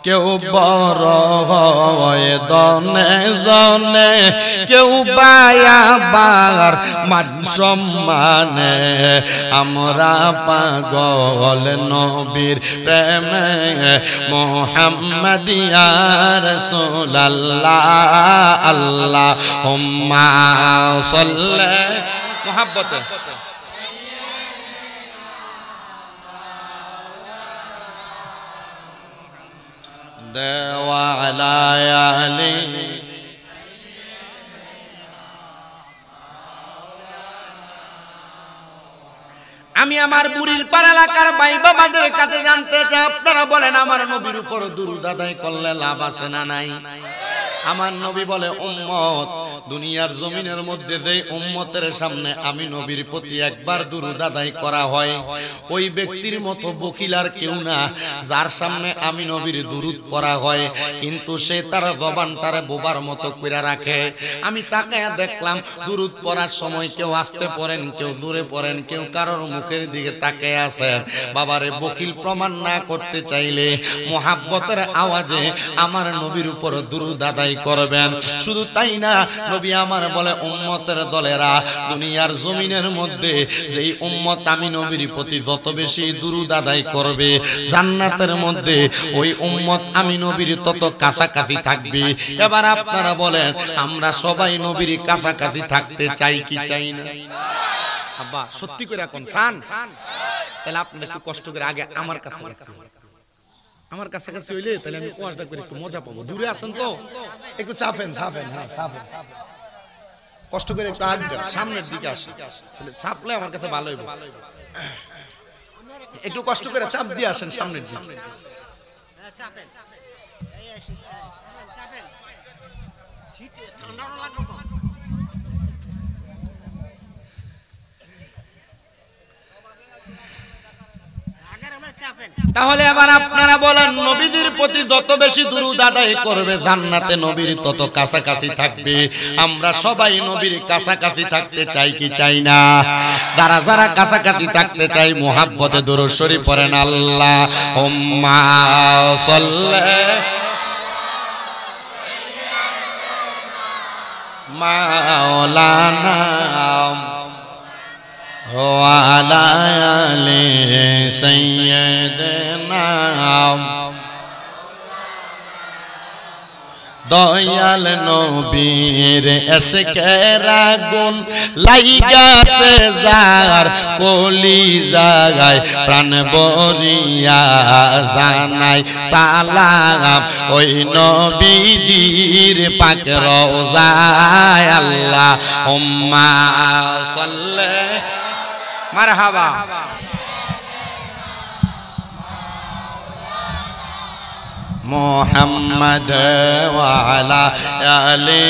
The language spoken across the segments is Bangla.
কেউ বড় হয় দনে জনে, কেউ বায়াবার মান সম্মানে। আমরা পাগল নবীর প্রেমে, মুহাম্মাদিয়া রাসূলুল্লাহ। আল্লাহুম্মা সাল্লি মুহাব্বতে দেওয়ালা আলী। আমি আমার বুড়ির পাড়া এলাকার ভাই বাবাদের কাছে জানতে চাই, আপনারা বলেন আমার নবীর উপর দুরূদ আদায় করলে লাভ আছে না নাই? আমার নবী বলে, উম্মত দুনিয়ার জমিনের মধ্যে যে উম্মতের সামনে আমি নবীর প্রতি একবার দুরূদ আদায় করা হয়, ওই ব্যক্তির মতো বখিল আর কেউ না যার সামনে আমি নবীর দুরূদ পড়া হয় কিন্তু সে তার জবানটারে বোবার মতো কইরা রাখে। আমি তাকায়া দেখলাম দুরূদ পড়ার সময় কেউ আস্তে পড়েন, কেউ জোরে পড়েন, কেউ কারোর মুখের দিকে তাকায় আছেন। বাবারে বখিল প্রমাণ না করতে চাইলে মুহাব্বতের আওয়াজে আমার নবীর উপর দুরূদ আদায় করবেন। শুধু তাই না, নবী আমার বলে, উম্মতের দলেরা দুনিয়ার জমিনের মধ্যে যেই উম্মত আমি নবীর প্রতি যত বেশি দুরূদ আদায় করবে, জান্নাতের মধ্যে ওই উম্মত আমি নবীর তত কাছাকাছি থাকবে। এবার আপনারা বলেন, আমরা সবাই নবীর কাছাকাছি থাকতে চাই কি চাই না? আব্বা সত্যি করে এখন চান? তাহলে আপনি একটু কষ্ট করে আগে আমার কাছাকাছি, আমার কাছাকাছি হইলে তাহলে আমি কোয়াশটা করে একটু মজা পাবো। দূরে আছেন তো একটু চাপেন, কষ্ট করে একটু আগে সামনের দিকে আসি, চাপলে আমার কাছে ভালো হইব। একটু কষ্ট করে চাপ দিয়ে আসেন সামনের দিকে। তাহলে এবার আপনারা বলেন, নবীদের প্রতি যত বেশি দুরূদ আদায় করবে জান্নাতে নবীর তত কাছাকাছি থাকবে। আমরা সবাই নবীর কাছাকাছি থাকতে চাই কি চাই না? যারা যারা কাছাকাছি থাকতে চাই মুহাব্বতে দুরূদ শরীফ পড়েন। আল্লাহুম্মা সাল্লি মাওলানা ওয়ালা আলি সাইয়্যিদিনা। দয়াল নবীর এশকের আগুন লাইগাছে যার কলি জাগায়, প্রাণ ভরিয়া জানাই সালাম ওই নবীজির পাক রওজায়। আল্লাহুম্মা সাল্লি মারহাবা মুহাম্মদ ওয়া আলা আলি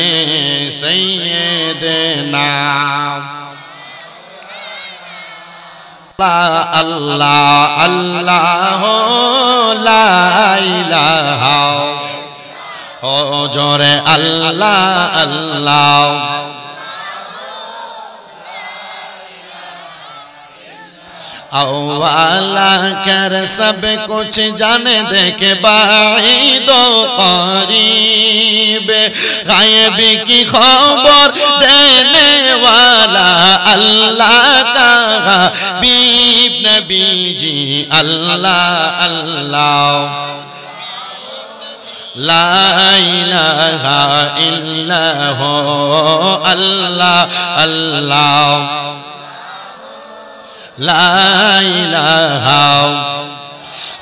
সাইয়্যিদিনা। আল্লাহ আল্লাহ লা ইলাহা ও জোরে আল্লাহ আল্লাহ। औवाला कर सब कुछ जाने देखे बाईद करीब, गायब की खबर देने वाला अल्लाह का हबीब नबी जी। अल्लाह अल्लाह ला इलाहा इल्लल्लाह अल्लाह अल्लाह ला इलाहा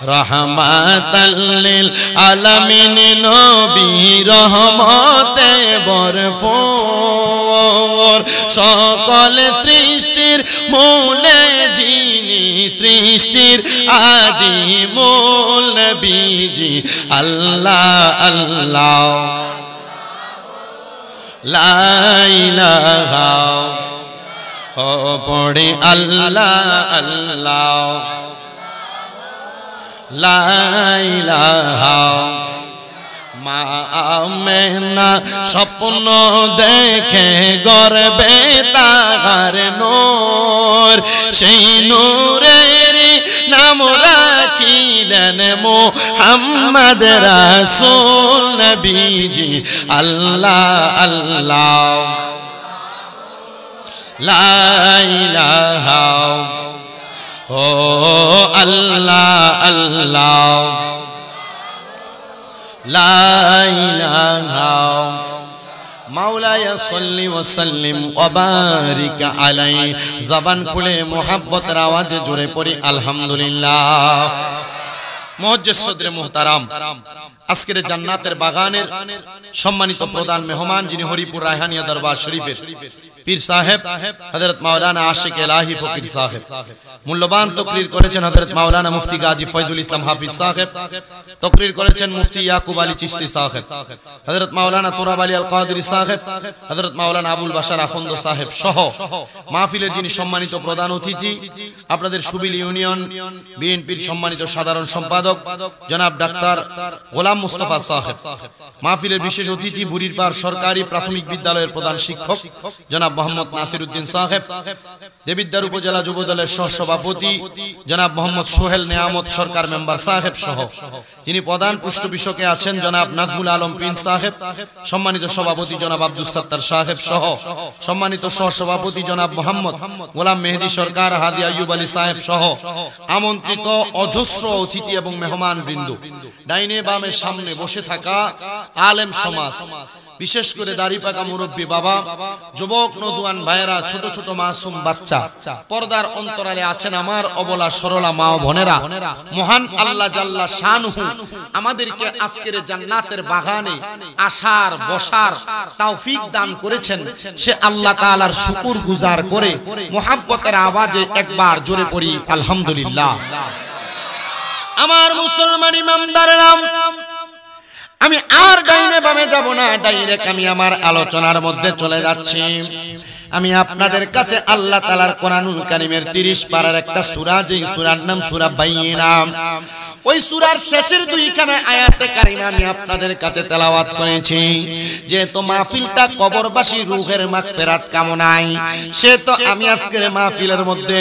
रहमतल लिल आलमीन नबी रहमते भरपूर। सकल सृष्टिर मूले जिनि सृष्टिर आदि मूल नबीजी। अल्लाह अल्लाह ला इलाहा ओ पढ़े अल्लाह अल्लाह ला इलाहा। মা আমেনা স্বপ্ন দেখে গর্বে তাহার নূর, সেই নূরের নাম রাখে রাখিলেন মুহাম্মদ রাসূল নবীজি আল্লাহ আল্লাহ লা ইলাহা ও আল্লাহ আল্লাহ লা ইলাহা মাওলায়া সাল্লি ওয়া সাল্লিম ওয়া বারিক আলাইহি জবান খুলে মোহাব্বতের আওয়াজে জোরে পড়ি আলহামদুলিল্লাহ। মুআজ্জিজ সদরে মুহতারাম, আজকের জান্নাতের বাগানের সম্মানিত প্রধান মেহমান যিনি হরিপুর রায়হানিয়া দরবার শরীফের পীর সাহেব হযরত মাওলানা আশিক ইলাহি ফকির সাহেব, মূল্যবান তাকরীর করেছেন হযরত মাওলানা মুফতি গাজী ফয়জুল ইসলাম হাফিজ সাহেব, তাকরীর করেছেন মুফতি ইয়াকুব আলী চিশতি সাহেব, হযরত মাওলানা তুরাব আলী আল কাদেরী সাহেব, হযরত মাওলানা আবুল বাশার আখন্দ সাহেব সহ মাহফিলের যিনি সম্মানিত প্রধান অতিথি আপনাদের সুবিল ইউনিয়ন বিএনপির সম্মানিত সাধারণ সম্পাদক জনাব ডাক্তার গোলাম মুস্তাফা সাহেব, মাহফিলের বিশেষ অতিথি বুড়িরপাড় সরকারি প্রাথমিক বিদ্যালয়ের প্রধান শিক্ষক জনাব মোহাম্মদ নাসির উদ্দিন সাহেব, দেবিদ্বার উপজেলা যুব দলের সহ সভাপতি জনাব মোহাম্মদ সোহেল নেয়ামত সরকার মেম্বার সাহেব সহ যিনি প্রধান পৃষ্ঠপোষকে আছেন জনাব নাজমুল আলম প্রিন্স সাহেব, সম্মানিত সভাপতি জনাব আব্দুল সত্তার সাহেব সহ সম্মানিত সহ সভাপতি জনাব মোহাম্মদ গোলাম মেহেদী সরকার, হাদি আইয়ুব আলী সাহেব সহ আমন্ত্রিত অজস্র অতিথি এবং মেহমান বৃন্দ, ডাইনে বামে সামনে বসে থাকা আলেম সমাজ, বিশেষ করে দাড়ি পাকা মুরব্বী বাবা, যুবক নওজোয়ান ভাইয়েরা, ছোট ছোট মাসুম বাচ্চা, পর্দার অন্তরালে আছেন আমার অবলা সরলা মা ও বোনেরা, মহান আল্লাহ জাল্লা শানুহু আমাদেরকে আজকের জান্নাতের বাগানে আসার বসার তৌফিক দান করেছেন। সে আল্লাহ তাআলার শুকর গুজার করে মুহাব্বতের আওয়াজে একবার জোরে পড়ি আলহামদুলিল্লাহ। আমার মুসলমান ইমানদারেরা, আমি আর ডাইনে বামে যাব না, ডাইরেক্ট আমি আমার আলোচনার মধ্যে চলে যাচ্ছি। আমি আপনাদের কাছে আল্লাহ তাআলার কোরআনুল কারীমের 30 পারার একটা সূরা, যেই সূরার নাম সূরা বাইয়িনা, ওই সূরার শেষের দুইখানে আয়াতে কারিমা আমি আপনাদের কাছে তেলাওয়াত করেছি। যেহেতু মাহফিলটা কবরবাসী রূহের মাগফিরাত কামনায়, সে তো আমি আজকের মাহফিলের মধ্যে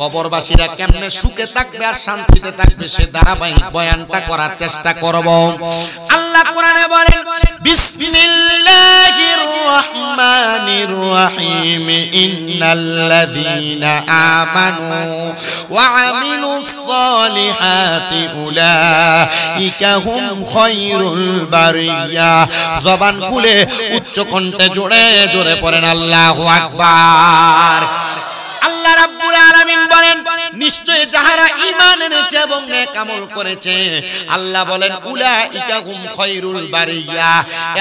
কবরবাসীরা কেমনে সুখে থাকবে আর শান্তিতে থাকবে সে ধারাবাহিক বয়ানটা করার চেষ্টা করব। আল্লাহ কোরআনে বলেন, বিসমিল্লাহির রাহমানির রাহিম, ইন্নাল্লাযীনা আমানু ওয়া আমিলুস সালিহাতি উলাইকা হুম খায়রুল বারিয়া। জবান খুলে উচ্চ কণ্ঠে জোরে জোরে পড়েন আল্লাহু আকবার। আল্লাহ রাব্বুল আলামিন বলেন, নিশ্চয় যাহারা ঈমান এনেছে এবং নেক আমল করেছে, আল্লাহ বলেন উলাইকা হুম খায়রুল বারিয়া,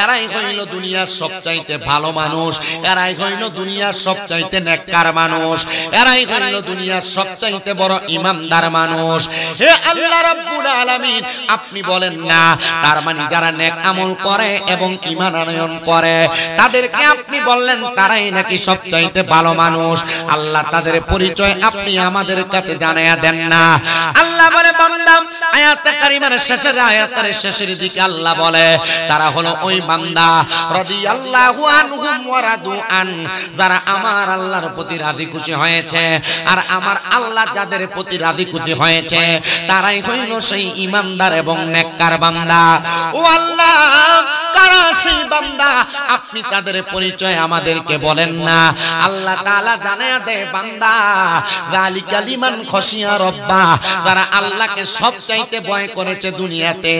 এরাই হইল দুনিয়ার সবচাইতে ভালো মানুষ, এরাই হইল দুনিয়ার সবচাইতে নেককার মানুষ, এরাই হইল দুনিয়ার সবচাইতে বড় ঈমানদার মানুষ। হে আল্লাহ রাব্বুল আলামিন, আপনি বলেন না তার মানে যারা নেক আমল করে এবং ঈমান আনয়ন করে তাদেরকে আপনি বললেন তারাই নাকি সবচাইতে ভালো মানুষ? আল্লাহ তাদের পরিচয় আপনি আমাদের কাছে জানায়া দেন না। আল্লাহ বলে, বান্দা আয়াতে কারিমার শেষের আয়াতের শেষের দিকে আল্লাহ বলে তারা হলো ওই বান্দা রাদিয়াল্লাহু আনহুম ওয়া রাদু আন, যারা আমার আল্লাহর প্রতি রাজি খুশি হয়েছে, আর আমার আল্লাহ যাদের প্রতি রাজি খুশি হয়েছে তারাই হইল সেই ঈমানদার এবং নেককার বান্দা। ও আল্লাহ, কারা সেই বান্দা? আপনি তাদের পরিচয় আমাদেরকে বলেন না। আল্লাহ তাআলা জানায়া দেয়, বান্দা যালিকা লিমান খশিয়া রব্বা, যারা আল্লাহকে সবচাইতে ভয় করেছে দুনিয়াতে,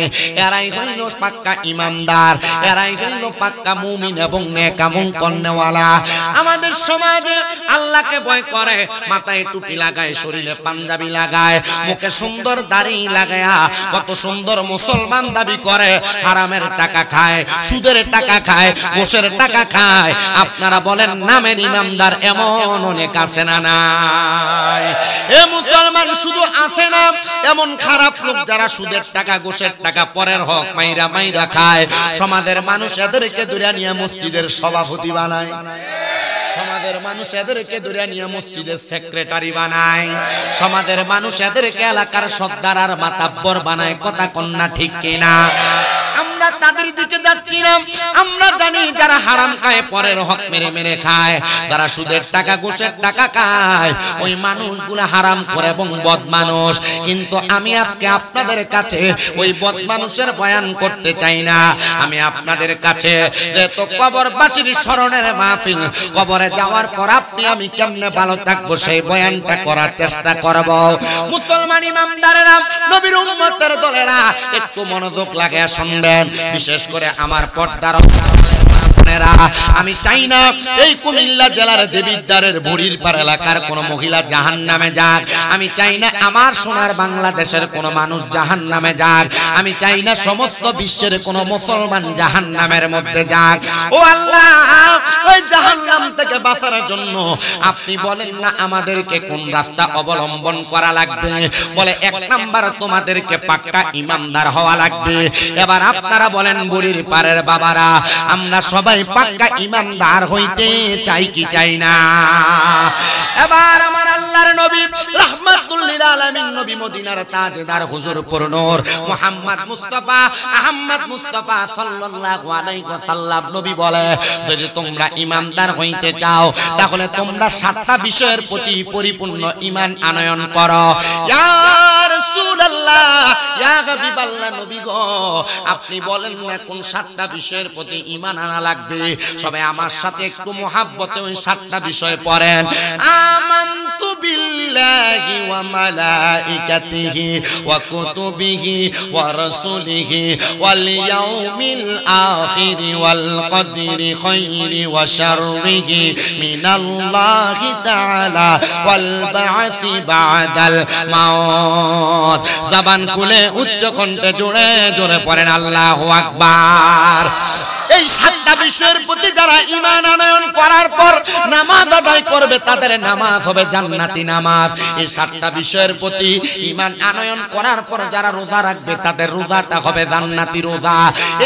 এরাই হইল পাক্কা ঈমানদার, এরাই হইল পাক্কা মুমিন এবং নেক আমল করনেওয়ালা। আমাদের সমাজে আল্লাহকে ভয় করে, মাথায় টুপি লাগায়, শরীরে পাঞ্জাবি লাগায়, মুখে সুন্দর দাড়ি লাগায়া কত সুন্দর মুসলমান দাবি করে, হারামের টাকা খায়, সুদের টাকা খায়, ঘুষের টাকা খায়। আপনারা বলেন নামের ঈমানদার এমন অনেক আছে না নাই? এ মুসলমান শুধু আছে না, এমন খারাপ লোক যারা সুদের টাকা ঘুষের টাকা পরের হক মাইরা মাইরা খায়। সমাজের মানুষ এদেরকে ধরে নিয়ে মসজিদের সভাপতি বানায়, সমাজের মানুষ এদেরকে ধরে নিয়ে মসজিদের সেক্রেটারি বানায়, সমাজের মানুষ এদেরকে এলাকার সর্দার আর মাতাব্বর বানায়। কথা কন্যা ঠিক কিনা? আমরা তাদের দিকে যাচ্ছি যাচ্ছি না। আমরা জানি যারা হারাম খায়, পরের হক মেরে মেরে খায়, যারা সুদের টাকা ঘুষের টাকা খায়, ওই মানুষগুলো হারাম করে এবং বদ মানুষ। কিন্তু আমি আজকে আপনাদের কাছে ওই বদ মানুষের বয়ান করতে চাই না। আমি আপনাদের কাছে যেহেতু কবরবাসীর স্মরণের মাহফিল, কবরে যাওয়ার পর আপনি আমি কেমনে ভালো থাকবো সেই বয়ানটা করার চেষ্টা করব। মুসলমান ইমানদারেরা, নবীর উম্মতের দলেরা, একটু মনোযোগ লাগিয়ে শুনবেন। বিশেষ করে আমার পর্দার আমি চাই না এই কুমিল্লা জেলার দেবিদ্বারের বুড়ির পাড় এলাকার কোন মহিলা জাহান্নামে যাক। আমি চাই না আমার সোনার বাংলাদেশের কোন মানুষ জাহান্নামে যাক। আমি চাই না সমস্ত বিশ্বের কোন মুসলমান জাহান্নামের মধ্যে যাক। ও আল্লাহ, ওই জাহান্নাম থেকে বাঁচার জন্য আপনি বলেন না আমাদেরকে কোন রাস্তা অবলম্বন করা লাগবে? বলে এক নাম্বার তোমাদেরকে পাক্কা ইমানদার হওয়া লাগবে। এবার আপনারা বলেন বুড়ির পাড়ের বাবারা, আমরা সবাই পাক্কা ইমানদার হইতে চাই কি চাই না? এবার আমার আল্লাহর নবী রাহমাতুল লিল আলামিন, নবী মদিনার তাজদার হুজুর নূর মুহাম্মদ মুস্তাফা আহমদ মুস্তাফা সাল্লাল্লাহু আলাইহি ওয়াসাল্লাম নবী বলে, যদি তোমরা ইমানদার হইতে চাও তাহলে তোমরা 7টা বিষয়ের প্রতি পরিপূর্ণ ঈমান আনয়ন করো। ইয়া রাসূলুল্লাহ, ইয়া হাবিবাল্লাহ, নবী গো আপনি বলেন না কোন 7টা বিষয়ের প্রতি ঈমান আনা লাগবে? সবাই আমার সাথে একটু মুহাব্বতে ওই 7টা বিষয় পড়েন। আমানতু বিল্লাহি ওয়া মালাইকাতিহি ওয়া কুতুবিহি ওয়া রাসূলিহি ওয়াল ইয়াউমিল আখির ওয়াল কদরি খাইরি ওয়া শাররিহি মিনাল্লাহি তাআলা ওয়াল বা'সি বা'দাল মাউত। জবান খুলে উচ্চ কণ্ঠে জোরে জোরে পড়েন আল্লাহু আকবার। এই 7টা বিষয়ের প্রতি যারা ঈমান আনয়ন করার পর নামাজ আদায় করবে তাদের নামাজ হবে জান্নাতি নামাজ। এই 7টা বিষয়ের প্রতি ঈমান আনয়ন করার পর যারা রোজা রাখবে তাদের রোজাটা হবে জান্নাতি রোজা।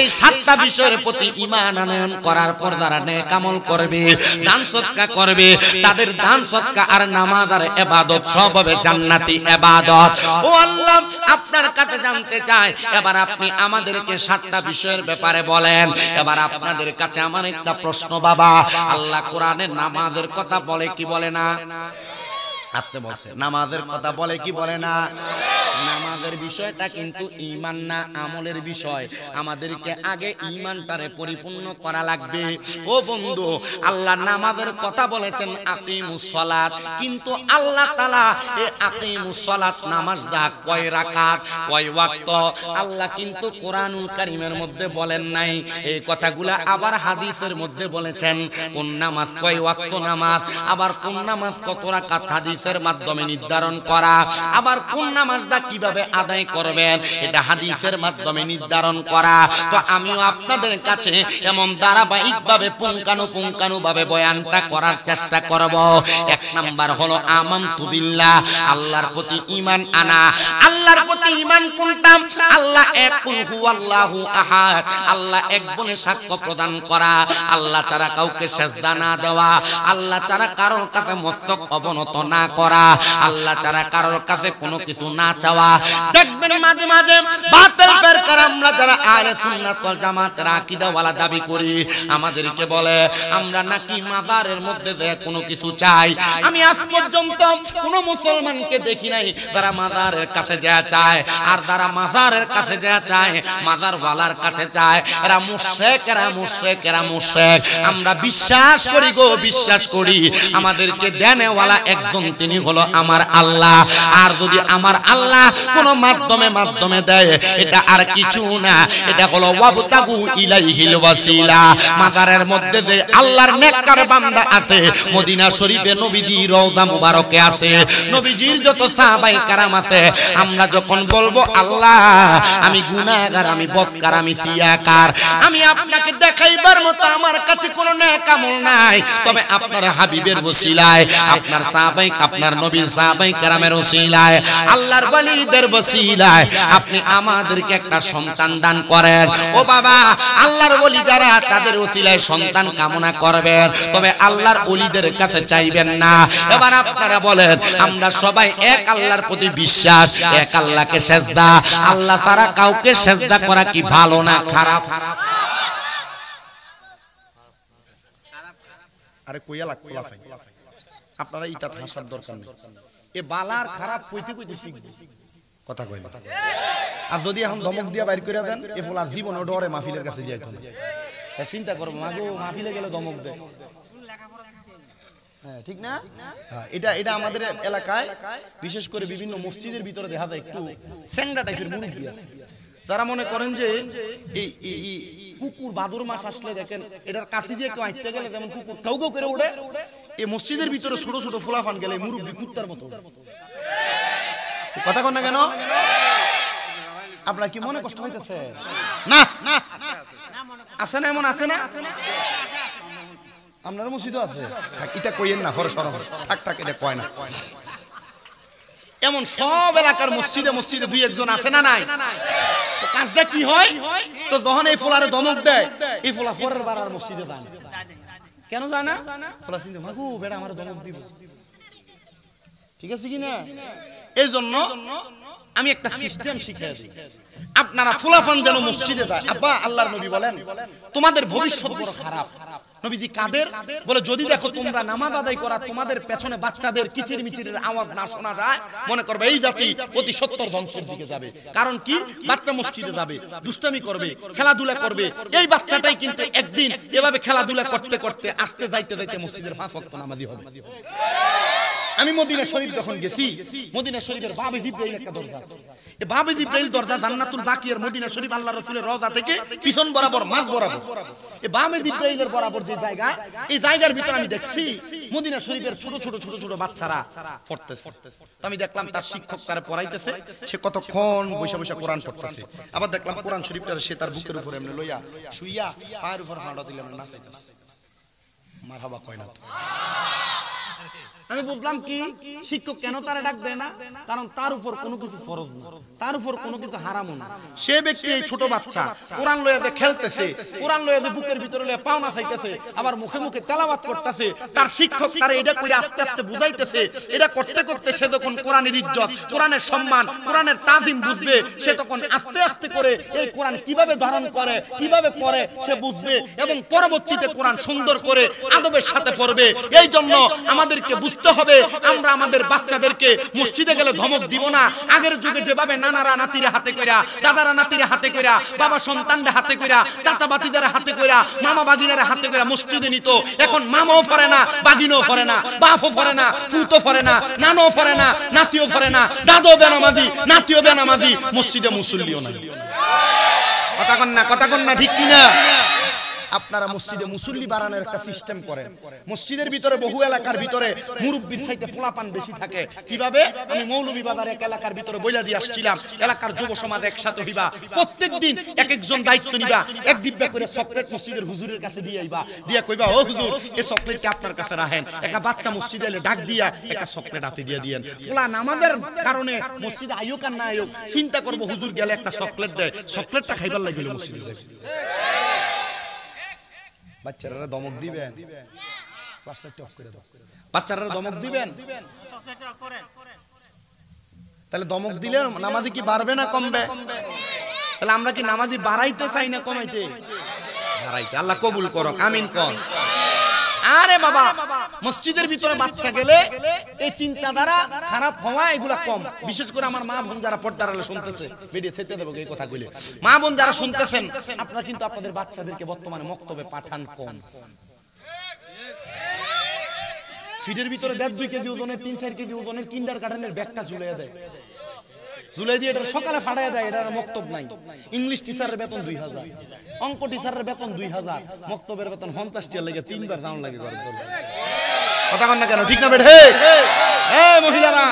এই 7টা বিষয়ের প্রতি ঈমান আনয়ন করার পর যারা নেক আমল করবে, দান সদকা করবে, তাদের দান সদকা আর নামাজ আর ইবাদত সব হবে জান্নাতি ইবাদত। ও আল্লাহ, আপনার কাছে জানতে চাই, এবার আপনি আমাদেরকে 7টা বিষয়ের ব্যাপারে বলেন। এবার আপনাদের কাছে আমার একটা প্রশ্ন বাবা, আল্লাহ কোরআনে নামাজের কথা বলে কি বলে না? আসতে বলছে নামাজের কথা বলে কি বলে না? নামাজের বিষয়টা কিন্তু ঈমান না আমলের বিষয়। আমাদেরকে আগে ঈমানটারে পরিপূর্ণ করা লাগবে। ও বন্ধু, আল্লাহ নামাজের কথা বলেছেন আকিমুস সালাত, কিন্তু আল্লাহ তাআলা এই আকিমুস সালাত নামাজটা কয় রাকাত, কয় ওয়াক্ত আল্লাহ কিন্তু কোরআনুল কারীমের মধ্যে বলেন নাই। এই কথাগুলা আবার হাদিসের মধ্যে বলেছেন। কোন নামাজ কয় ওয়াক্ত নামাজ, আবার কোন নামাজ কত রাকাত হাদিসের মাধ্যমে নির্ধারণ করা, আবার কোন নামাজটা কিভাবে আদায় করবেন এটা হাদিসের মাধ্যমে নির্ধারণ করা। তো আমিও আপনাদের কাছে এমন ধারাবাহিকভাবে পুঙ্খানুপুঙ্খানুভাবে বয়ানটা করার চেষ্টা করব। এক নাম্বার হলো আমানতু বিল্লাহ, আল্লাহর প্রতি ঈমান আনা। আল্লাহর প্রতি ঈমান কোনটা? আল্লাহ এক, কুল হুয়াল্লাহু আহাদ, আল্লাহ এক বলে সাক্ষ্য প্রদান করা, আল্লাহ ছাড়া কাউকে সেজদা না দেওয়া, আল্লাহ ছাড়া কারোর কাছে মস্তক অবনত না করা, আল্লাহ ছাড়া কারোর কাছে কোনো কিছু না চাওয়া। দেখবেন মাঝে মাঝে বাতিল ফিরকা আমরা যারা আহলে সুন্নাত ওয়াল জামাতের আকীদাওয়ালা দাবি করি, আমাদেরকে বলে আমরা নাকি মাজারের মধ্যে যে কোনো কিছু চাই। আমি আজ পর্যন্ত কোনো মুসলমানকে দেখি নাই যারা মাজারের কাছে যায় চায়, আর যারা মাজারের কাছে যায় চায়, মাজারওয়ালার কাছে চায়, এরা মুশরিক, এরা মুশরিক, এরা মুশরিক। আমরা বিশ্বাস করি গো, বিশ্বাস করি আমাদেরকে দেনেওয়ালা একজন, তিনি হলো আমার আল্লাহ। আর যদি আমার আল্লাহ কোন মাধ্যমে দেয়, এটা আর কিছু না, এটা হলো ওয়াবতাগু ইলাইহিল ওয়াসিলা। মাজারের মধ্যে যে আল্লাহর নেককার বান্দা আছে, মদিনা শরীফে নবীজির রওজা মুবারকে আছে, নবীজির যত সাহাবায়ে কেরাম আছে, আমরা যখন বলবো আল্লাহ আমি গুনাহগার, আমি বদকার, আমি সিয়াকার, আমি আপনাকে দেখাইবার মতো আমার কাছে কোনো নেক আমল নাই, তবে আপনার হাবিবের ওসিলায়, আপনার সাহাবায়ে, আপনার নবীর সাহাবায়ে কেরামের ওসিলায়, আল্লাহর ওলিদের ওসিলায় আপনি আমাদেরকে একটা সন্তান দান করেন। ও বাবা, আল্লাহর ওলি যারা তাদের ওসিলায় সন্তান কামনা করবেন, তবে আল্লাহর ওলিদের কাছে চাইবেন না। এবার আপনারা বলেন, আমরা সবাই এক আল্লাহর প্রতি বিশ্বাস, এক আল্লাহকে সেজদা, আল্লাহ ছাড়া কাউকে সেজদা করা কি ভালো না খারাপ? আরে কইয়া লাগ খোলা চাই আপনারা ইটা হাসার দরকার নেই এ বালার খারাপ কইতে কইতে শিখবে কথা কই না আর যদি এখন ধমক দিয়া বাইর করে দেন এ ফুল আর জীবনে ডরে মাহফিলের কাছে যাইতো না চিন্তা করবো মাগো মাহফিলে গেলে ধমক দেয় হ্যাঁ ঠিক না এটা আমাদের এলাকায় বিশেষ করে বিভিন্ন মসজিদের ভিতরে দেখা যায় একটু স্যাংরা টাইপের মুরব্বি আছে যারা মনে করেন যে এই কুকুর ভাদর মাস আসলে দেখেন এটার কাছে দিয়ে কেউ আইতে গেলে যেমন কুকুর কাউ কাউ করে ওঠে এই মসজিদের ভিতরে ছোট ছোট ফোলাফান গেলে মুরব্বি কুত্তার মতো কথা কন না কেন আপনার কি মনে কষ্ট হইতেছে না না আছে না এমন আছে না আপনার মসজিদও আছে এটা কইেন না ফরে সরম থাক থাক এটা কয় না এমন সব এলাকার মসজিদে মসজিদে দুই একজন আছে না নাই তো কাজটা কি হয় তো যখন এই ফোলারে ধমক দেয় এই ফোলা পরের বার আর মসজিদে যায় না কেন যায় না ফোলা চিন্তা মাগো বেটা আমার ধমক দিব ঠিক আছে কি না এই জন্য আমি একটা সিস্টেম শিখিয়ে দিই আপনারা ফুলাফান যেন মসজিদে যায় আব্বা আল্লাহর নবী বলেন তোমাদের ভবিষ্যৎ বড় খারাপ নবীজি কাদের বলে যদি দেখো তোমরা নামাজ আদায় করা তোমাদের পেছনে বাচ্চাদের কিচির মিচিরের আওয়াজ না শোনা যায় মনে করবে এই জাতি অতি সত্তর ধ্বংসের দিকে যাবে কারণ কি বাচ্চা মসজিদে যাবে দুষ্টামি করবে খেলাধুলা করবে এই বাচ্চাটাই কিন্তু একদিন এভাবে খেলাধুলা করতে করতে আসতে যাইতে যাইতে মসজিদের 5 ওয়াক্ত নামাজি হবে আমি মদিনা শরীফ যখন গেছি মদিনা শরীফের বাবে জিব্রাইল একটা দরজা আছে এই বাবে জিব্রাইল দরজা জান্নাতুল বাকিয়ার মদিনা শরীফ আল্লাহর রাসূলের রওজা থেকে পিছন বরাবর মাঝ বরাবর এই বাবে জিব্রাইলের বরাবর যে জায়গা এই জায়গার ভিতর আমি দেখছি মদিনা শরীফের ছোট ছোট ছোট ছোট বাচ্চারা পড়তেছে তো আমি দেখলাম তার শিক্ষক তারে পড়াইতেছে সে কতক্ষণ বসে বসে কোরআন পড়তেছে আবার দেখলাম কোরআন শরীফটা সে তার বুকের উপরে এমনি লইয়া শুইয়া পায়ের উপর হাঁটা দিলে নাচাইতেছে মারহাবা কয় না তো আমি বুঝলাম কি শিক্ষক কেন তারা ডাক দেয় না কারণ তার উপর কোনো কিছু ফরজ না তার উপর কোনো কিছু হারামও না সে ব্যক্তি এই ছোট বাচ্চা কোরআন লইয়া খেলতেছে কোরআন লইয়া বুকের ভিতরে লইয়া পাও নাচাইতেছে আবার মুখে মুখে তেলাওয়াত করতেছে তার শিক্ষক তারে এটা কইরা আস্তে আস্তে বুঝাইতেছে এটা করতে করতে সে যখন কোরআনের ইজ্জত কোরআনের সম্মান কোরআনের তাজিম বুঝবে সে তখন আস্তে আস্তে করে এই কোরআন কিভাবে ধারণ করে কিভাবে পড়ে সে বুঝবে এবং পরবর্তীতে কোরআন সুন্দর করে আদবের সাথে পড়বে এই জন্য আমাদেরকে বুঝতে হবে আমরা আমাদের বাচ্চাদেরকে মসজিদে গেলে ধমক দিব না আগের যুগে যেভাবে নানারা নাতিরে হাতে কইরা দাদারা নাতিরে হাতে কইরা বাবা সন্তানদের হাতে কইরা চাচা বাতিদের হাতে কইরা মামা বাগিনারে হাতে কইরা মসজিদে নিত এখন মামাও পড়ে না বাগিনও পড়ে না বাপও পড়ে না ফুতো পড়ে না নানও পড়ে না নাতিও পড়ে না দাদও বেনামাজি নাতিও বেনামাজি মসজিদে মুসল্লিও নাই কথা কন না ঠিক কি না আপনারা মসজিদে মুসল্লি বাড়ানোর একটা সিস্টেম করেন মসজিদের ভিতরে বহু এলাকার ভিতরে মুরব্বির চাইতে পোলাপান বেশি থাকে কিভাবে আমি মৌলভীবাজার এক এলাকার ভিতরে বইলা দিয়ে আসছিলাম এলাকার যুব সমাজ একসাথে হইবা প্রত্যেকদিন এক একজন দায়িত্ব নিবা এক ডিব্বা করে চকলেট মসজিদের হুজুরের কাছে দিয়ে আইবা দিয়া কইবা ও হুজুর এই চকলেটটি আপনার কাছে রাখেন একটা বাচ্চা মসজিদে এলে ডাক দিয়া একটা চকলেট হাতে দিয়ে দিয়েন পোলা নামাজের কারণে মসজিদে আইয়োক আর না আইয়োক চিন্তা করবো হুজুর গেলে একটা চকলেট দেয় চকলেটটা খাইবার লাগিল মসজিদে যাই বাচ্চারা ধমক দিবেন বাচ্চারা ধমক দিবেন তাহলে ধমক দিলে নামাজি কি বাড়বে না কমবে তাহলে আমরা কি নামাজি বাড়াইতে চাই না কমাইতে বাড়াইতে আল্লাহ কবুল করো আমিন কর আরে বাবা মসজিদের ভিতরে বাচ্চা গেলে এই চিন্তাধারা খারাপ হওয়া এগুলা কম বিশেষ করে আমার মা বোন যারা পর্দার আলো শুনতেছে ভিডিও ছেড়ে দেবো এই কথা কইলে মা বোন যারা শুনতেছেন আপনারা কিন্তু আপনাদের বাচ্চাদেরকে বর্তমানে মক্তবে পাঠান কম ফিডের ভিতরে 1.5-2 কেজি ওজনের 3-4 কেজি ওজনের কিন্ডারগার্টেনের ব্যাগটা ঝুলিয়ে দেয় ঝুলাই দিয়ে এটা সকালে ফাটাই দেয় এটার মক্তব নাই ইংলিশ টিচারের বেতন 2000 অঙ্ক টিচারের বেতন 2000 মক্তবের বেতন 50 টাকা লাগে 3 বার যাওয়া লাগে ঘরের দরজা কথা কন না কেন ঠিক না বেঠে এই মহিলারা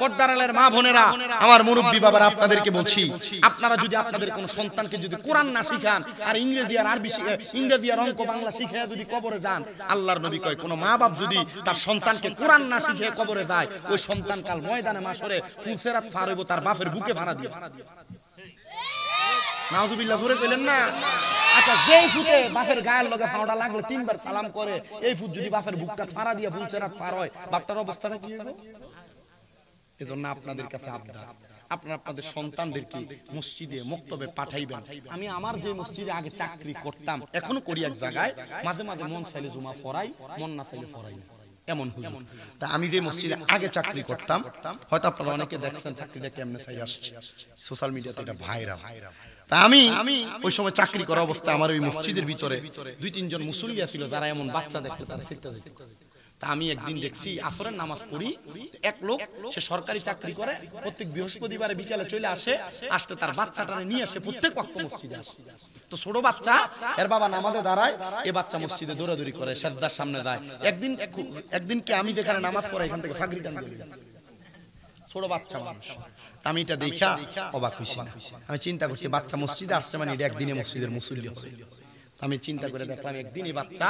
পর্দার আলের মা বোনেরা আমার মুরব্বি বাবারা আপনাদেরকে বলছি আপনারা যদি আপনাদের কোন সন্তানকে যদি কোরআন না শিখান আর ইংরেজি আর আরবি ইংরেজি আর অঙ্ক বাংলা শিখিয়ে যদি কবরে যান আল্লাহর নবী কয় কোন মা বাপ যদি তার সন্তানকে কোরআন না শিখিয়ে কবরে যায় ওই সন্তান কাল ময়দানে মাশরে ফুলসেরাত পার হইব তার বাপের বুকে ভাড়া দিয়ে নাউজুবিল্লাহ জোরে কইলেন না আচ্ছা যেই ফুটে বাপের গায়ের লগে ফাওড়া লাগলে 3 বার সালাম করে এই ফুট যদি বাপের বুকটা ফাড়া দিয়ে ফুলসেরাত পার হয় বাপটার অবস্থাটা কি হবে এজন্য আপনাদের কাছে আবদার আপনারা আপনাদের সন্তানদেরকে মসজিদে মক্তবে পাঠাইবেন। আমি আমার যে মসজিদে আগে চাকরি করতাম, এখনো করি এক জায়গায়, মাঝে মাঝে মন চাইলে জুমা পড়াই, মন না চাইলে পড়াই না, এমন হুজুর। তা আমি যে মসজিদে আগে চাকরি করতাম, হয়তো আপনারা অনেকে দেখছেন চাকরিটা কেমনে চাই আসছে, সোশ্যাল মিডিয়াতে এটা ভাইরাল। তা আমি ওই সময় চাকরি করা অবস্থা আমার ওই মসজিদের ভিতরে 2-3 জন মুসল্লি ছিল যারা এমন বাচ্চা দেখতো তারা শিখতে যেত। তা আমি একদিন দেখছি আসরের নামাজ পড়ি, এক লোক সে সরকারি চাকরি করে, প্রত্যেক বৃহস্পতিবারে বিকালে চলে আসতে তার বাচ্চাটা নিয়ে আসে, প্রত্যেক ওয়াক্ত মসজিদে আসে। তো ছোট বাচ্চা, এর বাবা নামাজে দাঁড়ায়, এ বাচ্চা মসজিদে দৌড়াদৌড়ি করে, সেজদার সামনে যায়। একদিন কি আমি যেখানে নামাজ পড়াই এখান থেকে ফাগরি টান দিয়ে গেছে, ছোট বাচ্চা মানুষ। আমি এটা দেখা অবাক হইছি না। আমি চিন্তা করছি বাচ্চা মসজিদে আসছে মানে এটা একদিনে মসজিদের মুসল্লি হবে। আমি চিন্তা করে দেখলাম একদিন এই বাচ্চা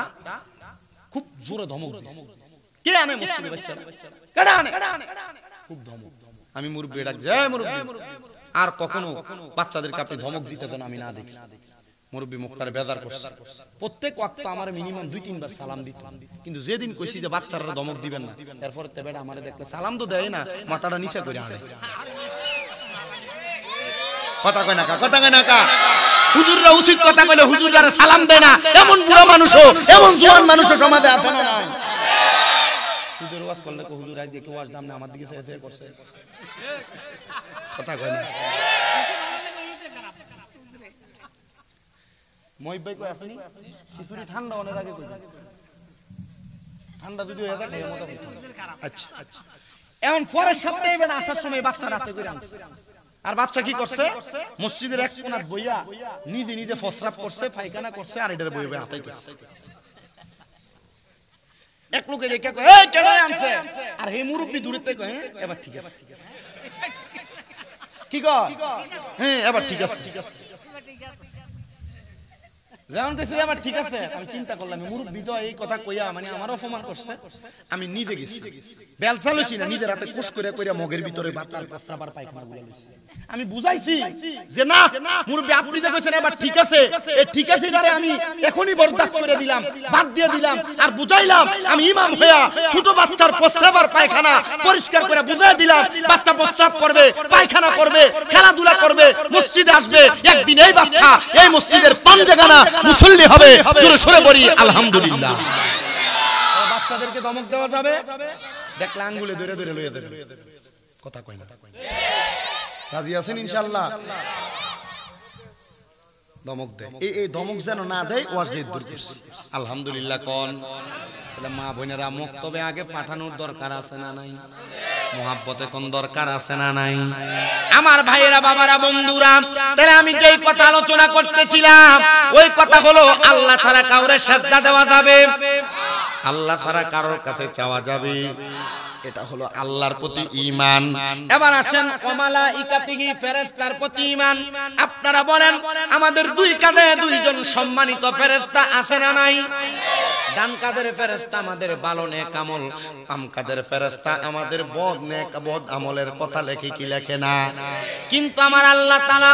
খুব জোরে ধমক দিছে। কে আনে মসজিদে বাচ্চা? কেডা আনে? খুব ধমক। আমি মুরব্বি ডাক যায়, মুরব্বি আর কখনো বাচ্চাদেরকে আপনি ধমক দিতে দেন আমি না দেখি। মুরব্বি মুখটারে বেজার করছে। প্রত্যেক ওয়াক্ত আমার মিনিমাম 2-3 বার সালাম দিত, কিন্তু যেদিন কইছি যে বাচ্চারা ধমক দিবেন না, এরপর তে বেটা আমারে দেখলে সালাম তো দেয় না, মাথাটা নিচে করে আনে। কথা কয় না কা, কথা কয় না কা। হুজুররা উচিত কথা কইলে হুজুররা সালাম দেয় না, এমন বুড়া মানুষও, এমন জোয়ান মানুষও সমাজে আছে না নাই? সুদের ওয়াজ করলে কো হুজুর আই দেখে ওয়াজ দাম না, আমার দিকে চেয়ে করছে। কথা কয় না। মই ভাই কই আসেনি খিচুড়ি ঠান্ডা অনেক আগে কই, ঠান্ডা যদি হয়ে যায় খাইয়া মজা পাইছি। আচ্ছা আচ্ছা, এখন পরের সপ্তাহে বেটা আসার সময় বাচ্চা রাতে করে আনছে, আর বাচ্চা কি করছে মসজিদের এক কোণার বইয়া নিজে নিজে ফসরাপ করছে, পায়খানা করছে, আর এটার বই বই হাতাইতেছে। এক লোকে দেখে কয় এই কেন আনছে, আর হে মুরব্বি দূরে থেকে কয় এবার ঠিক আছে। কি কয়? হ্যাঁ এবার ঠিক আছে। যেমন কইছে আবার ঠিক আছে, আমি চিন্তা করলাম মুরব্বি তো এই কথা কইয়া মানে আমার অপমান করছে। আমি নিজে গেছি, বেলসা লইছি না, নিজের হাতে কুশ করে কইরা মগের ভিতরে বাতার প্রস্রাব আর পায়খানা গুলো লইছি। আমি বুঝাইছি যে না মুরব্বি আপনি যে কইছেন এবার ঠিক আছে, এই ঠিক আছে এটারে আমি এখনই বরদাস্ত করে দিলাম, বাদ দিয়ে দিলাম, আর বুঝাইলাম আমি ইমাম হইয়া ছোট বাচ্চার প্রস্রাব আর পায়খানা পরিষ্কার করে বুঝাই দিলাম। বাচ্চা প্রস্রাব করবে, পায়খানা করবে, খেলাধুলা করবে, মসজিদে আসবে, একদিন এই বাচ্চা এই মসজিদের পাঞ্জাগানা মুসল্লি হবে। জোরে সরে বলি আলহামদুলিল্লাহ। বাচ্চাদেরকে ধমক দেওয়া যাবে, দেখলে আঙ্গুলে ধরে ধরে লইয়া যাবে। কথা কই না, রাজি আছেন ইনশাআল্লাহ? ধমক দেয়, এই ধমক যেন না দেয় ওয়াজ দিয়ে দূর করছি আলহামদুলিল্লাহ। কোন মা বোনেরা মক্তবে আগে পাঠানোর দরকার আছে না নাই? মোহাব্বতে কোন দরকার আছে না নাই? আমার ভাইয়েরা, বাবারা, বন্ধুরা, তাহলে আমি যেই কথা আলোচনা করতেছিলাম ওই কথা হলো আল্লাহ ছাড়া কাউরে সিজদা দেওয়া যাবে, আল্লাহ ছাড়া কারোর কাছে চাওয়া যাবে, এটা হলো আল্লাহর প্রতি ঈমান। এবার আসেন ওয়ামালাইকাতিহি, ফেরেশতার প্রতি ঈমান। আপনারা বলেন আমাদের দুই কাঁধে দুইজন সম্মানিত ফেরেশতা আছে না নাই? ডান কাদের ফেরেশতা আমাদের ভালো নেক আমল, বাম কাদের ফেরেশতা আমাদের বদ আমলের কথা লেখে কি লেখে না। কিন্তু আমার আল্লাহ তাআলা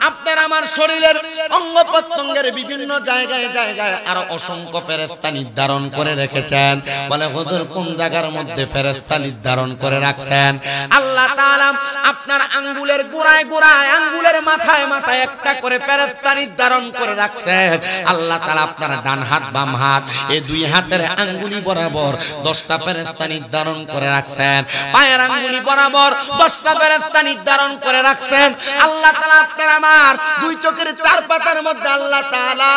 আপনার আমার শরীরের অঙ্গ প্রত্যঙ্গের বিভিন্ন জায়গায় জায়গায় আরো অসংখ্য ফেরেশতা নির্ধারণ করে রেখেছেন। বলে হুজুর কোন জায়গার মধ্যে ফেরেশতা নির্ধারণ করে রাখছেন? আল্লাহ তাআলা আপনার আঙ্গুলের গোড়ায় গোড়ায়, আঙ্গুলের মাথায় মাথায় একটা করে ফেরেশতা নির্ধারণ করে রাখছেন। আল্লাহ তাআলা আপনার ডান হাত বাম হাত এই দুই হাতের আঙ্গুলি বরাবর 10টা ফেরেশতা নির্ধারণ করে রাখছেন। পায়ের আঙ্গুলি বরাবর 10টা ফেরেশতা নির্ধারণ করে রাখছেন। আল্লাহ তাআলা আপনার আমার দুই চোখের চার পাতার মধ্যে আল্লাহ তাআলা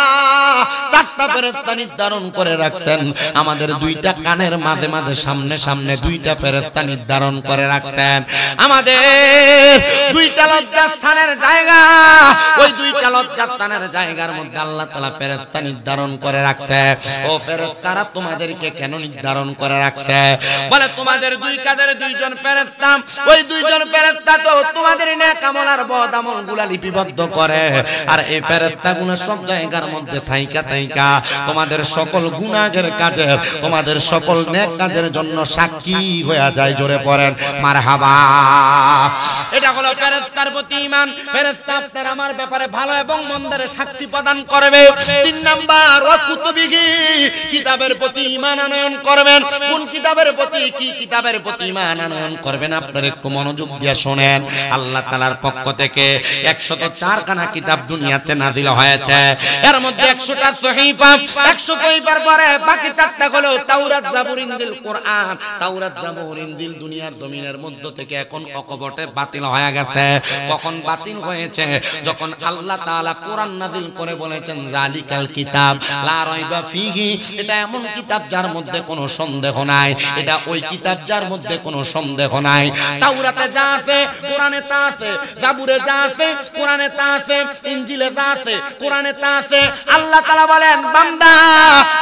4টা ফেরেশতা নির্ধারণ করে রাখছেন। আমাদের দুইটা কানের মাঝে মাঝে সামনে সামনে 2টা ফেরেশতা নির্ধারণ করে রাখছেন। আমাদের দুইটা লজ্জাস্থানের জায়গা, ওই দুইটা লজ্জাস্থানের জায়গার মধ্যে আল্লাহ তাআলা ফেরেশতা নির্ধারণ করে রাখছে। ও ফেরেশতারা তোমাদেরকে কেন নির্ধারণ করে রাখছে? বলে তোমাদের দুই কাঁধের দুইজন ফেরেশতা, ওই দুইজন ফেরেশতা তো তোমাদের নেক আমল আর বদ আমলগুলা লিপিবদ্ধ করে। আর এই ফেরেশতাগুলো সব জায়গার মধ্যে থাইকা থাইকা মালায়েকা তোমাদের সকল গুনাহের কাজে তোমাদের সকল নেক কাজের জন্য সাক্ষী হয়ে যায়। জোরে পড়েন মারহাবা। এটা হলো ফেরেশতার প্রতি ঈমান। ফেরেশতা আপনার আমার ব্যাপারে ভালো এবং মন্দের সাক্ষী প্রদান করবে। 3 নাম্বার ওয়া কুতুবিহি কিতাবের প্রতি ঈমান আনয়ন করবেন। কোন কিতাবের প্রতি, কি কিতাবের প্রতি ঈমান আনয়ন করবেন আপনারা একটু মনোযোগ দিয়ে শুনেন। আল্লাহ তাআলার পক্ষ থেকে 104 খানা কিতাব দুনিয়াতে নাযিল হয়েছে। এর মধ্যে 100টা সহিফা, 100 সহিফার পরে বাকি 4টা হলো তাওরাত, জাবুর, ইনজিল, কোরআন। তাওরাত, জাবুর, ইনজিল দুনিয়ার জমিনের মধ্য থেকে এখন অকপটে বাতিল হয়ে গেছে। কখন বাতিল হয়েছে? যখন আল্লাহ তাআলা কোরআন নাযিল করে বলেছেন জালিকাল কিতাব লা রাইবা ফিহি, এটা এমন কিতাব যার মধ্যে কোনো সন্দেহ নাই। এটা ওই কিতাব যার মধ্যে কোনো সন্দেহ নাই। তাওরাতে যা আছে কোরআনে তা আছে, জাবুরে যা আছে কোরআনে তা আছে, ইনজিলে যা আছে কোরআনে তা আছে। আল্লাহ তাআলা বলেন বান্দা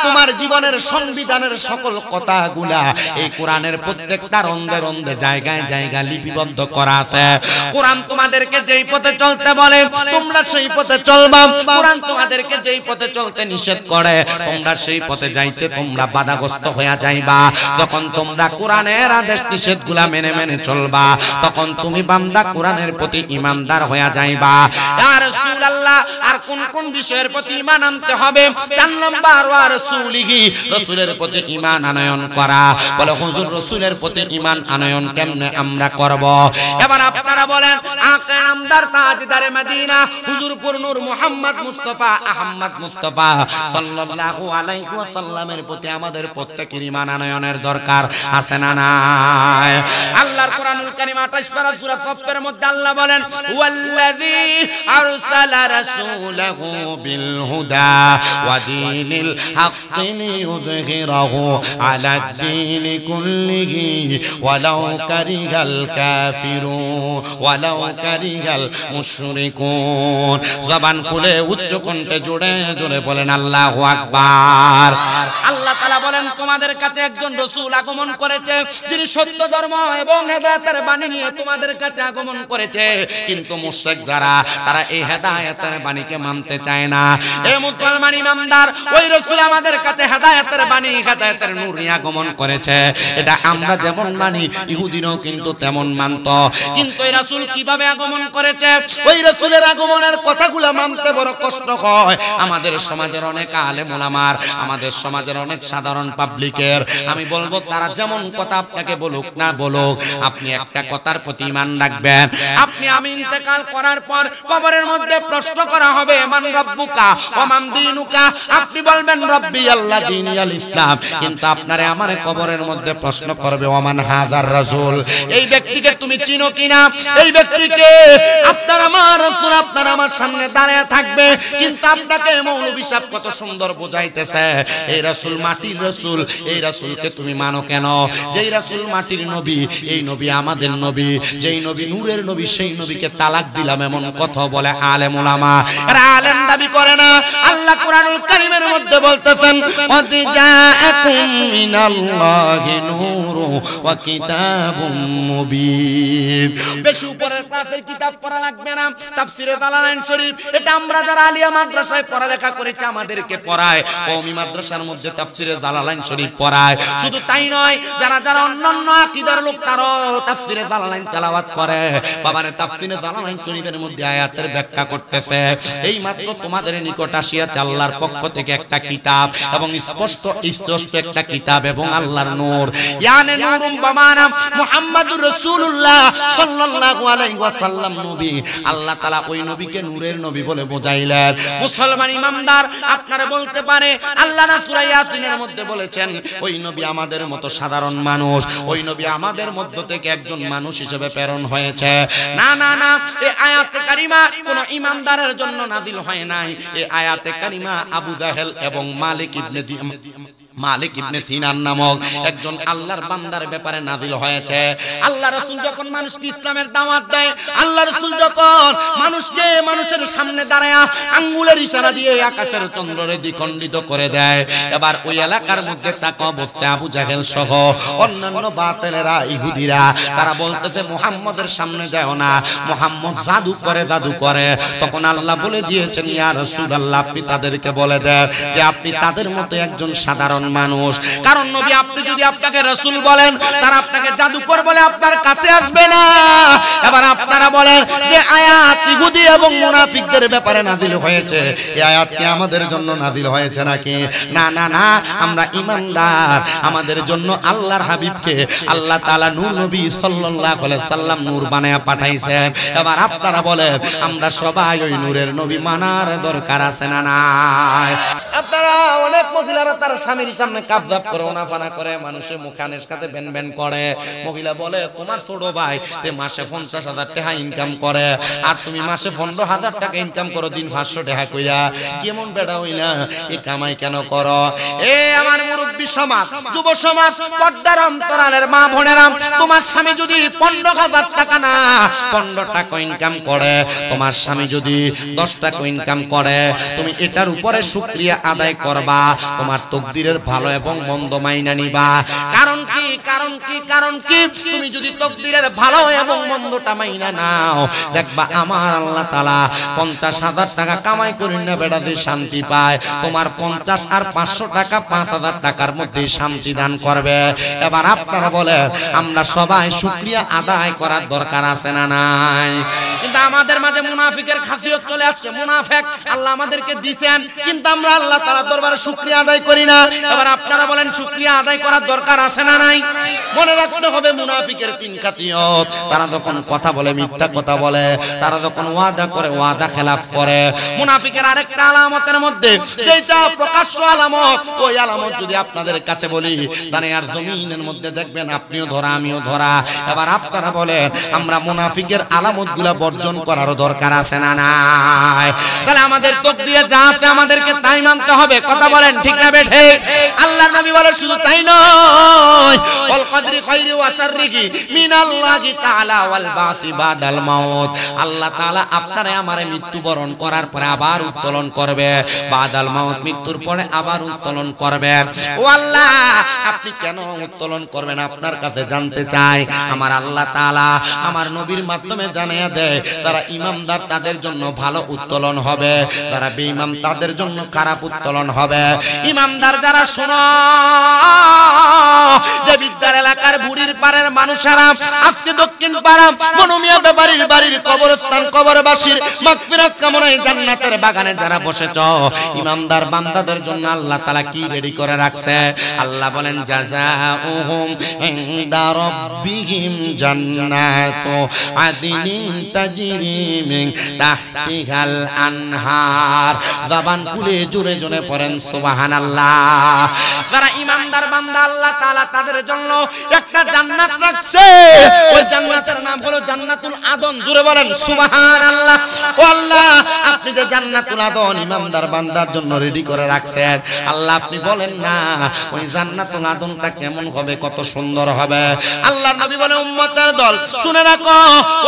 তোমার জীবনের সংবিধানের সকল কথাগুলা এই কোরআনের প্রত্যেকটা রন্ধে রন্ধে জায়গায় জায়গায় লিপিবদ্ধ করা আছে। কোরআন তোমাদেরকে যেই পথে চলতে বলে তোমরা সেই পথে চলবা। কোরআন তোমাদেরকে যেই পথে চলতে নিষেধ করে তোমরা সেই পথে যাইতে তোমরা বাধাগ্রস্ত হয়ে যাইবা। যখন তোমরা কোরআনের আদেশ নিষেধগুলা মেনে মেনে চলবা তখন তুমি বান্দা কোরআনের প্রতি ঈমানদার হয়ে যাইবা। ইয়া রাসূলুল্লাহ, আর কোন কোন বিষয়ের প্রতি ঈমান আনতে হবে? 4 নাম্বার ওয়া রাসূলিহি, রাসূলের প্রতি ঈমান আনয়ন করা। বলে হুজুর রাসূলের প্রতি ঈমান আনয়ন কেমনে আমরা করব? এবার আপনারা বলেন আকা আমদার তাজদারে মদিনা হুজুরপুর নূর মুহাম্মদ মুস্তাফা আহমদ মুস্তাফা সাল্লাল্লাহু আলাইহি ওয়াসাল্লামের প্রতি আমাদের প্রত্যেকের ঈমান আনয়নের দরকার আছে না নাই? আল্লাহর কোরআনুল কারীম 28 পারা সূরা সফের মধ্যে আল্লাহ বলেন ওয়াল্লাযী আরসালা রাসূলাহু বিল হুদা ওয়া দীনিল হাক্কি লিইয়ুযহিরাহু আলাদ দীনি কুল্লিহি ওয়ালাউ কারিহাল কাফিরুন ওয়ালাউ কারিহাল মুশরিকুন। জবান খুলে উচ্চ কণ্ঠে জোরে জোরে বলেন আল্লাহু আকবার। আল্লাহ তাআলা বলেন তোমাদের কাছে একজন রাসূল আগমন করেছে যিনি সত্য ধর্ম এবং হেদায়েতের বাণী নিয়ে তোমাদের কাছে আগমন করেছে, কিন্তু মুশরিক যারা তারা এই হেদায়েতের বাণীকে মানতে চায় না। এই মুসলমান ইমানদার ওই রাসূল আমাদের কাছে হেদায়েতের বাণী হেদায়েতের নূর নিয়ে আগমন করেছে, এটা আমরা যেমন মানি ইহুদিরাও কিন্তু তেমন মানতো। কিন্তু এই রাসূল কিভাবে আগমন করেছে ওই রাসূলের আগমনের কথাগুলো মানতে বড় কষ্ট হয়। আমাদের সমাজের অনেক আলেম ওলামার, আমাদের সমাজের অনেক সাধারণ পাবলিকের, আমি বলবো তারা যেমন কথা আপনাকে বলুক না বলুক, আপনি একটা কথার প্রতি ঈমান রাখবেন। আপনি আমি ইন্তেকাল করার পর কবরের মধ্যে প্রশ্ন করা হবে মান রাব্বুকা ওয়া মান দীনুকা, আপনি বলবেন রব্বি আল্লাহ দীনি আল ইসলাম, কিন্তু আপনারে আমারে কবরের মধ্যে প্রশ্ন করবে ওয়া মান হাযার রাসূল, এই ব্যক্তিকে তুমি চিনো কিনা? এই ব্যক্তিকে আপনার আমার রাসূল আপনার আমার সামনে দাঁড়িয়ে থাকবে, কিন্তু আপনাকে মৌলভী সাহেব কত সুন্দর বোঝাইতেছে এই রাসূল মাটির রাসূল, এই রাসূলকে তুমি মানো কেন? যেই রাসূল মাটির নবী, এই নবী আমাদের নবী, যেই নবী নূরের নবী, সেই নবীকে তালাক দিলাম এমন কথা বলে আলেম উলামা। এরা আলেম দাবি করে না। আল্লাহ কোরআনুল কারীমের মধ্যে বলতেছেন কদ জাআকুম মিনাল্লাহি নূরু ওয়া কিতাবুম মুবিন। বেশি উপরের ক্লাসের কিতাব পড়া লাগবে না। তাফসীরে জালালাইন শরীফ এটা আমরা যারা আলিয়া মাদ্রাসায় পড়ালেখা করেছি আমাদেরকে পড়ায়, কওমি মাদ্রাসার মধ্যে তাফসীরে জালালাইন শরীফ পড়ায়। শুধু তাই নয়, যারা যারা অন্যান্য আকীদার লোক তারাও তাফসীরে জালালাইন তেলাওয়াত করে। বাবারে তাফসীরে জালালাইন শরীফের মধ্যে আয়াতের ব্যাখ্যা করতেছে। এই মাত্র তোমাদের নিকট আসিয়াছে আল্লাহর পক্ষ থেকে একটা কিতাব, এবং স্পষ্ট একটা কিতাব এবং আল্লাহর নূর, ইয়ানে নূরুম বামানা মুহাম্মাদুর রাসূলুল্লাহ সাল্লাল্লাহু আলাইহি ওয়াসাল্লাম নবী। আল্লাহ তাআলা ওই নবীকে নূরের নবী বলে বোঝাইলেন। মুসলমান ইমানদার আপনারা বলতে পারে আল্লাহ না সূরা ইয়াসিনের মধ্যে বলেছেন ওই নবী আমাদের মতো সাধারণ মানুষ, ওই নবী আমাদের মধ্য থেকে একজন মানুষ হিসেবে প্রেরণ হয়েছে। না না না, এই আয়াতে কারিমা কোন ইমানদারের জন্য নাযিল হয় নাই। এই আয়াতে কারিমা আবু জাহেল এবং মালিক ইবনে মালিক ইবনে সিনান নামক একজন আল্লাহর বান্দার ব্যাপারে নাযিল হয়েছে। আল্লাহ রাসূল যখন মানুষকে ইসলামের দাওয়াত দেয়, আল্লাহ রাসূল যখন মানুষকে মানুষের সামনে দাঁড়ায়া আঙ্গুলের ইশারা দিয়ে আকাশের চন্দ্ররে দ্বিখণ্ডিত করে দেয়, এবার ওই এলাকার মধ্যে তাকে অবস্থায় আবু জাহেল সহ অন্যান্য বাতিলেরা ইহুদিরা তারা বলতেছে মুহাম্মদের সামনে যাও না, মুহাম্মদ জাদু করে। তখন আল্লাহ বলে দিয়েছেন ইয়া রাসূলুল্লাহ আপনি তাদেরকে বলে দেন যে আপনি তাদের মতো একজন সাধারণ মানুষ। কারণ নবী আপনি যদি আপনাকে রাসূল বলেন, তারা আপনাকে জাদুকর বলে আপনার কাছে আসবে না। এবার আপনারা বলেন যে আয়াত ইহুদি এবং মুনাফিকদের ব্যাপারে নাযিল হয়েছে, এই আয়াত কি আমাদের জন্য নাযিল হয়েছে নাকি? না না না, আমরা ঈমানদার, আমাদের জন্য আল্লাহর হাবিবকে আল্লাহ তাআলা নূর নবী সাল্লাল্লাহু আলাইহি সাল্লাম নূর বানায়া পাঠাইছেন। এবার আপনারা বলেন আমরা সবাই ওই নূরের নবী মানার দরকার আছে না নাই? আপনারা অনেক মহিলারা তার স্বামীর সামনে কাবজাব করে ওনাফানা করে, মানুষের মুখানের সাথে বেন করে। মহিলা বলে তোমার ছোট ভাই তে মাসে 50,000 টাকা ইনকাম করে, আর তুমি মাসে 15,000 টাকা ইনকাম করো, দিন 500 টাকা কইরা, কেমন বেড়া হইলা, এই কামাই কেন করো? এ আমার মুরব্বী সমাজ, যুব সমাজ, পর্দার অন্তরালের মা বোনেরা, তোমার স্বামী যদি 15,000 টাকা না 15 টাকা ইনকাম করে, তোমার স্বামী যদি 10 টাকা ইনকাম করে, তুমি এটার উপরে শুকরিয়া আদায় করবা, তোমার তকদিরের ভালো এবং মন্দ মাইনা নিবা। কারণ কি তুমি যদি তকদিরের ভালো এবং মন্দটা মাইনা নাও, দেখবা আমার আল্লাহ তাআলা 50,000 টাকা কামাই করি না বেটা দিয়ে শান্তি পায়, তোমার 50 আর 500 টাকা 5,000 টাকার মধ্যে শান্তি দান করবে। এবার আপনারা বলেন আমরা সবাই শুকরিয়া আদায় করার দরকার আছে না নাই? কিন্তু আমাদের মাঝে মুনাফিকের খাসিয়ত চলে আসছে। মুনাফিক আল্লাহ আমাদেরকে দিবেন, কিন্তু আমরা আল্লাহ তাআলার দরবারে শুকরিয়া আদায় করি না। এবার আপনারা বলেন শুকরিয়া আদায় করার দরকার আছে না নাই? মনে রাখতে হবে মুনাফিকের 3 খাসিয়ত। তারা যখন কথা বলে মিথ্যা কথা বলে, তারা যখন ওয়াদা করে ওয়াদা খেলাফ করে। মুনাফিকের আরেকটা আলামতের মধ্যে যেটা প্রকাশ্য আলামত, ওই আলামত যদি আপনাদের কাছে বলি তাহলে আর জমিনের মধ্যে দেখবেন আপনিও ধরা আমিও ধরা। এবার আপনারা বলেন আমরা মুনাফিকের আলামতগুলা বর্জন করার দরকার আছে না নাই? তাহলে আমাদের তকদিরে যা আছে আমাদেরকে তাই মানতে হবে। কথা বলেন ঠিক না বেঠে? আল্লাহর নবী বলে শুধু তাই নয়, ওয়াল কদরি খায়রি ওয়া শাররিহি মিনাল্লাহি তাআলা ওয়াল বাসি বাদাল মাউত। আল্লাহ তাআলা আপনারে আমারে মৃত্যুবরণ করার পরে আবার উত্তোলন করবে, বাদাল মাউত মৃত্যুর পরে আবার উত্তোলন করবে। ও আল্লাহ আপনি কেন উত্তোলন করবেন আপনার কাছে জানতে চাই। আমার আল্লাহ তাআলা আমার নবীর মাধ্যমে জানিয়ে দেয় তারা ইমানদার তাদের জন্য ভালো উত্তোলন হবে, তারা বেঈমান তাদের জন্য খারাপ উত্তোলন হবে। ইমানদার যারা শোনো যে বিদ্যার এলাকার বুড়ির পাড়ের মানুষেরা আজকে দক্ষিণ পাড়া মনুমিয়া ব্যাপারীর বাড়ির কবরস্থান কবরবাসীর মাগফিরাত কামনায় জান্নাতের বাগানে যারা বসেছ, ইমানদার বান্দাদের জন্য আল্লাহ তাআলা কি রেডি করে রাখছে? আল্লাহ বলেন জাযাউহুম ইনদা রাব্বিহিম জান্নাতু আদিনিন তাজরি মিন তাহতিহাল আনহার। জবান খুলে জোরে জোরে পড়েন সুবহানাল্লাহ। যারা ইমানদার বান্দা আল্লাহ তাআলা তাদের জন্য একটা জান্নাত রাখছে, ওই জান্নাতের নাম হলো জান্নাতুল আদন। জোরে বলেন সুবহানাল্লাহ। ও আল্লাহ আপনি যে জান্নাতুল আদন ইমানদার বান্দার জন্য রেডি করে রাখছেন, আল্লাহ আপনি বলেন না ওই জান্নাতুল আদনটা কেমন হবে, কত সুন্দর হবে। আল্লাহর নবী বলে উম্মতের দল শুনে রাখো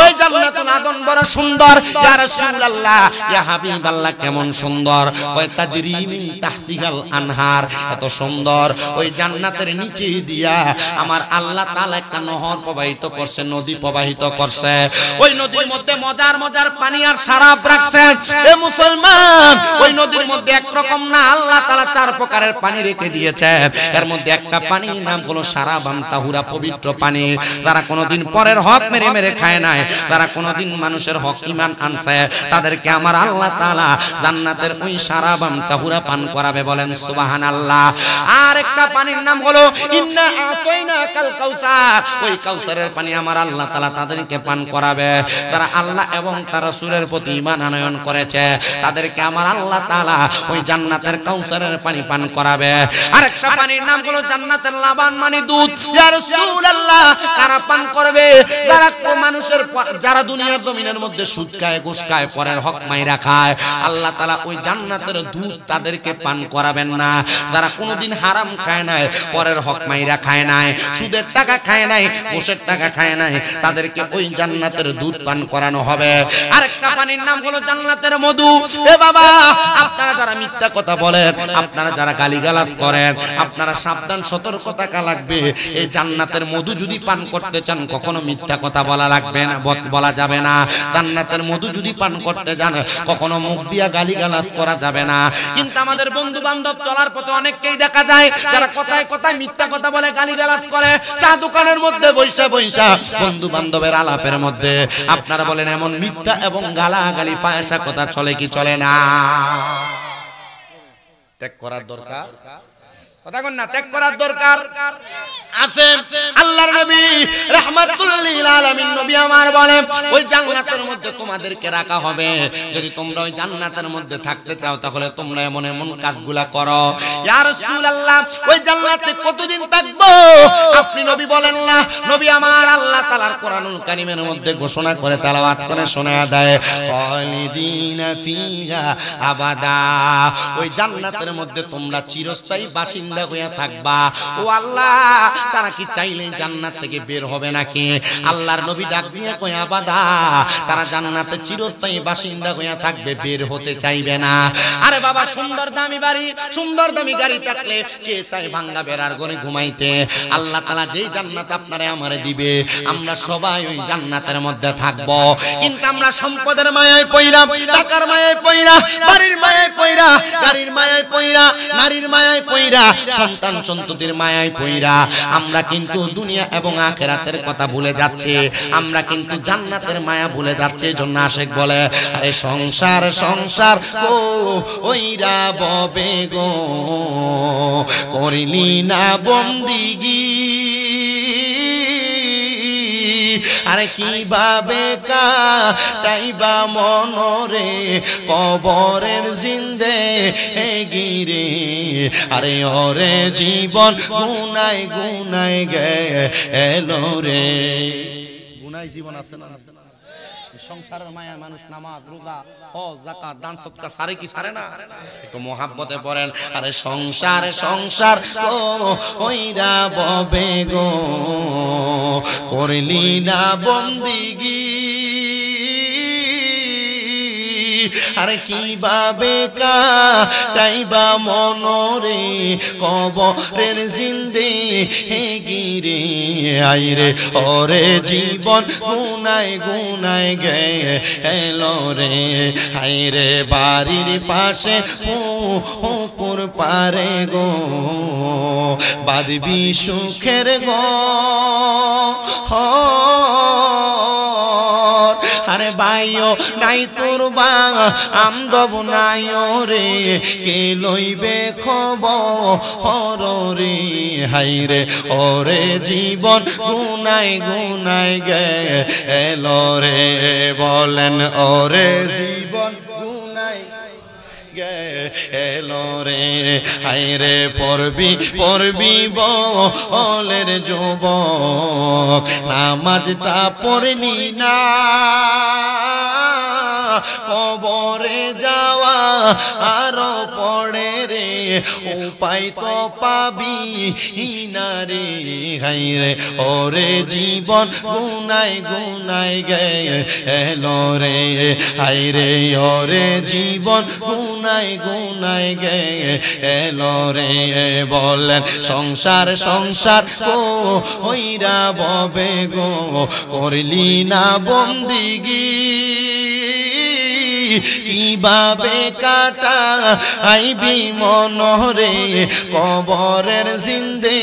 ওই জান্নাতুল আদন বড় সুন্দর। ইয়া রাসূলুল্লাহ ইয়া হাবিবাল্লাহ কেমন সুন্দর? ওই তাজরি মিন তাহতিহাল আনহার, এত সুন্দর। ওই জান্নাতের নিচে দিয়া আমার আল্লাহ তাআলা একটা নহর প্রবাহিত করছে, নদী প্রবাহিত করছে। ওই নদীর মধ্যে মজার মজার পানি আর শরাব রাখছে। এ মুসলমান ওই নদীর মধ্যে একরকম না, আল্লাহ তাআলা 4 প্রকারের পানি রেখে দিয়েছে। এর মধ্যে একটা পানির নাম হলো শারাবান তাহুরা, পবিত্র পানি। যারা কোনোদিন পরের হক মেরে মেরে খায় নাই, যারা কোনোদিন মানুষের হক ঈমান আনছে, তাদেরকে আমার আল্লাহ তাআলা জান্নাতের ওই শারাবান তাহুরা পান করাবে। বলেন সুবহানাল্লাহ। আর একটা পানির নাম হলো ইন্না আতাইনাকাল কাউসার, ওই কাউসারের পানি আমার আল্লাহ তাআলা তাদেরকে পান করাবে। যারা আল্লাহ এবং তার রাসূলের প্রতি ঈমান আনয়ন করেছে, তাদেরকে আমার আল্লাহ তাআলা ওই জান্নাতের কাউসারের পানি পান করাবে। আরেকটা পানির নাম হলো জান্নাতের লাবান, মানে দুধ। ইয়া রাসূলুল্লাহ কারা পান করবে? যারা মানুষের যারা দুনিয়ার জমিনের মধ্যে সুদ খায়, ঘুষ খায়, পরের হক মাইরা খায়, আল্লাহ তাআলা ওই জান্নাতের দুধ তাদের তাদেরকে পান করাবেন না। যারা কোনোদিন হারাম খায় নাই, পরের হক মাইরা খায় নাই, সুদের টাকা খায় নাই, ঘুষের টাকা খায় নাই, তাদেরকে ওই জান্নাতের দুধ পান করানো হবে। আরেকটা পানির নাম হলো জান্নাতের মধু। এ বাবা, আপনারা যারা মিথ্যা কথা বলেন, আপনারা যারা গালিগালাজ করেন, আপনারা সাবধান, সতর্কতা লাগবে। এই জান্নাতের মধু যদি পান করতে চান, কখনো মিথ্যা কথা বলা লাগবে না, বলা যাবে না। জান্নাতের মধু যদি পান করতে যান, কখনো মুখ দিয়া গালিগালাজ করা যাবে না। কিন্তু আমাদের বন্ধু বান্ধব চলার পথে অনেককেই দেখা যায় যারা কথায় কথায় মিথ্যা কথা বলে, গালিগালাজ করে। চা দোকানের মধ্যে বৈশা বৈশা বন্ধু বান্ধবের আলাপের মধ্যে আপনারা বলেন এমন মিথ্যা এবং গালাগালি ফায়সা কথা চলে কি চলে না? ত্যাগ করার দরকার, কথা কন না, ত্যাগ করার দরকার আছে। আল্লাহর নবী রাহমাতুল লিল আলামিন নবী আমার বলেন, ওই জান্নাতের মধ্যে তোমাদেরকে রাখা হবে। যদি তোমরা ওই জান্নাতের মধ্যে থাকতে চাও, তাহলে তোমরা এমন এমন কাজগুলা করো। ইয়া রাসূলুল্লাহ, ওই জান্নাতে কতদিন থাকবো আপনি নবী বলেন না? নবী আমার আল্লাহ তাআলার কোরআনুল কারীমের মধ্যে ঘোষণা করে তেলাওয়াত করে শোনায়া দেয়, খালিদিনা ফিহা আবাদা। ওই জান্নাতের মধ্যে তোমরা চিরস্থায়ী বাসিন্দা হয়ে থাকবা। ও আল্লাহ, তারা কি চাইলে জান্নাত থেকে বের হবে নাকি? আল্লাহর নবী ডাক দিয়ে কয়, আবাদা, তারা জান্নাতে চিরস্থায়ী বাসিন্দা হয়ে থাকবে, বের হতে চাইবে না। আরে বাবা, সুন্দর দামি বাড়ি, সুন্দর দামি গাড়ি থাকলে কে চায় ভাঙ্গা বেড়ার ঘরে ঘুমাইতে? আল্লাহ তাআলা যেই জান্নাত আপনারে আমারে দিবে, আমরা সবাই ওই জান্নাতের মধ্যে থাকব। কিন্তু আমরা সম্পদের মায়ায় পইরা, টাকার মায়ায় পইরা, বাড়ির মায়ায় পইরা, গাড়ির মায়ায় পইরা, নারীর মায়ায় পইরা, সন্তান সন্ততির মায়ায় পইরা আমরা কিন্তু দুনিয়া এবং আখিরাতের কথা ভুলে যাচ্ছি। আমরা কিন্তু জান্নাতের মায়া ভুলে যাচ্ছি। এজন্য আশিক বলে, আরে সংসার সংসার কইরা ববে গো, করিলি না বন্দিগি। আরে কিভাবে কাটাইবা মনরে কবরের জিন্দে গিরে। আরে ওরে জীবন গুনাই গুনাই গেলো রে। গুনাই জীবন আছে না? সংসারের মায়া মানুষ নামাজ রোজা হজ যাকাত দান সদকা সারে কি সারে না? একটু মোহাব্বতে পড়েন, আরে সংসার সংসার কইরা ববে গো, করলি না বন্দিগি। আরে কিভাবে কাটাইবা মনরে কবরের জিন্দে গিরে। আইরে ওরে জীবন গুনাই গুনাই গেলো রে। আইরে বাড়ির পাশে পুকুর পারে গো, বাঁধবি সুখের ঘর। আরে বাইও নাই তোর বা আমদব নাই রে, কে লইবে খবর রে। হাইরে ওরে জীবন গুনাই গুনাই গেলো রে। বলেন ওরে জীবন গুনাই গেলো রে। হাইরে পড়বি পড়বি বলের যুবক, নামাজটা পড়লি না, কবরে যাওয়া আরো পড়ে রে, উপায় তো পাবি না রে। হাইরে ওরে জীবন গুনাই গুনাই গেলো রে। হাইরে ওরে জীবন গুনাই গুনাই গেলো রে। বলেন সংসার সংসার কইরা ববে গো, করলি না বন্দিগি। কিভাবে কাটাইবি মনরে কবরের জিন্দে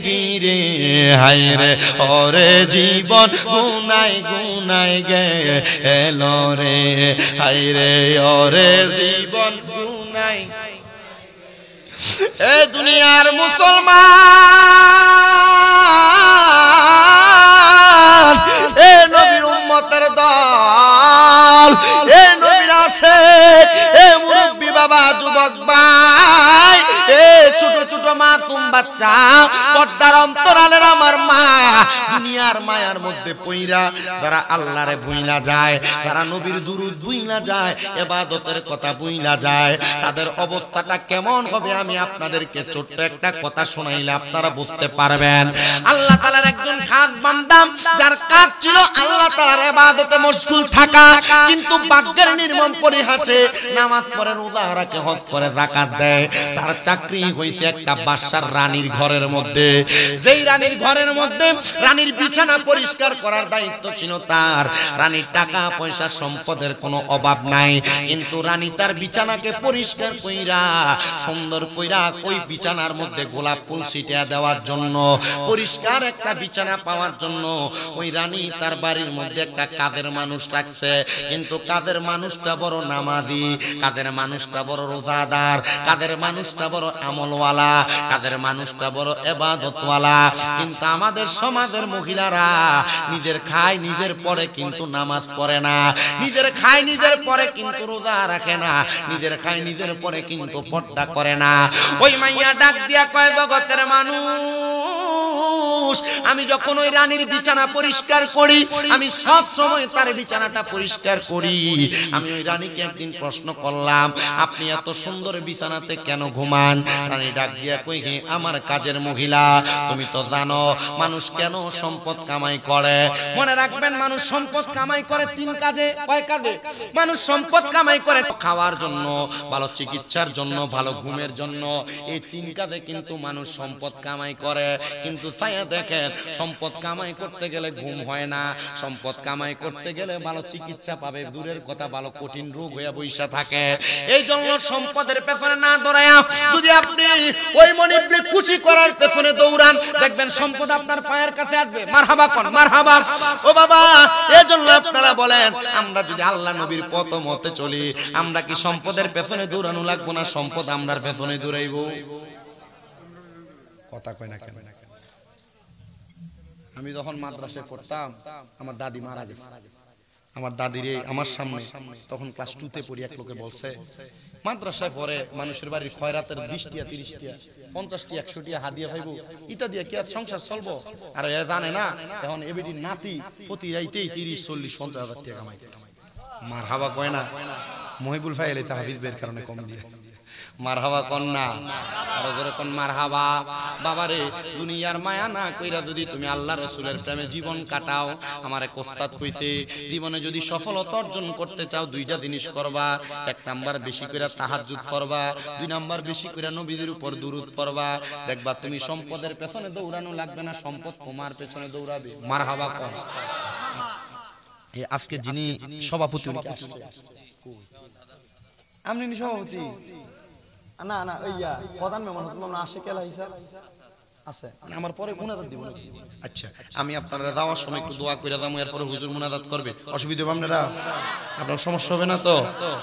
গিরে। হায়রে ওরে জীবন গুনাই গুনাই গেলো রে। হায়রে ওরে জীবন গুনাই। এ দুনিয়ার মুসলমান, এ নবীর উম্মতের দল, এ নবীর আশিক, এ মুরব্বি বাবা, যুবক ভাই, এ ছোট ছোট মাসুম বাচ্চা, পর্দার অন্তরালের আমার মা, দুনিয়ার মায়ার মধ্যে পইরা যারা আল্লাহরে ভুইলা যায়, যারা নবীর দুরূদ ভুইলা যায়, ইবাদতের কথা ভুইলা যায়, তাদের অবস্থাটা কেমন হবে আমি আপনাদেরকে ছোট্ট একটা কথা শোনাইলে আপনারা বুঝতে পারবেন। আল্লাহ তাআলার একজন খাস বান্দা, যার কাজ ছিল আল্লাহ তাআলার ইবাদতে মশগুল থাকা, কিন্তু ভাগ্যের নির্মম পরিহাসে নামাজ পড়ে, রোজা রাখে, হজ করে, যাকাত দেয়। তার চাকরি হইছে একটা বাদশার রানীর ঘরের মধ্যে। যেই রানীর ঘরের মধ্যে রানীর বিছানা পরিষ্কার করার দায়িত্ব ছিল তার। রানীর টাকা পয়সা সম্পদের কোনো অভাব নাই, কিন্তু রানী তার বিছানাকে পরিষ্কার কইরা সুন্দর কইরা ওই বিছানার মধ্যে গোলাপ ফুল ছিটিয়ে দেওয়ার জন্য, পরিষ্কার একটা বিছানা পাওয়ার জন্য ওই রানী তার বাড়ির মধ্যে একটা কাদের মানুষ রাখছে। কিন্তু কাদের মানুষটা বড় নামাজি, কাদের মানুষটা বড় রোজাদার, কাদের মানুষটা বড় আমলওয়ালা, কাদের মানুষটা বড় ইবাদতওয়ালা। কিন্তু আমাদের সমাজের মহিলারা নিজের খায় নিজের পরে কিন্তু নামাজ পড়ে না, নিজের খায় নিজের পরে কিন্তু রোজা রাখে না, নিজের খায় নিজের পরে কিন্তু পর্দা করে না। ওই মাইয়া ডাক দিয়া কয়, জগতের মানুষ, আমি যখন ওই রানীর বিছানা পরিষ্কার করি, আমি সব সময় তার বিছানাটা পরিষ্কার করি। আমি ওই রানীকে একদিন প্রশ্ন করলাম, আপনি এত সুন্দর বিছানাতে কেন ঘুমান? রানী ডাক দিয়া কই, হে আমার কাজের মহিলা, তুমি তো জানো মানুষ কেন সম্পদ কামাই করে। মনে রাখবেন, মানুষ সম্পদ কামাই করে তিন কাজে। কয় কাজে? মানুষ সম্পদ কামাই করে খাওয়ার জন্য, ভালো চিকিৎসার জন্য, ভালো ঘুমের জন্য। এই তিন কাজে কিন্তু মানুষ সম্পদ কামাই করে। কিন্তু ছায়া দেখেন, সম্পদ কামাই করতে গেলে ঘুম হয় না, সম্পদ কামাই করতে গেলে ভালো চিকিৎসা পাবে দূরের কথা, ভালো কঠিন রোগ হয়ে বইসা থাকে। এই জন্য সম্পদের পেছনে না দৌড়ায়া যদি আপনি ওই মনিবকে খুশি করার পেছনে দৌড়ান, দেখবেন সম্পদ আপনার পায়ের কাছে আসবে। মারহাবা কোন মারহাবা। ও বাবা, এই জন্য আপনারা বলেন, আমরা যদি আল্লাহ নবীর পথ মতে চলি, আমরা কি সম্পদের পেছনে দৌড়ানো লাগবো না সম্পদ আমরার পেছনে দৌড়াইব? কথা কয় না কেন? আমি যখন মাদ্রাসায় পড়তাম, আমার দাদি মারা গেছে। আমার দাদিরে আমার সামনে তখন ক্লাস 2 তে পড়ি, এক লোকে বলছে, মাদ্রাসায় পড়ে মানুষের বাড়ির খয়রাতের 20 টিয়া 30 টিয়া 50 টিয়া 100 টিয়া হাদিয়া পাইবো, ইটা দিয়ে কি আর সংসার চলবো? আর এ জানে না এখন এবিডি নাতি প্রতি রাইতেই 30 40 50 হাজার টাকা কামাই। মারহাবা কয় না? মহিবুল ভাই এলেছে হাফিজ বের কারণে কম দিয়ে। মারহাবা কোন না? আর জোরে কোন মারহাবা। বাবারে, দুনিয়ার মায়া না কইরা যদি তুমি আল্লাহ রাসূলের প্রেমে জীবন কাটাও, আমার এক ওস্তাদ কইছে, জীবনে যদি সফলতা অর্জন করতে চাও দুইটা জিনিস করবা। এক নাম্বার বেশি করে তাহাজ্জুদ করবা, দুই নাম্বার বেশি করে নবীদের উপর দুরূদ পড়বা। দেখবা তুমি সম্পদের পেছনে দৌড়ানো লাগবে না, সম্পদ তোমার পেছনে দৌড়াবে। মারহাবা কোন? এই আজকে যিনি সভাপতি, আপনি সভাপতি না? না ওইয়া প্রধান মেহমান হচ্ছে আশিক এলা হিসাব আছে, আমার পরে মুনাজাত দিব। আচ্ছা, আমি আপনারা যাওয়ার সময় একটু দোয়া করে যাবো, এরপরে হুজুর মুনাজাত করবে। অসুবিধা হবে আপনারা? আপনার সমস্যা হবে না তো?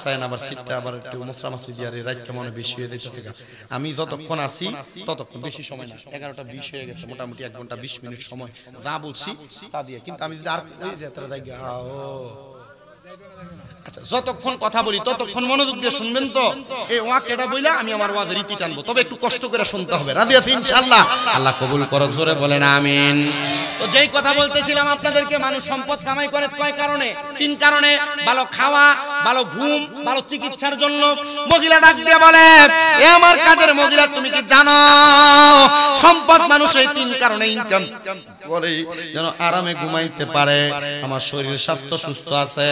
সাইন আবার শীতটা আবার একটু মশরা মাছি দিয়ে রাতটা মনে বেশি হয়ে যেতে থেকে। আমি যতক্ষণ আসি ততক্ষণ, বেশি সময় না, 11টা 20 হয়ে গেছে, মোটামুটি 1 ঘন্টা 20 মিনিট সময় যা বলছি তা দিয়ে। কিন্তু আমি যদি আর ওই যে তারা যাই, আচ্ছা, যতক্ষণ কথা বলি ততক্ষণ মনোযোগ দিয়ে শুনবেন তো? এই ওয়াকেটা বইলা আমি আমার ওয়াজের রীতি টানবো, তবে একটু কষ্ট করে শুনতে হবে। রাজি আছি ইনশাআল্লাহ? আল্লাহ কবুল করুক, জোরে বলেন আমিন। তো যেই কথা বলতেছিলাম আপনাদেরকে, মানুষ সম্পদ কামাই করে কয় কারণে? 3 কারণে। ভালো খাওয়া, ভালো ঘুম, ভালো চিকিৎসার জন্য। মহিলা ডাক দিয়ে বলে, এ আমার কাজের মহিলা, তুমি কি জানো সম্পদ মানুষ এই 3 কারণে ইনকাম করে? যেন আরামে ঘুমাইতে পারে, আমার শরীর স্বাস্থ্য সুস্থ আছে,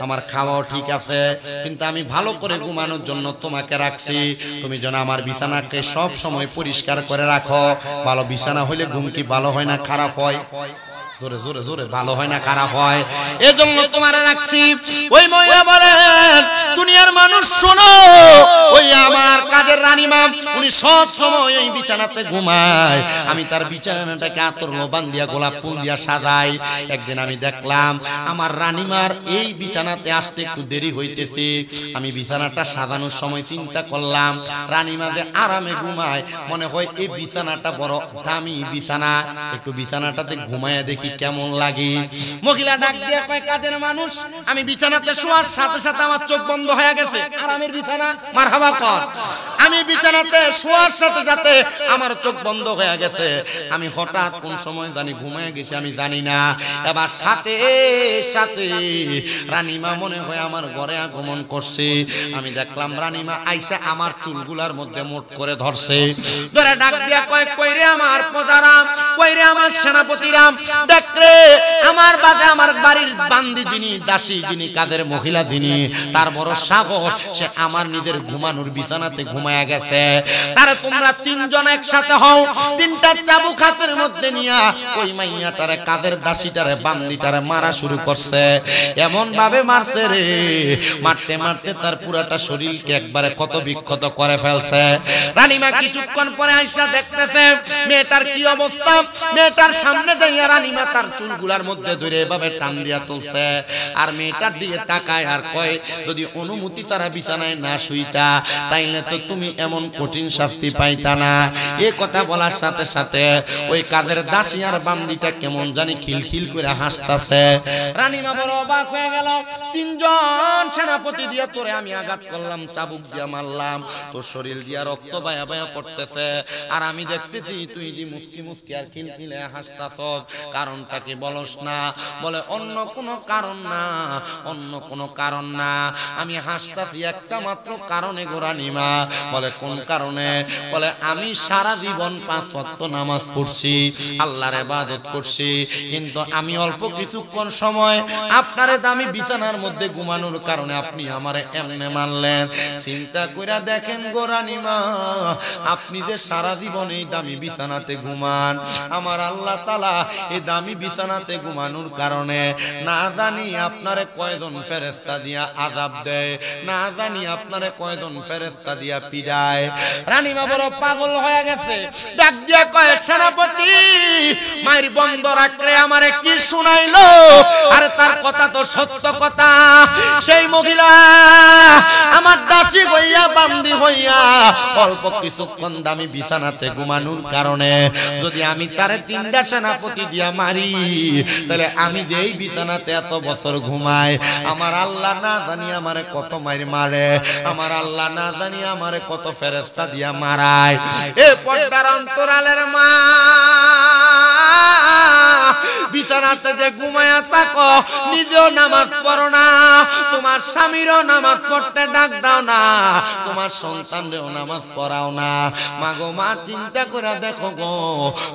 আমার খাওয়াও ঠিক আছে, কিন্তু আমি ভালো করে ঘুমানোর জন্য তোমাকে রাখছি। তুমি যেন আমার বিছানাকে সব সময় পরিষ্কার করে রাখো। ভালো বিছানা হইলে ঘুম কি ভালো হয় না খারাপ হয়? জোরে জোরে জোরে, ভালো হয় না খারাপ হয়? এজন্য তোমারে রাখছি। ওই মহিলা বলেন, দুনিয়ার মানুষ শোনো, ওই আমার কাজের রানীমা, উনি সব সময় এই বিছানাতে ঘুমায়। আমি তার বিছানাটাকে আতর লোবান দিয়া গোলাপ ফুল দিয়া সাজাই। একদিন আমি দেখলাম আমার রানীমার এই বিছানাতে আসতে একটু দেরি হইতেছে। আমি বিছানাটা সাজানোর সময় চিন্তা করলাম, রানীমা যে আরামে ঘুমায়, মনে হয় এই বিছানাটা বড় দামি বিছানা, একটু বিছানাটাতে ঘুমায় দেখি কেমন লাগে। মহিলা ডাক দিয়ে কয়, কাজের মানুষ, আমি বিছানাতে শোয়ার সাথে সাথে আমার চোখ বন্ধ হয়ে গেছে, আরামের বিছানা। মারহাবা কর। আমি আমি বিছানাতে শোয়ার সাথে সাথে আমার চোখ বন্ধ হয়ে গেছে। আমি হঠাৎ কোন সময় জানি ঘুমিয়ে গেছি আমি জানি না। এবার সাথে সাথে রানীমা মনে হয় আমার ঘরে আগমন করছে। আমি দেখলাম রানীমা আইসা আমার চুলগুলার মধ্যে মোট করে ধরছে, ধরে ডাক দিয়া কয় কইরে আমার প্রজারাম, কইরে আমার সেনাপতিরাম, দেখরে আমার বাজে আমার বাড়ির বান্দি যিনি, দাসী যিনি, কাদের মহিলা যিনি, তার বড় সাহস, সে আমার নিজের ঘুমানোর বিছানাতে ঘুমায়া গেছে। তারে তোমরা তিনজন একসাথে হও, তিনটা চাবুক হাতের মধ্যে নিয়া ওই মাইয়াটারে, কাদের দাসীটারে, বান্দিটারে মারা শুরু করছে। এমন ভাবে মারছে রে, মারতে মারতে তার পুরাটা শরীরকে একবারে ক্ষত বিক্ষত করে ফেলছে। রানীমা কিছুক্ষণ পরে আইসা দেখতেছে মেয়েটার কি অবস্থা। মেয়েটার সামনে যাইয়া রানীমা তার চুলগুলার মধ্যে ধরে এভাবে টান দিয়া তুলছে, আর মেয়েটার দিকে তাকায় আর কয় যদি অনুমতি ছাড়া বিছানায় না শুইতা তাইলে তো তুমি এমন কঠিন শাস্তি পাইতা না। এই কথা বলার সাথে সাথে ওই কাদের দাসী আর বান্দিটা কেমন জানি খিলখিল করে হাসতাছে। রানীমা বড় অবাক হয়ে গেল, তিনজন সেনাপতি দিয়া তোরে আমি আঘাত করলাম, চাবুক দিয়া মারলাম, তোর শরীর দিয়া রক্ত বায়া বায়া পড়তেছে, আর আমি দেখতেছি তুই দি মুস্কি মুস্কি আর খিলখিলে হাসতাছস, কারণটা কি বলস না? বলে অন্য কোনো কারণ না, অন্য কোনো কারণ না, আমি হাসতাছি একটা মাত্র কারণে গো রানীমা। বলে কোন কারণে? বলে আমি সারা জীবন 5 ওয়াক্ত নামাজ পড়ছি, আল্লাহর ইবাদত করছি, কিন্তু আমি অল্প কিছুক্ষণ সময় আপনারে দামি বিছানার মধ্যে ঘুমানোর কারণে আপনি আমারে এমনে মারলেন। চিন্তা কইরা দেখেন গো রানীমা, আপনি যে সারা জীবন এই দামি বিছানাতে ঘুমান, আমার আল্লাহ তাআলা এই দামি বিছানাতে ঘুমানোর কারণে না জানি আপনারে কয়জন ফেরেশতা দিয়া আযাব দেয়, না জানি আপনারে কয়জন ফেরেশতা দিয়া পিড়ায়। রানীমা বড় পাগল হয়ে গেছে, ডাক দিয়া কয় সেনাপতি মাইর বন্ধ রাখলে আমারে কি শুনাইলো? আরে তার কথা তো সত্য কথা। সেই মহিলা আমার দাসী হইয়া, বান্দি হইয়া অল্প কিছুক্ষণ দামি বিছানাতে ঘুমানোর কারণে যদি আমি তারে 3টা সেনাপতি দিয়া মারি, তাহলে আমি যে এই বিছানাতে এত বছর ঘুমাই, আমার আল্লাহ না জানি আমারে কত মাইর মারে, আমার আল্লাহ না জানি আমারে কত ফেরেশতা দিয়া মারায়। এ পর্দার অন্তরালের মা, বিছানাতে যে ঘুমায়া থাকো, নিজেও নামাজ পড়ো না, তোমার স্বামীরও নামাজ পড়তে ডাক দাও না, তোমার সন্তানরেও নামাজ পড়াও না। মা গো মা, চিন্তা করে দেখো গো,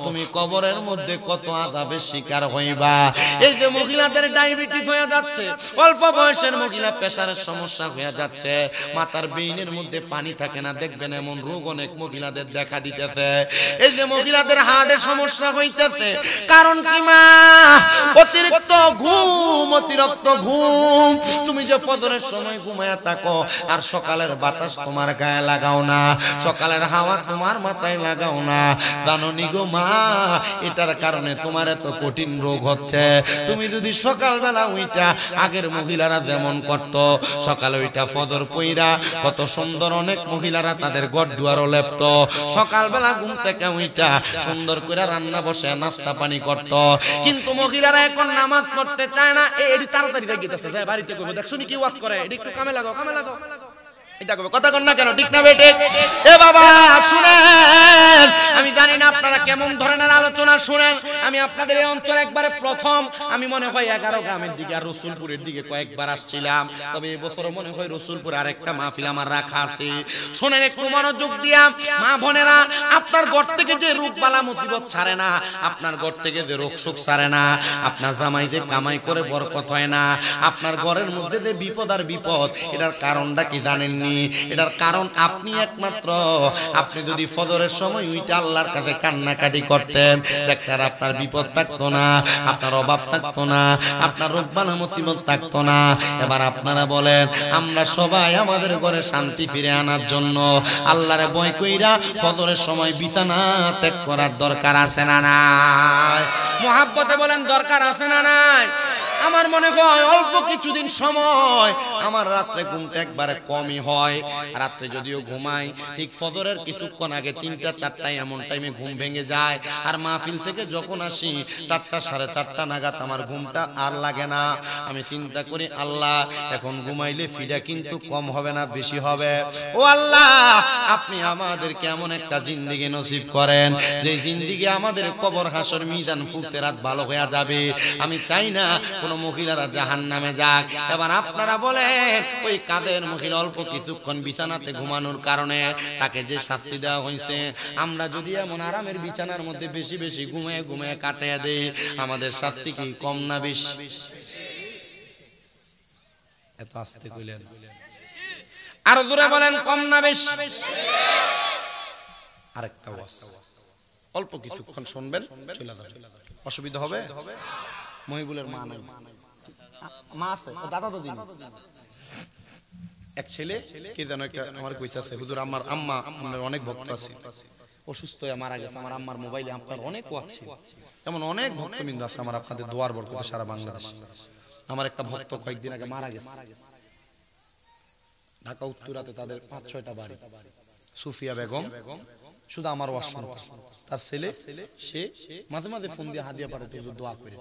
তুমি কবরের মধ্যে কত আযাবের শিকার হইবা। এই যে মহিলাদের ডায়াবেটিস হয়ে যাচ্ছে, অল্প বয়সের মহিলা প্রেসারের সমস্যা হয়ে যাচ্ছে, মাথার ব্রেইনের মধ্যে পানি থাকে না, দেখবেন এমন রোগ অনেক মহিলাদের দেখা দিতেছে। এই যে মহিলাদের হার্টের সমস্যা হইতেছে, কারণ কি মা? অতিরিক্ত ঘুম, অতিরিক্ত ঘুম। তুমি যে ফজরের সময় ঘুমায়া থাকো আর সকালের বাতাস তোমার গায়ে লাগাও না, সকালের হাওয়া তোমার মাথায় লাগাও না, জানো নি গো মা, এটার কারণে তোমার এত কঠিন রোগ হচ্ছে। তুমি যদি সকালবেলা উইটা আগের মহিলারা যেমন করত, সকালে উইটা ফজর পইরা কত সুন্দর অনেক মহিলারা তাদের ঘর দুয়ারও লেপত, সকালবেলা ঘুম থেকে উইটা সুন্দর করে রান্না বসে নাস্তা পানি করত। কিন্তু মহিলারা এখন নামাজ পড়তে চায় না। এডি তাড়াতাড়ি গিয়েছে, যায় বাড়িতে কইবো, দেখ শুনি কি ওয়াজ করে, এডি একটু কামে লাগাও, কামে লাগাও, এটা কইবো, কথা কন না কেন? ঠিক না বেটে? এ বাবা শুনেন, আমি জানি না আপনারা কেমন ধরনের আলোচনা শুনেন। আমি আপনাদের এই অঞ্চলে একবারে প্রথম, আমি মনে হয় 11 গ্রামের দিকে আর রসুলপুরের দিকে কয়েকবার আসছিলাম, তবে এই বছর মনে হয় রসুলপুরে আরেকটা মাহফিল আমার রাখা আছে। শুনেন একটু মনোযোগ দিয়া, মা বোনেরা, আপনার ঘর থেকে যে রোগ বালা মুসিবত ছাড়ে না, আপনার ঘর থেকে যে রোগ শোক ছাড়ে না, আপনার জামাই যে কামাই করে বরকত হয় না, আপনার ঘরের মধ্যে যে বিপদ আর বিপদ, এটার কারণটা কি জানেননি? এটার কারণ আপনি একমাত্র। আপনি যদি ফজরের সময় উইটা আল্লাহর কাছে কান্নাকাটি করতেন, দেখতেন আপনার বিপদ থাকতো না, আপনার অভাব থাকতো না, আপনার রোগ বালা মুসিবত থাকতো না। এবার আপনারা বলেন, আমরা সবাই আমাদের ঘরে শান্তি ফিরে আনার জন্য আল্লাহরে ভয় কইরা ফজরের সময় বিছানা ত্যাগ করার দরকার আছে না নাই? মুহাব্বতে বলেন দরকার আছে না নাই? আমার মনে হয় অল্প কিছুদিন সময় আমার রাত্রে ঘুমটা একবারে কমই হয়। রাত্রে যদিও ঘুমাই ঠিক ফজরের কিছুক্ষণ আগে 3টা 4টায় এমন টাইমে ঘুম ভেঙে যায়। আর মাহফিল থেকে যখন আসি 4টা 4:30 নাগাদ আমার ঘুমটা আর লাগে না। আমি চিন্তা করি আল্লাহ এখন ঘুমাইলে ফিডা কিন্তু কম হবে না বেশি হবে। ও আল্লাহ আপনি আমাদেরকে এমন একটা জিন্দেগি নসিব করেন যে জিন্দেগি আমাদের কবর হাসর মিজান ফুলসেরাত ভালো হয়ে যাবে। আমি চাই না কোন মহিলারা জাহান্নামে যাক। এবার আপনারা বলেন ওই কাদের মহিলা অল্প কিছুক্ষণ বিছানাতে ঘুমানোর কারণে তাকে যে শাস্তি দেওয়া হয়েছে, আমরা যদি এমন আরামের বিছানার মধ্যে বেশি বেশি ঘুমিয়ে ঘুমিয়ে কাটিয়ে দেই আমাদের শাস্তি কি কম না বেশি? এত আস্তে কইলেন, আরো জোরে বলেন কম না বেশি? আরেকটা ওয়াজ অল্প কিছুক্ষণ শুনবেন, চলে যাবেন, অসুবিধা হবে? মহিবুলের মা নাই, মা আছে, দাদা তো দিন। এক ছেলে কে যেন একটা আমার কইছে, হুজুর আমার আম্মা, আমার অনেক ভক্ত আছে, অসুস্থ হয়ে মারা গেছে। আমার আম্মার মোবাইলে আপনার অনেক ওয়াজ ছিল, এমন অনেক ভক্তবৃন্দ আছে আমার আপনাদের দোয়ার বরকতে সারা বাংলাদেশ। আমার একটা ভক্ত কয়েকদিন আগে মারা গেছে, ঢাকা উত্তরাতে তাদের 5-6টা বাড়ি। সুফিয়া বেগম শুধু আমার ওয়াজ শুনতো, তার ছেলে সে মাঝে মাঝে ফোন দিয়ে হাদিয়া পাঠাতো দোয়া করে।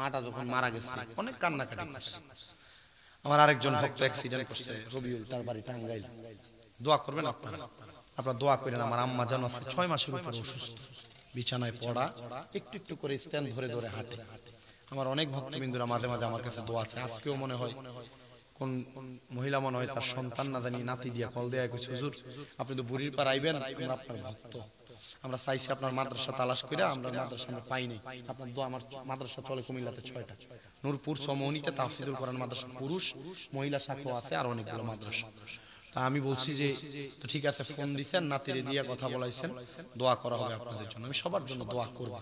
মাটা যখন মারা গেছে অনেক কান্নাকাটি করছে। আমার আরেকজন ভক্ত অ্যাক্সিডেন্ট করছে, রবিউল, তার বাড়ি টাঙ্গাইল। দোয়া করবেন আপনারা, আপনারা দোয়া করেন। আমার আম্মা যেন 6 মাসের উপরে অসুস্থ, বিছানায় পড়া, একটু একটু করে স্ট্যান্ড ধরে ধরে হাঁটে। আমার অনেক ভক্তবৃন্দরা মাঝে মাঝে আমার কাছে দোয়া চায়। আজকেও মনে হয় কোন মহিলা মনে হয় তার সন্তান না জানি নাতি দিয়া কল দেয়া কইছে, হুজুর আপনি তো বুড়ির পার আইবেন, আমরা আপনার ভক্ত, আমরা চাইছি আপনার মাদ্রাসা তালাশ করে, আমরা মাদ্রাসা আমরা পাইনি, আপনার দোয়া। আমার মাদ্রাসা চলে কুমিল্লাতে 6টা, নূরপুর, চৌমনিতে তাফসিরুল কোরআন মাদ্রাসা, পুরুষ মহিলা শাখা আছে, আর অনেকগুলো মাদ্রাসা। তা আমি বলছি যে তো ঠিক আছে, ফোন দিচ্ছেন, নাতিরে দিয়ে কথা বলাইছেন, দোয়া করা হবে আপনাদের জন্য। আমি সবার জন্য দোয়া করব,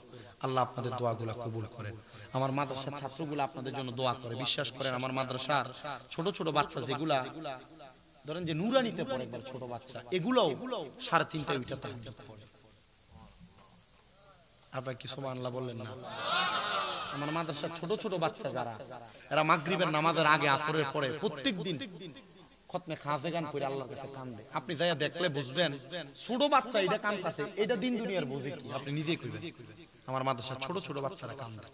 আল্লাহ আপনাদের দোয়াগুলো কবুল করেন। আমার মাদ্রাসার ছাত্রগুলো আপনাদের জন্য দোয়া করে, বিশ্বাস করেন। আমার মাদ্রাসার ছোট ছোট বাচ্চা যেগুলা ধরেন যে নুরানিতে পড়ে, একবার ছোট বাচ্চা, এগুলোও 3:30টায় উঠে তাহাজ্জুদ পড়ে। আপনারা কি সুবহানাল্লাহ বললেন না? আমার মাদ্রাসার ছোট ছোট বাচ্চা যারা, এরা মাগরিবের নামাজের আগে আসরের পরে প্রত্যেকদিন খতমে খাজে গান পড়ে আল্লাহর কাছে কান্দে। আপনি যাইয়া দেখলে বুঝবেন ছোট বাচ্চা এটা কান্দতেছে, এটা দিন দুনিয়ার বোঝে কি, আপনি নিজেই কইবেন। আমার মাদ্রাসার ছোট ছোট বাচ্চারা কান্দে।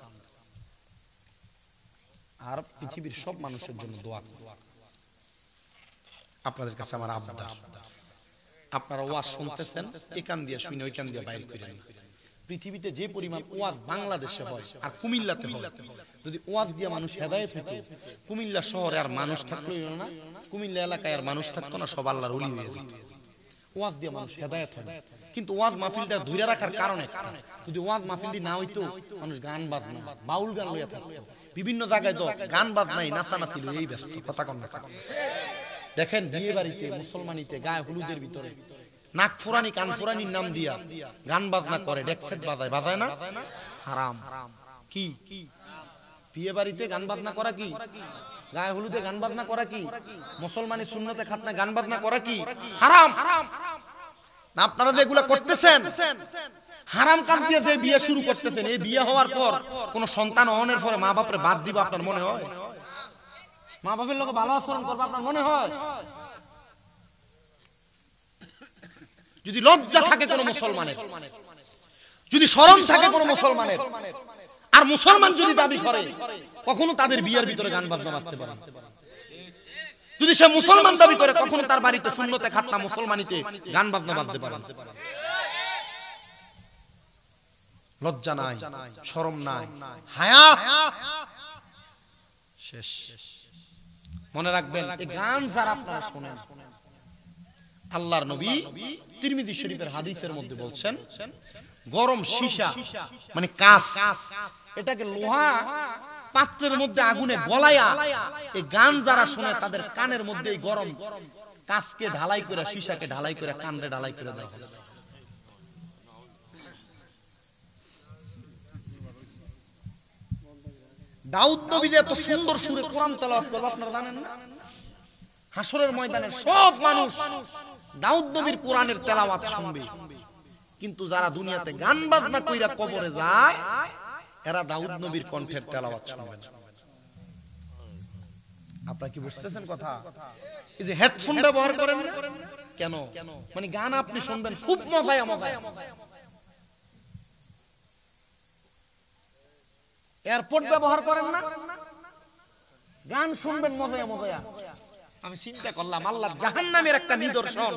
আর পৃথিবীর সব মানুষের জন্য দোয়া করুন। আপনাদের কাছে আমার আবদার, আপনারা ওয়াজ শুনতেছেন, এই কান দিয়ে শুনে ওই কান দিয়ে বাইর করেন। পৃথিবীতে যে পরিমাণ ওয়াজ বাংলাদেশে হয় আর কুমিল্লাতে হয়, যদি ওয়াজ দিয়ে মানুষ হেদায়েত হতো, কুমিল্লা শহরে আর মানুষ থাকতো না, কুমিল্লা এলাকায় আর মানুষ থাকতো না, সব আল্লাহর ওলি হয়ে যেত। ওয়াজ দিয়ে মানুষ হেদায়েত হয়। কিন্তু ওয়াজ মাহফিলটা ধরে রাখার কারণে, যদি ওয়াজ মাহফিলটি না হইতো, মানুষ গান বাজনা, বাউল গান লইয়া থাকতো। বিভিন্ন জায়গায় তো গান বাজনাই, নাচানাচি লইয়াই ব্যস্ত, কথা কন না। দেখেন বিয়ে বাড়িতে, মুসলমানিতে, গায়ে হলুদের ভিতরে নাক ফোরানি, কান ফোরানির নাম দিয়া গান বাজনা করে, ডেকসেট বাজায়, বাজায় না? হারাম। কি বিয়ে বাড়িতে গান বাজনা করা কি? গায়ে হলুদে গান বাজনা করা কি? মুসলমানি সুন্নতে খাতনা গান বাজনা করা কি? হারাম। আপনারা যেগুলা করতেছেন, হারাম কাজ দিয়ে যে বিয়ে শুরু করতেছেন, এই বিয়ে হওয়ার পর কোন সন্তান হওয়ার পরে মা বাপরে বাদ দিব আপনার মনে হয়? মা বাপের লোক ভালো আচরণ করবে আপনার মনে হয়? যদি লজ্জা থাকে কোন মুসলমানের, যদি শরম থাকে কোন মুসলমানের, আর মুসলমান যদি দাবি করে, কখনো তাদের বিয়ের ভিতরে গান বাজনা বাজতে পারে। যদি সে মুসলমান দাবি করে, কখনো তার বাড়িতে সুন্নতে খাতনা মুসলমানিতে গান বাজনা বাজতে পারে। লজ্জা নাই, শরম নাই, হায়া শেষ। মনে রাখবেন, এই গান যারা আপনারা শোনেন, আল্লাহর নবী তিরমিজি শরীফের হাদিসের মধ্যে বলছেন, গরম সীসা মানে কাঁচ, এটাকে লোহা পাত্রের মধ্যে আগুনে গলায়া এই গান যারা শুনে, তাদের কানের মধ্যে এই গরম কাঁচকে ঢালাই করে, সীসাকে ঢালাই করে, কানে ঢালাই করে দেওয়া হয়। দাউদ নবী যে এত সুন্দর সুরে কোরআন তেলাওয়াত করবে আপনারা জানেন না? হাসরের ময়দানে সব মানুষ দাউদ নবীর কোরআনের তেলাওয়াত শুনবে, কিন্তু যারা দুনিয়াতে গান বাজনা কইরা কবরে যায়, এরা দাউদ নবীর কণ্ঠের তেলাওয়াত শুনবে না। আপনারা কি বুঝতেছেন কথা? এই যে হেডফোন ব্যবহার করেন না কেন? মানে গান আপনি শুনবেন খুব মজায় মজায়। এয়ারপোর্ট ব্যবহার করেন না, গান শুনবেন মজায় মজায়। আমি চিন্তা করলাম আল্লাহর জাহান্নামের একটা নিদর্শন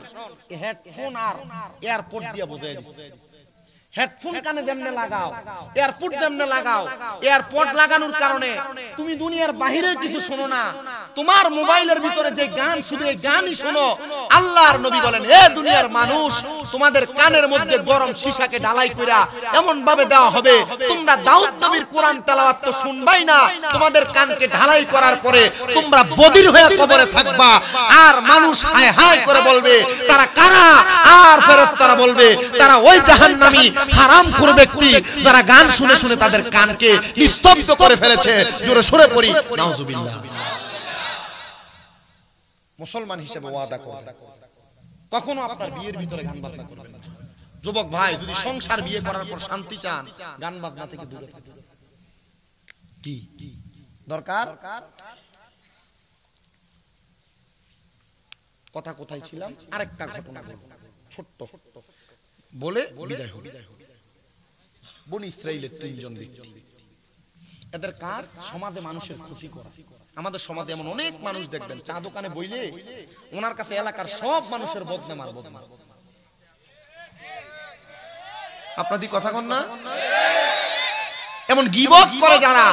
হেডফোন আর এয়ারপোর্ট দিয়ে বোঝাই দিচ্ছে। হেডফোন কানে যেমনে লাগাও, এয়ারপোর্ট যেমনে লাগাও, এয়ারপোর্ট লাগানোর কারণে তুমি দুনিয়ার বাহিরে কিছু শোনো না, তোমার মোবাইলের ভিতরে যে গান শুধু এই গানই শোনো। আল্লাহর নবী বলেন, হে দুনিয়ার মানুষ, তোমাদের কানের মধ্যে গরম সীসাকে ঢালাই কইরা এমন ভাবে দেওয়া হবে, তোমরা দাউদ নবীর কোরআন তেলাওয়াত তো শুনবাই না, তোমাদের কানকে ঢালাই করার পরে তোমরা বধির হয়ে কবরে থাকবা। আর মানুষ হায় হায় করে বলবে তারা কারা, আর ফেরেশতারা বলবে তারা ওই জাহান্নামী হারামখোর ব্যক্তি যারা গান শুনে শুনে তাদের কানকে নিস্তব্ধ করে ফেলেছে। জোরে সুরে পড়ি নাউজুবিল্লাহ। মুসলমান হিসেবে ওয়াদা করুন কখনো আপনার বিয়ের ভিতরে গান বাজনা করবেন না। যুবক ভাই, যদি সংসার বিয়ে করার পর শান্তি চান, গান বাজনা থেকে দূরে থাকুন। কি দরকার? কথা কোথায় ছিলাম? আরেকটা ঘটনা ছোট্ট বলে বিদায় হবে। বনি ইসরাইলের 3 জন ব্যক্তি, এদের কাজ সমাজে মানুষের ক্ষতি করা। আমাদের সমাজে এমন অনেক মানুষ দেখবেন চা দোকানে বইলে ওনার কাছে এলাকার সব মানুষের বদনাম আর বদনাম। আপনাদের কথা কন না? এমন গীবত করে যারা,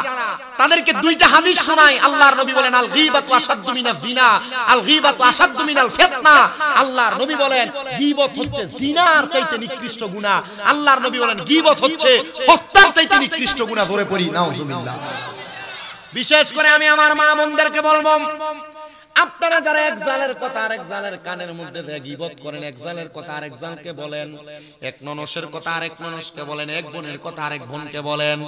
তাদেরকে দুইটা হাদিস শোনায়। আল্লাহর নবী বলেন, আল গীবাতু আসাদ্দু মিনাজ জিনা, আল গীবাতু আসাদ্দু মিনাল ফিতনা। আল্লাহর নবী বলেন গীবত হচ্ছে জিনার চাইতে নিকৃষ্ট গুনাহ। আল্লাহর নবী বলেন গীবত হচ্ছে হত্যার চাইতে নিকৃষ্ট গুনাহ। জোরে পড়ি নাউজুবিল্লাহ। বিশেষ করে আমি আমার মা বোনদেরকে বলবো, আপনারা যারা এক জালের কথা আরেক জালের কানের মধ্যে দিয়ে গীবত করেন, এক জালের কথা আরেক জালকে বলেন, এক ননসের কথা আরেক ননসকে বলেন, এক বোনের কথা আরেক বোনকে বলেন,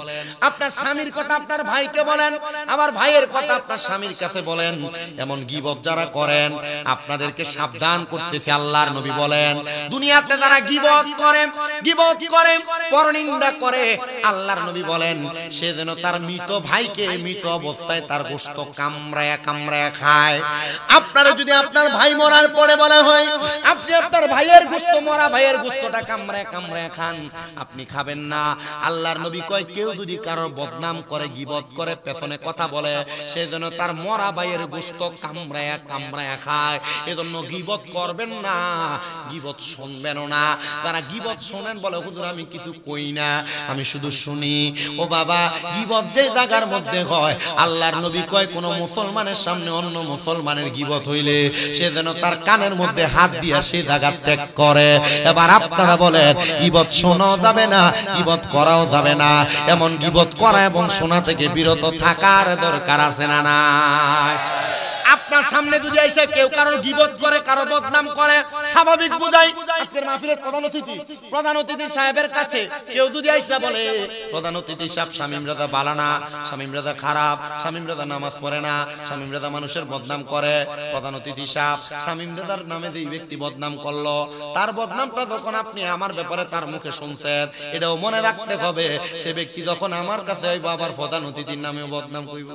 আপনার স্বামীর কথা আপনার ভাইকে বলেন, আমার ভাইয়ের কথা আপনার স্বামীর কাছে বলেন, এমন গীবত যারা করেন আপনাদেরকে সাবধান করতেছে। আল্লাহর নবী বলেন, দুনিয়াতে যারা গীবত করে পরনিন্দা করে, আল্লাহর নবী বলেন সে যেন তার মৃত ভাইকে মৃত অবস্থায় তার গোশত কামড়ায়া কামড়ায়া খায়। আপনারা যদি আপনার ভাই মরার পরে বলা হয় আপনি আপনার ভাইয়ের গোশত, মরা ভাইয়ের গোশতটা কামড়ায় কামড়ায় খান, আপনি খাবেন না। আল্লাহর নবী কয়, কেউ যদি কারোর বদনাম করে, গীবত করে, পেছনে কথা বলে, সে যেন তার মরা ভাইয়ের গোশত কামড়ায় কামড়ায় খায়। এজন্য গীবত করবেন না, গীবত শুনবেনও না। তারা গীবত শোনেন বলে, হুজুর আমি কিছু কই না, আমি শুধু শুনি। ও বাবা, গীবত যে জায়গার মধ্যে হয়, আল্লাহর নবী কয় কোন মুসলমানের সামনে অন্য মুসলমানের গীবত হইলে সে যেন তার কানের মধ্যে হাত দিয়া সেই জায়গা ত্যাগ করে। এবার আপনারা বলেন গীবত শোনাও যাবে না, গীবত করাও যাবে না। এমন গীবত করা এবং শোনা থেকে বিরত থাকার দরকার আছে না নাই? আপনার সামনে যদি এসে কেউ কারোর গীবত করে, কারো বদনাম করে, স্বাভাবিক বুঝাই। আজকের মাহফিলের প্রধান অতিথি সাহেবের কাছে কেউ যদি এসে বলে, প্রধান অতিথি সাহেব শামীম রাজা ভালো না, শামীম রাজা খারাপ, শামীম রাজা নামাজ পড়ে না, শামীম রাজা মানুষের বদনাম করে। প্রধান অতিথি সাহেব শামীম রাজার নামে যে ব্যক্তি বদনাম করলো, তার বদনামটা যখন আপনি আমার ব্যাপারে তার মুখে শুনছেন, এটাও মনে রাখতে হবে সে ব্যক্তি যখন আমার কাছে আইব আবার প্রধান অতিথির নামেও বদনাম কইব।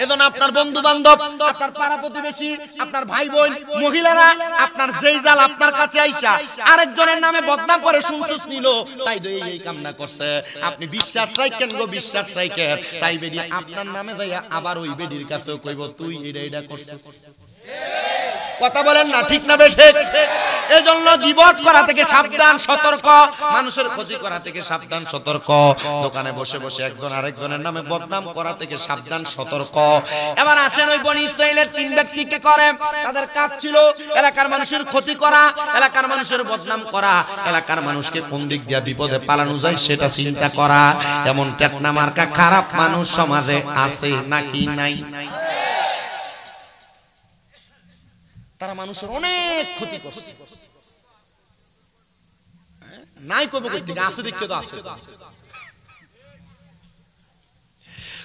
এজন্য আপনার বন্ধু বান্ধব, আপনার পাড়া প্রতিবেশী, আপনার ভাই বোন, মহিলারা আপনার যেই জাল আপনার কাছে আইসা আরেকজনের নামে বদনাম করে শুনছুস নিল, তাই তো এই কামনা করছে, আপনি বিশ্বাস রাখেন গো, বিশ্বাস রাখেন, তাই বেডি আপনার নামে যাইয়া আবার ওই বেডির কাছেও কইব তুই এটা করছিস। কথা বলেন না, ঠিক না বেঠিক? এজন্য গীবত করা থেকে সাবধান, সতর্ক। মানুষের ক্ষতি করা থেকে সাবধান, সতর্ক। দোকানে বসে বসে একজন আরেকজনের নামে বদনাম করা থেকে সাবধান, সতর্ক। এবার আসেন ওই বনি ইসরাইলের 3 ব্যক্তিকে করে, তাদের কাজ ছিল এলাকার মানুষের ক্ষতি করা, এলাকার মানুষের বদনাম করা, এলাকার মানুষকে কোন দিক দিয়ে বিপদে পালানো যায় সেটা চিন্তা করা। এমন টেকনা মার্কা খারাপ মানুষ সমাজে আছে নাকি নাই? তারা মানুষের অনেক ক্ষতি করছে, নাই কবে করতে আছে, দেখতে তো আছে।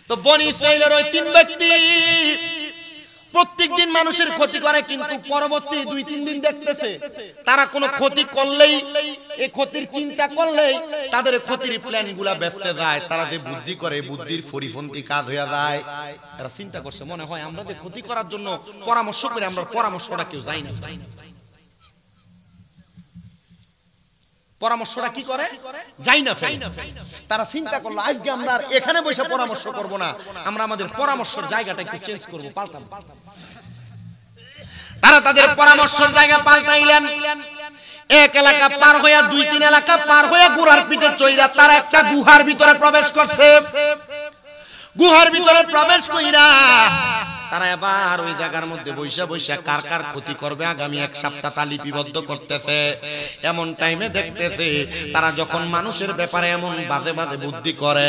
তো বনি ইসরাইলের ওই 3 ব্যক্তি প্রত্যেকদিন মানুষের ক্ষতি করে, কিন্তু পরবর্তী 2-3 দিন দেখতেছে তারা কোনো ক্ষতি করলেই এই ক্ষতির চিন্তা করলেই তাদের ক্ষতির প্ল্যানগুলা বেচতে যায়, তারা যে বুদ্ধি করে বুদ্ধির পরিপন্থী কাজ হয়ে যায়। এরা চিন্তা করছে মনে হয় আমরা যে ক্ষতি করার জন্য পরামর্শ করে আমরা পরামর্শটা কেউ যাই না। পরামর্শটা কি করে যাই না ফেল। তারা চিন্তা করলো আজকে আমরা আর এখানে বসে পরামর্শ করব না, আমরা আমাদের পরামর্শের জায়গাটা একটু চেঞ্জ করব, পাল্টাবো। তারা তাদের পরামর্শের জায়গা পাল্টাইলেন। এক এলাকা পার হইয়া 2-3 এলাকা পার হইয়া গুড়ার পিঠে চইরা তারা একটা গুহার ভিতরে প্রবেশ করছে। গুহার ভিতরে প্রবেশ কইরা তারা এবার ওই জায়গার মধ্যে বৈশা বৈশা কার কার ক্ষতি করবে আগামী 1 সপ্তাহ তা লিপিবদ্ধ করতেছে। এমন টাইমে দেখতেছে তারা যখন মানুষের ব্যাপারে এমন বাজে বাজে বুদ্ধি করে,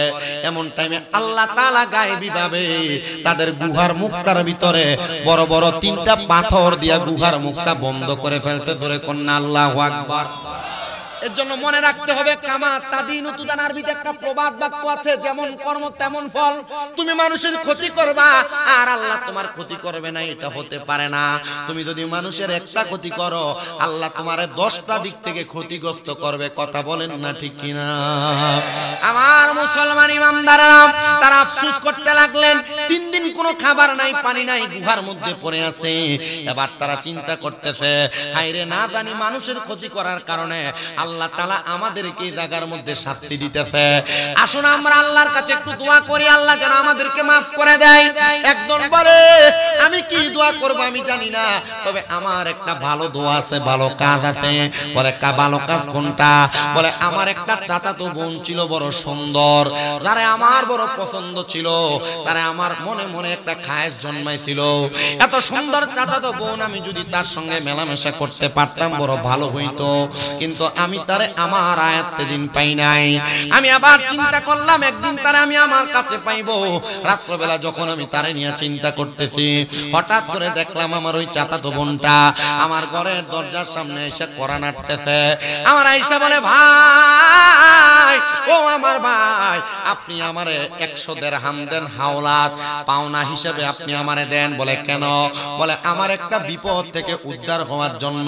এমন টাইমে আল্লাহ তাআলা গায়েবী ভাবে তাদের গুহার মুখটার ভিতরে বড় বড় 3টা পাথর দিয়া গুহার মুখটা বন্ধ করে ফেলছে। জোরে কন্না আল্লাহু আকবার। এর জন্য মনে রাখতে হবে কামা তাদিনু তুদান, আরবিতে একটা প্রবাদ বাক্য আছে, যেমন কর্ম তেমন ফল। তুমি মানুষের ক্ষতি করবা আর আল্লাহ তোমার ক্ষতি করবে না, এটা হতে পারে না। তুমি যদি মানুষের একটা ক্ষতি করো, আল্লাহ তোমার 10টা দিক থেকে ক্ষতিগ্রস্ত করবে। কথা বলেন না ঠিক কিনা? আমার মুসলমান ইমানদাররা তারা আফসোস করতে লাগলেন, 3 দিন কোনো খাবার নাই, পানি নাই, গুহার মধ্যে পড়ে আছে। এবার তারা চিন্তা করতেছে, হায়রে না জানি মানুষের ক্ষতি করার কারণে আল্লাহ তাআলা আমাদেরকে এই জায়গার মধ্যে শাস্তি দিতেছে। আসুন আমরা আল্লাহর কাছে একটু দোয়া করি, আল্লাহ যেন আমাদেরকে maaf করে দেয়। একজন বলে আমি কি দোয়া করব আমি জানি না, তবে আমার একটা ভালো দোয়া আছে, ভালো কাজ আছে। বলে ভালো কাজ কোনটা? বলে আমার একটা চাচাতো বোন ছিল বড় সুন্দর, যারে আমার বড় পছন্দ ছিল, তারে আমার মনে মনে একটা খায়েশ জন্মাইছিল। এত সুন্দর চাচাতো বোন, আমি যদি তার সঙ্গে মেলামেশা করতে পারতাম বড় ভালো হইতো, কিন্তু আমি তারে আমার আয়াতে দিন পাই নাই। আমি আবার চিন্তা করলাম একদিন তারে আমি আমার কাছে পাইবো। রাত্রবেলা যখন আমি তারে নিয়ে চিন্তা করতেছি, হঠাৎ করে দেখলাম আমার ওই চাচাতো বোনটা আমার ঘরের দরজার সামনে এসে কড়া নাড়তেছে। আমার আয়েশা বলে, ভাই ও আমার ভাই, আপনি আমারে 100 দিরহাম দেন, হাওলাত পাওনা হিসেবে আপনি আমারে দেন। বলে কেন? বলে আমার একটা বিপদ থেকে উদ্ধার হওয়ার জন্য।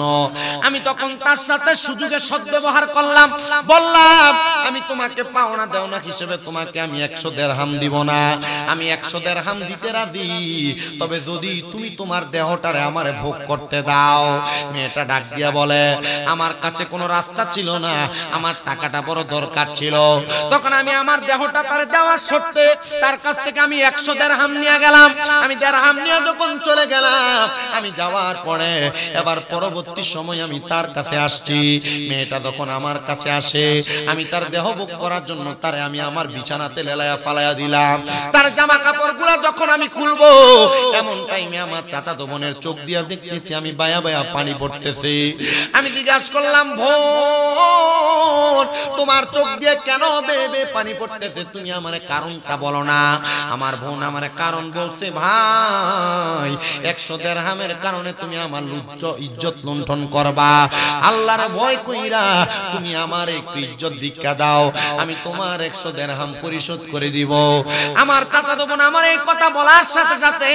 আমি তখন তার সাথে সুযোগে সদ্ব্যবহার করলাম, বললাম আমি তোমাকে পাওনা দেওনা হিসেবে তোমাকে আমি 100 দিরহাম দিব না, আমি 100 দিরহাম দিতে রাজি, তবে যদি তুমি তোমার দেহটারে আমারে ভোগ করতে দাও। মেয়েটা ডাক দিয়া বলে, আমার কাছে কোনো রাস্তা ছিল না, আমার টাকাটা বড় দরকার ছিল। তখন আমি আমার দেহটা তারে দেওয়ার শর্তে তার কাছ থেকে আমি 100 দিরহাম নিয়ে গেলাম। আমি দিরহাম নিয়ে যখন চলে গেলাম, আমি যাওয়ার পরে এবার পরবর্তী সময় আমি তার কাছে আসছি। মেয়েটা যখন আমার কাছে আসে, আমি তার দেহ ভোগ করার জন্য তারে আমি আমার বিছানাতে লেলায়া ফালায়া দিলাম। তার জামা কাপড়গুলো যখন আমি খুলবো, এমন টাইমে আমার চাচাতো বোনের চোখ দিয়া দেখতেছি আমি বায়া বায়া পানি পড়তেছে। আমি জিজ্ঞাসা করলাম, বোন তোমার চোখ দিয়ে কেন বেবে পানি পড়তেছে? তুমি আমারে কারণটা বলো না। আমার বোন আমারে কারণ বলছে, ভাই 100 দিরহামের কারণে তুমি আমার ইজ্জত লুণ্ঠন করবা, আল্লাহর ভয় কইরা তুমি আমার একটু ইজ্জত ভিক্ষা দাও, আমি তোমার 100 দিরহাম পরিশোধ করে দিব। আমার চাচাতো বোন আমার এই কথা বলার সাথে সাথে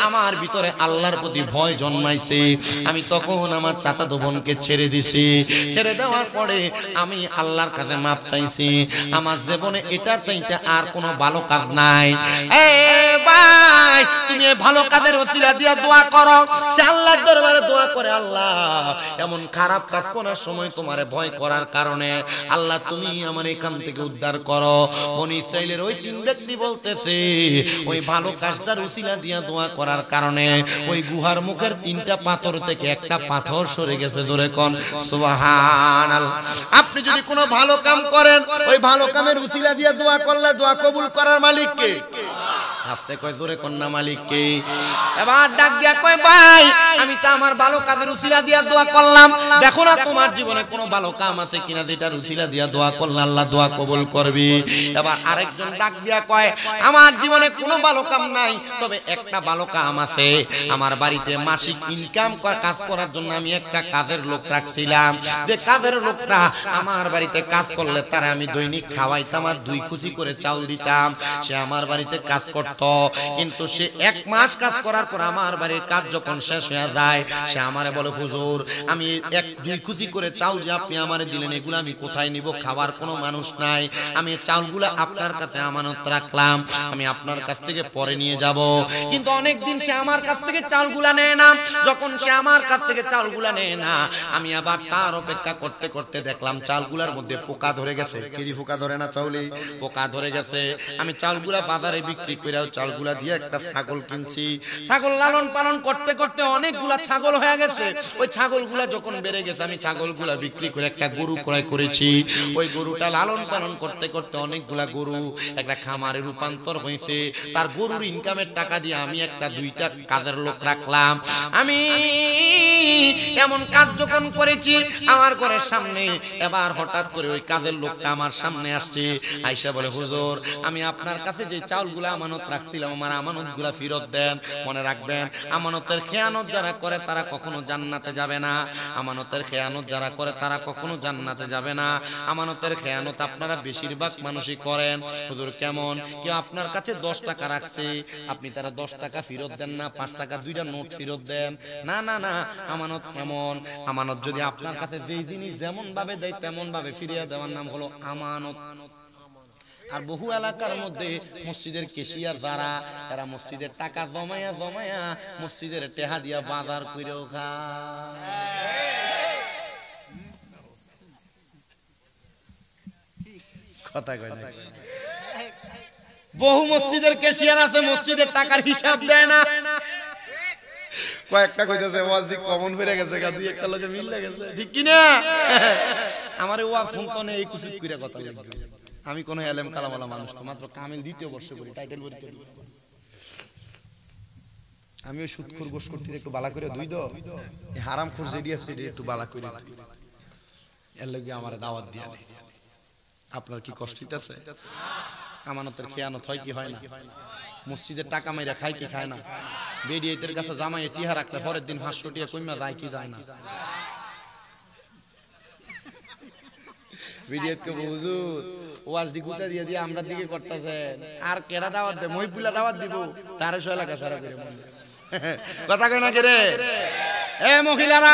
আমার ভিতরে আল্লাহর প্রতি ভয় জন্মাইছে। আমি তখন আমার চাচাতো বোনকে ছেড়ে দিছি। ছেড়ে দেওয়ার পরে আমি আল্লাহর কাছে মাপ চাইছি। আমার জীবনে এটার চাইতে আর কোনো ভালো কাজ নাই। এই ভাই তুমি ভালো কাজের ওসিলা দিয়া দোয়া করো, সে আল্লাহর দরবারে দোয়া করে, আল্লাহ এমন খারাপ কাজ করার সময় তোমারে ভয় করার কারণে আল্লাহ তুমি আমার এখান থেকে উদ্ধার করো। বনি ইসরাইলের ওই 3 ব্যক্তি বলতেছে, ওই ভালো কাজটার ওসিলা দিয়া দোয়া করার কারণে ওই গুহার মুখের 3টা পাথর থেকে একটা পাথর সরে গেছে। জোরে কোন সুবহানাল্লাহ। আপনি যদি কোনো ভালো কাম করেন, ওই ভালো কামের ওসিলা দিয়া দোয়া করলে দোয়া কবুল করার মালিক কে? আস্তে কয় জোরে কন্যা মালিক কে? এবার ডাক দিয়া কয়, ভাই আমি তো আমার ভালো কাজের উসিলা দিয়া দোয়া করলাম, দেখো না তোমার জীবনে কোনো ভালো কাম আছে কিনা যেটার উসিলা দিয়া দোয়া করলে আল্লাহ দোয়া কবুল করবে। এবার আরেকজন ডাক দিয়া কয়, আমার জীবনে কোনো ভালো কাম নাই, তবে একটা ভালো কাম আছে। আমার বাড়িতে মাসিক ইনকাম কাজ করার জন্য আমি একটা কাজের লোক রাখছিলাম, যে কাজের লোকটা আমার বাড়িতে কাজ করলে তারা আমি দৈনিক খাওয়াইতাম আর 2 খুশি করে চাউল দিতাম। সে আমার বাড়িতে কাজ করত, করত, কিন্তু সে 1 মাস কাজ করার পর আমার বাড়ির কাজ যখন শেষ হয়ে যায় সে আমারে বলে হুজুর আমি 1-2 কেজি করে চাউল যে আপনি আমারে দিলেন এগুলো আমি কোথায় নিব, খাবার কোনো মানুষ নাই, আমি চাউলগুলো আপনার কাছে আমানত রাখলাম, আমি আপনার কাছ থেকে পরে নিয়ে যাব। কিন্তু অনেক দিন সে আমার কাছ থেকে চাউলগুলো নেয় না। যখন সে আমার কাছ থেকে চাউলগুলো নেয় না আমি আবার তার অপেক্ষা করতে করতে দেখলাম চাউলগুলোর মধ্যে পোকা ধরে গেছে। কি পোকা ধরে না চাউলে, পোকা ধরে গেছে। আমি চাউলগুলা বাজারে বিক্রি করেও চাউলগুলা দিয়ে একটা ছাগল কিনছি। ছাগল লালন পালন করতে করতে অনেকগুলা ছাগল হয়ে গেছে। ওই ছাগলগুলা যখন বেড়ে গেছে আমি ছাগলগুলা বিক্রি করে একটা গরু ক্রয় করেছি। ওই গরুটা লালন পালন করতে করতে অনেকগুলা গরু একটা খামারে রূপান্তর হয়েছে। তার গরুর ইনকামের টাকা দিয়ে আমি একটা 2টা কাজের লোক রাখলাম। আমি এমন কাজ যখন করেছি আমার ঘরের সামনে এবার হঠাৎ করে ওই কাজের লোকটা আমার সামনে আসছে, আইসা বলে হুজুর আমি আপনার কাছে যে চাউলগুলো আমানত রাখছিলাম আমার আমানতগুলো ফেরত দেন। মনে রাখবেন আমানতের খেয়ানত যারা করে তারা কখনো জান্নাতে যাবে না। আমানতের খেয়ানত যারা করে তারা কখনো জান্নাতে যাবে না। আমানতের খেয়ানত আপনারা বেশিরভাগ মানুষই করেন। হুজুর কেমন? কেউ আপনার কাছে 10 টাকা রাখছে, আপনি তারা 10 টাকা ফেরত দেন না, 5 টাকা 2টা নোট ফেরত দেন। না না না, আমানত এমন, আমানত যদি আপনার কাছে যেই জিনিস যেমন ভাবে দেয় তেমন ভাবে ফিরিয়ে দেওয়ার নাম হলো আমানত। আর বহু এলাকার মধ্যে মসজিদের কেশিয়ার যারা এরা মসজিদের টাকা জমায়া জমায়া মসজিদের টেহা দিয়া বাজার কইরেও কথা কয় না। বহু মসজিদের কেশিয়ার আছে মসজিদের টাকার হিসাব দেয় না। কয়েকটা কইতেছে ওয়াজি কমন ফিরে গেছে, দুই একটা লোকে মিল গেছে, ঠিক কি না? আমারে ওয়াজ শুনতো না এই কুসিত কইরা কথা বলবে। আমি কোন এলেম কালামওয়ালা মানুষ না, মাত্র কামিল 2য় বর্ষে পড়ি, টাইটেল পরীক্ষা দিই। আমি ওই সুদখোর গোশখোরটির একটু বালা করে দুই দাও, এই হারামখোর যেডি আছে সেডি একটু বালা করে দুই। এর লাগি আমারে দাওয়াত দিয়া নেই। আপনার কি কষ্ট হইতাছে? আমানতের খেয়ানত হয় কি হয় না? মসজিদের টাকা মাইরা খায় কি খায় না? বেডিয়েতের কাছে জামাই টিহা রাখলে পরের দিন 500 টাকা কইমা যায় কি যায় না? বেডিয়েতকে হুজুর ওয়াজ দি গুতা দিয়ে দিয়ে আমরা দিকে করতেছে, আর কেডা দাওয়াত দে? মহিপুলা দাওয়াত দিব, তার 100 টাকা সারা করে কথা কয় না কে রে? এ মহিলারা,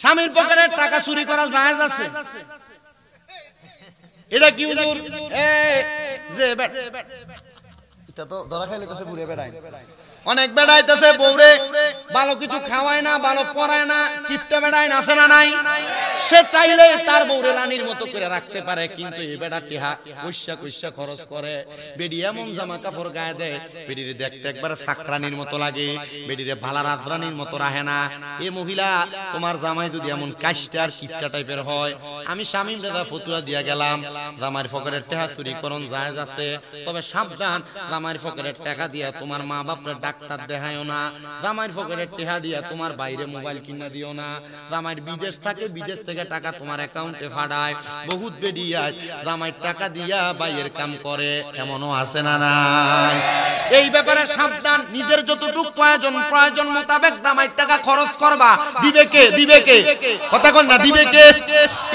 স্বামীর পকেটের টাকা চুরি করা জায়েজ আছে? এটা কি হুজুর? যে এটা তো ধরা খাইলে কাছে বুড়ে বেড়ায়, অনেক বেড়াইতেছে, বউরে ভালো কিছু খাওয়ায় না, ভালো পড়ায় না, কিপটা বেড়ায় না, আছে না নাই? সে চাইলে তার বউরে রানীর মতো করে রাখতে পারে, কিন্তু এই বেড়া টিহা কইসা কইসা খরচ করে। বেডি এমন জামা কাপড় গায়ে দেয় বেডিরে দেখতে একবারে সাকরানির মতো লাগে, বেডিরে ভালা রাজরানির মতো রাহে না। এ মহিলা, তোমার জামাই যদি এমন কাশটা আর কিপটা টাইপের হয়, আমি শামীম দাদা ফতুয়া দিয়া গেলাম জামাইয়ের পকেটের টাকা চুরি করন জায়েজ আছে, তবে সাবধান, জামাইয়ের পকেটের টাকা দিয়া তোমার মা বাপরে ডাক্তার দেখায়ও না, জামাইয়ের পকেটের টাকা দিয়া তোমার বাইরে মোবাইল কিনা দিও না, জামাইয়ের বিদেশ থাকে, বিদেশ থেকে টাকা তোমার অ্যাকাউন্টে ফাড়ায়, বহুত বেডিয়া জামাইয়ের টাকা দিয়া বাইয়ের কাম করে, এমনও আছে না নাই? এই ব্যাপারে সাবধান, নিজের যতটুকু প্রয়োজন প্রয়োজন মোতাবেক জামাইয়ের টাকা খরচ করবা। দিবে কে? দিবে কে? কথা কন না, দিবে কে?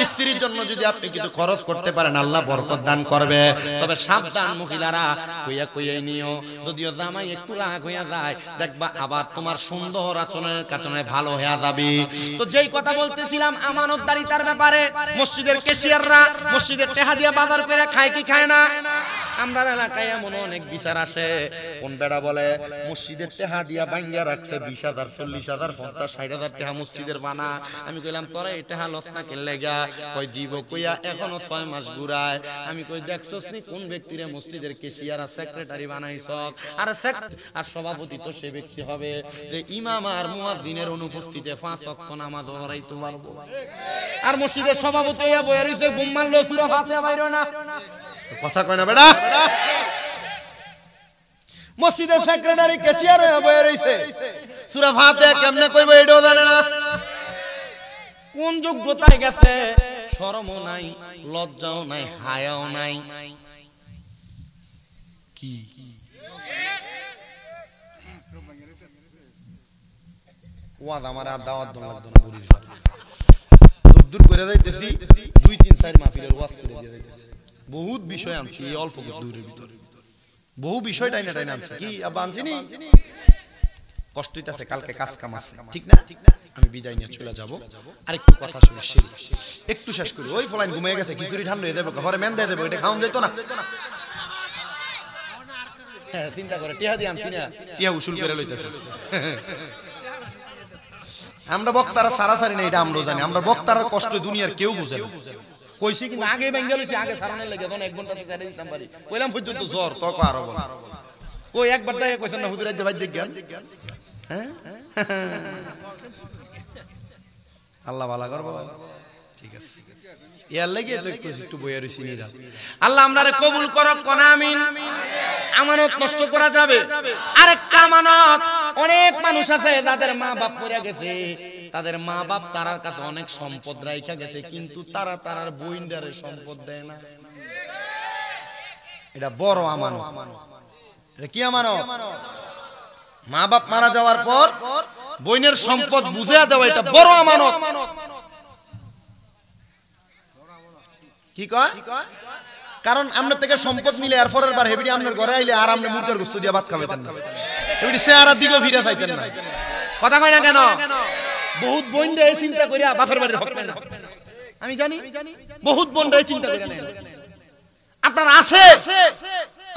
স্ত্রীর জন্য যদি আপনি কিছু খরচ করতে পারেন আল্লাহ বরকত দান করবে, তবে সাবধান মহিলারা, কইয়া কইয়াই নিও, যদিও জামাই একটু রাগ হইয়া যায় দেখবা আবার তোমার সুন্দর আচরণের কারণে ভালো হয়ে যাবে। তো যেই কথা বলতেছিলাম আমানতদারিতার ব্যাপারে, মসজিদের কেশিয়াররা মসজিদের টাকা দিয়া বাজার করে খায় কি খায় না? আমরা এলাকায় এমন অনেক বিচার আসে, কোন বেড়া বলে মসজিদের টাকা দিয়া ভাঙ্গিয়া রাখছে 20,000 40,000 50,000 60,000 টাকা মসজিদের বানা। আমি কইলাম তোরা এই টাকা লস না কেন লাগা? কই দিব কইয়া এখনো 6 মাস ঘুরায়। আমি কই দেখছস নি কোন ব্যক্তিরে মসজিদের কেশিয়ার আর সেক্রেটারি বানাইছ? আর সভাপতি তো সে ব্যক্তি হবে যে ইমাম আর মুয়াজ্জিনের অনুপস্থিতিতে 5 ওয়াক্ত নামাজ পড়াইতে পারবো। আর মসজিদের সভাপতি হইয়া বইয়া রইছে, বুম মারলো সূরা ফাতিহা বাইরো না। কথা কয় না বেটা? মসজিদের সেক্রেটারি কেশিয়ার হয়ে বইয়া রইছে, সূরা ফাতিহা কেমনে কইবো এটাও জানে না। কোন যোগ্যতায় গেছে? শরমও নাই, লজ্জাও নাই, হায়াও নাই। কি ওয়াজ আমার আর দাওয়াত দন লাগতো না, বুড়ির দূর দূর করে যাইতেছি, 2-3-4 মাহফিলের ওয়াজ করে দিয়ে যাইতেছি, বহুত বিষয় আনছি এই অল্প কিছু দূরের ভিতরে। বহু বিষয় টাইনা টাইনা আনছে কি আব্বা আনছিনি কষ্ট হইতাছে কালকে কাজ কাম আছে ঠিক না আমি বিদায় নিয়ে চলে যাব আরেকটু কথা শুনে একটু শেষ করি ওই ফলাইন ঘুমিয়ে গেছে খিচুড়ি ঠান্ডা হয়ে দেবো ঘরে মেন দিয়ে দেবো এটা খাওয়ান যাইতো না হ্যাঁ চিন্তা করে টিহা দিয়ে আনছি না টিহা উসুল করে লইতেছে আমরা বক্তারা সারাসারি না এটা আমরা জানি আমরা বক্তার কষ্ট দুনিয়ার কেউ বুঝে না কইছি কিন্তু আগে বেঙ্গল হইছে আগে সারানোর লাগে তখন 1 ঘন্টা ছেড়ে দিতাম পারি কইলাম পর্যন্ত জ্বর তক আরো বল কই একবার তাই কইছেন না হুজুর আজ ভাই জ্ঞান হ্যাঁ আল্লাহ ভালো করবে ঠিক আছে ইয়ার লাগি তো একটু বইয়া রইছি নিরা আল্লাহ আমরারে কবুল করক কোন আমিন আমানত নষ্ট করা যাবে আরেকটা আমানত অনেক মানুষ আছে যাদের মা বাপ মরে গেছে তাদের মা বাপ তারার কাছে অনেক সম্পদ রাইখা গেছে কিন্তু তারা তারার বইন্ডারে সম্পদ দেয় না এটা বড় আমানত এটা কি আমানত মা বাপ মারা যাওয়ার পর বইনের সম্পদ বুঝিয়ে দেওয়া এটা বড় আমানত কি কয় কারণ আমরা থেকে সম্পদ নিলে আর পরের বার হেবিডি আপনার ঘরে আইলে আর আপনি মুরগির গোশত দিয়ে ভাত খাবেন না হেবিডি চেহারার দিকে ফিরে চাইতেন না কথা কয় না কেন বহুত বইনরা এই চিন্তা কইরা বাপের বাড়ির হক না আমি জানি বহুত বইনরা এই চিন্তা কইরা নেন আপনার আছে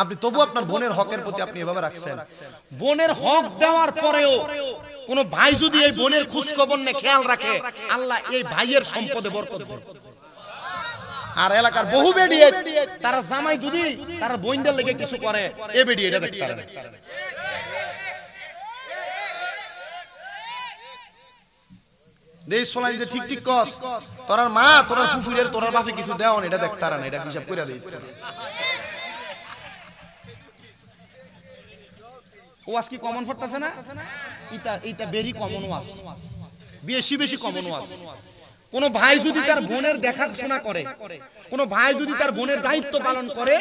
আপনি তবু আপনার বোনের হকের প্রতি আপনি এভাবে রাখছেন বোনের হক দেওয়ার পরেও কোন ভাই যদি এই বোনের খোঁজ খবর নে খেয়াল রাখে আল্লাহ এই ভাইয়ের সম্পদে বরকত দেন আর এলাকার বহু বেডি তারা জামাই যদি তার বোনদের লেগে কিছু করে এ বেডি এটা দেখতে পারে দেই সোলাই যে ঠিক ঠিক কস তোরার মা তোরার ফুফুরের তোরার বাপে কিছু দেও না এটা দেখতে পারে না এটা হিসাব কইরা দেই ও আজকে কমন পড়তাছে না এটা ভেরি কমন ওয়াজ বেশি বেশি কমন ওয়াজ কোন ভাই যদি তার বোনের দেখাশোনা করে কোন ভাই যদি তার বোনের দায়িত্ব পালন করে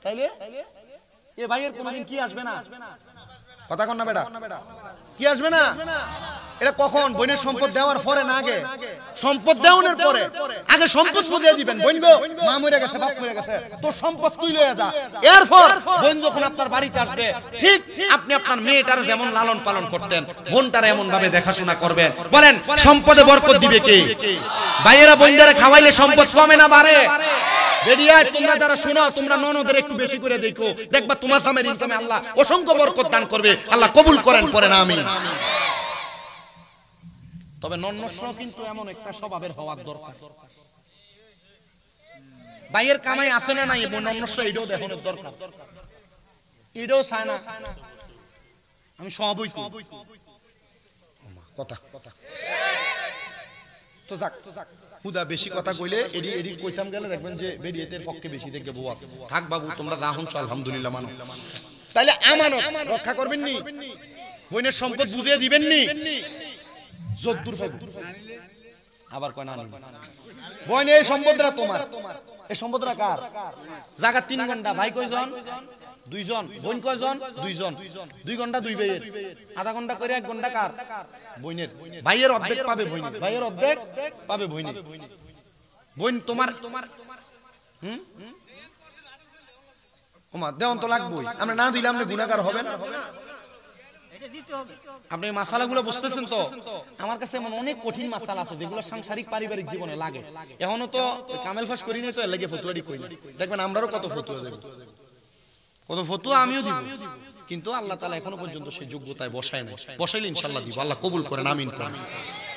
তাইলে এ ভাইয়ের কোনদিন কি আসবে না কথা কন না বেটা কি আসবে না এটা কখন বোনের সম্পদ দেওয়ার পরে না আগে সম্পদ দেওয়ার পরে আগে সম্পদ বুঝিয়ে দিবেন বোন গো মা মরে গেছে বাপ মরে গেছে তোর সম্পদ তুই লয়ে যা এরপর বোন যখন আপনার বাড়িতে আসবে ঠিক আপনি আপনার মেয়েটার যেমন লালন পালন করতেন বোনটার এমন ভাবে দেখাশোনা করবেন বলেন সম্পদে বরকত দিবে কে ভাইয়েরা বোনদারে খাওয়াইলে সম্পদ কমে না বাড়ে বেরিয়া তোমরা যারা শোনো তোমরা ননদের একটু বেশি করে দেখো দেখবা তোমার জামের ইনকামে আল্লাহ অসংখ্য বরকত দান করবে আল্লাহ কবুল করেন পরে না আমিন তবে নন্নস্র কিন্তু এমন একটা স্বভাবের হওয়ার দরকার ভাইয়ের কামাই আছে না নাই নন্নস্র এটাও দেখানোর দরকার এটাও চায় না আমি সবই কথা তো যাক হুদা বেশি কথা কইলে এডি এডি কইতাম গেলে দেখবেন যে বেরিয়েতের পক্ষে বেশি থেকে বউ আছে থাক বাবু তোমরা যা হন আলহামদুলিল্লাহ মানো তাইলে আমানত রক্ষা করবেন নি বইনের সম্পদ বুঝিয়ে দিবেন নি যদ্দুর ফাইব আবার কয় না বইন এই সম্পদরা তোমার এই সম্পদরা কার জায়গা 3 ঘন্টা ভাই কয়জন দুইজন বোন কয়জন দুইজন 2 ঘন্টা দুই ভাইয়ের আধা ঘন্টা করে 1 ঘন্টা কার বোনের ভাইয়ের অর্ধেক পাবে বোন ভাইয়ের অর্ধেক পাবে বোন বোন তোমার ওমা দেওন তো লাগবেই আমরা না দিলে আপনি গুনাহগার হবেন এটা দিতে হবে আপনি এই মাসালাগুলো বুঝতেছেন তো আমার কাছে এমন অনেক কঠিন মাসালা আছে যেগুলো সাংসারিক পারিবারিক জীবনে লাগে এখনো তো কামেল ফাঁস করি নাই তো লাগে ফতুয়ারি কই না দেখবেন আমরাও কত ফতুয়া যাবে কত ফতুয়া আমিও দিব কিন্তু আল্লাহ তাআলা এখনো পর্যন্ত সেই যোগ্যতায় বসায় নাই বসাইলে ইনশাআল্লাহ দিব আল্লাহ কবুল করেন আমিন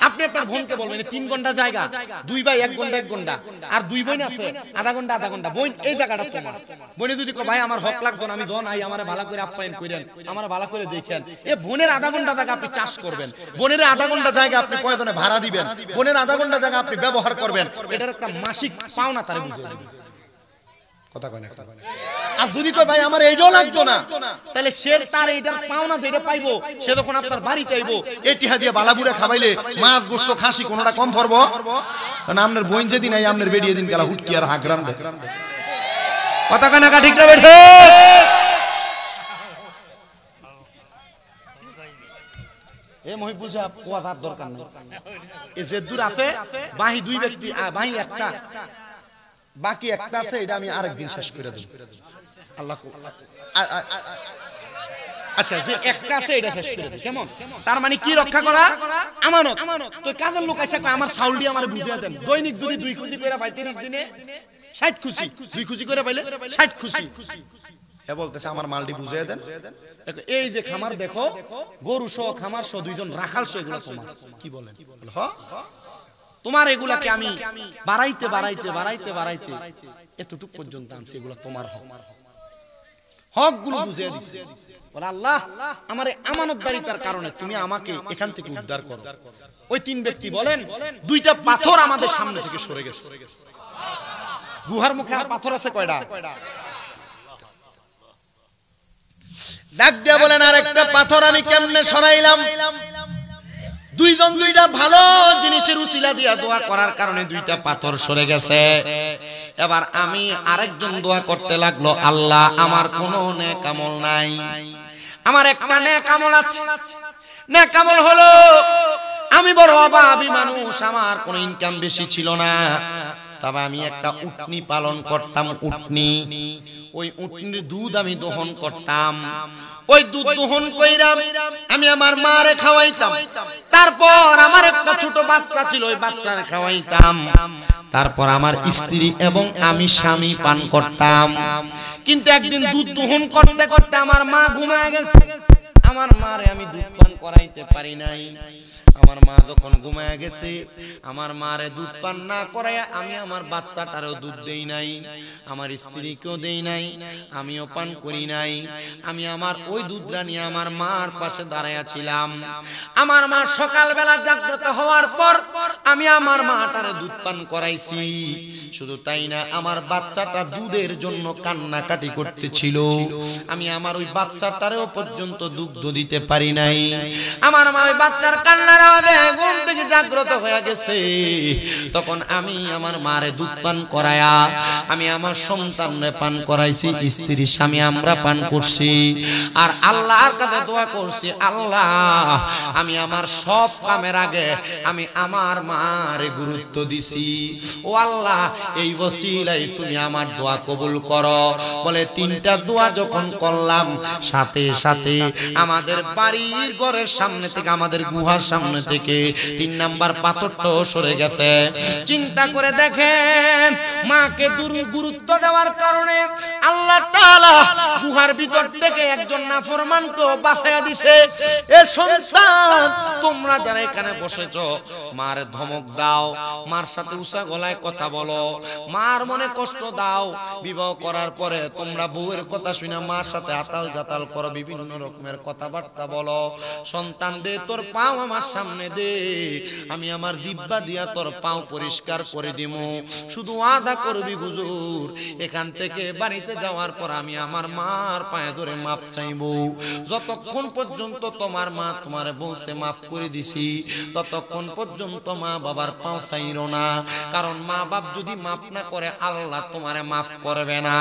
আপনি আপনার বোনকে বলবেন 3 ঘন্টা জায়গা দুই ভাই 1 ঘন্টা 1 ঘন্টা আর দুই বোন আছে আধা ঘন্টা বোন এই জায়গাটা তোমার বোনে যদি কয় ভাই আমার হক লাগতো না আমি জন আই আমারে ভালো করে আপ্যায়ন করেন আমারে ভালো করে দেখেন এই বোনের আধা ঘন্টা জায়গা আপনি চাষ করবেন বোনের আধা ঘন্টা জায়গা আপনি প্রয়োজনে ভাড়া দিবেন বোনের আধা ঘন্টা জায়গা আপনি ব্যবহার করবেন এটার একটা মাসিক পাওনা তারে বুঝিয়ে দিবেন কথা কয় না আর যদি কয় ভাই আমার এইটাও লাগতো না তাহলে সে তার এইটার পাওনা যেটা পাইবো সে যখন আপনার বাড়িতে আইবো এটিহা দিয়ে বালাবুরা খাবাইলে মাছ গোশত খাসি কোনটা কম পড়বো কারণ আপনার বোন যেদিন আই আপনার বেডিয়ে দিন গেলা হুটকি আর হাগরান দে কথা কয় না ঠিক না বেঠে এ মহিবুল সাহেব কোয়ার দরকার নাই এ যে দূর আছে বাহি দুই ব্যক্তি বাহি একটা বাকি একটা আছে, এটা আমি আরেকদিন শেষ করে দেব। আল্লাহ আচ্ছা, যে একটা আছে এটা শেষ করে দেব। কেমন? তার মানে কি রক্ষা করা? আমানত। তো কাজের লোক এসে কয় আমার চাউল দিয়ে আমার বুঝিয়ে দেন, দৈনিক যদি 2 খুশি করে পাই 30 দিনে 60 খুশি, 2 খুশি করে পাইলে 60 খুশি। এ বলতেছে আমার মালটি বুঝিয়ে দেন। এই যে খামার দেখো, গরু সহ খামার সহ 2 জন রাখাল সহ, এগুলো তোমার। কি বলেন? হ্যাঁ, তোমার এগুলাকে আমি বাড়াইতে বাড়াইতে বাড়াইতে বাড়াইতে এতটুক পর্যন্ত আনছি, এগুলো তোমার হক। হক গুলো বুঝিয়ে দিচ্ছে। বলে আল্লাহ আমার আমানতদারিতার কারণে তুমি আমাকে এখান থেকে উদ্ধার করো। ওই 3 ব্যক্তি বলেন 2টা পাথর আমাদের সামনে থেকে সরে গেছে। গুহার মুখে আর পাথর আছে কয়টা? ডাক দিয়া বলেন আর একটা পাথর আমি কেমনে সরাইলাম? 2 জন 2টা ভালো জিনিসের উসিলা দিয়া দোয়া করার কারণে 2টা পাথর সরে গেছে। এবার আমি আরেকজন দোয়া করতে লাগলো, আল্লাহ আমার কোনো নেক আমল নাই, আমার একটা নেক আমল আছে। নেক আমল হলো আমি বড় অভাবী মানুষ, আমার কোনো ইনকাম বেশি ছিল না, তবে আমি একটা উটনি পালন করতাম। উটনি, ওই উটনির দুধ আমি দহন করতাম। ওই দুধ দহন কইরা আমি আমার মারে খাওয়াইতাম। তারপর আমার একটা ছোট বাচ্চা ছিল, ওই বাচ্চারে খাওয়াইতাম। তারপর আমার স্ত্রী এবং আমি স্বামী পান করতাম। কিন্তু একদিন দুধ দহন করতে করতে আমার মা ঘুমায় গেছে। আমার মারে আমি দুধ পান করাইতে পারি নাই। আমার মা যখন ঘুমায় গেছে, আমার মারে দুধ পান না করাইয়া আমি আমার বাচ্চাটারও দুধ দেই নাই, আমার স্ত্রীকেও দেই নাই, আমিও পান করি নাই। আমি আমার ওই দুধটা নিয়ে আমার মার পাশে দাঁড়াইয়া ছিলাম। আমার মা সকালবেলা জাগ্রত হওয়ার পর আমি আমার মাটারে দুধ পান করাইছি। শুধু তাই না, আমার বাচ্চাটা দুধের জন্য কান্নাকাটি করতেছিল। আমি আমার ওই বাচ্চাটারেও পর্যন্ত দুগ্ধ দিতে পারি নাই। আমার মা ওই বাচ্চার কান্নার আওয়াজে ঘুম থেকে জাগ্রত হয়ে গেছে। তখন আমি আমার মারে দুধ পান করায়া আমি আমার সন্তানরে পান করাইছি, স্ত্রী স্বামী আমরা পান করছি। আর আল্লাহর কাছে দোয়া করছি, আল্লাহ আমি আমার সব কামের আগে আমি আমার মারে গুরুত্ব দিছি। ও আল্লাহ, এই ওসিলায় তুমি আমার দোয়া কবুল করো। বলে 3টা দোয়া যখন করলাম, সাথে সাথে আমাদের বাড়ির ঘরের সামনে থেকে, আমাদের গুহার সামনে থেকে 3 নাম্বার পাথরটা সরে গেছে। চিন্তা করে দেখেন, মাকে গুরুত্ব দেওয়ার কারণে আল্লাহ তাআলা গুহার ভিতর থেকে একজন নাফরমানকে বাঁচাইয়া দিছে। এ সন্তান, তোমরা যারা এখানে বসেছো, মার ধমক দাও, মার সাথে উঁচা গলায় কথা বলো, মার মনে কষ্ট দাও। বিবাহ করার পরে তোমরা বউয়ের কথা শুনে মার সাথে আতাল জাতাল করো, বিভিন্ন রকমের কথাবার্তা বলো। সন্তান দে, তোর পাও আমার সামনে দে, আমি আমার জিহ্বা দিয়া তোর পাও পরিষ্কার করে দিমু। শুধু আদা করবি হুজুর, এখান থেকে বাড়িতে যাওয়ার পর আমি আমার মার পায়ে ধরে মাপ চাইবো। যতক্ষণ পর্যন্ত তোমার মা তোমারে বলছে মাফ করে দিছি, ততক্ষণ পর্যন্ত মা বাবার পাও চাইরো না। কারণ মা বাপ যদি মাফ না করে, আল্লাহ তোমারে মাফ করবে না।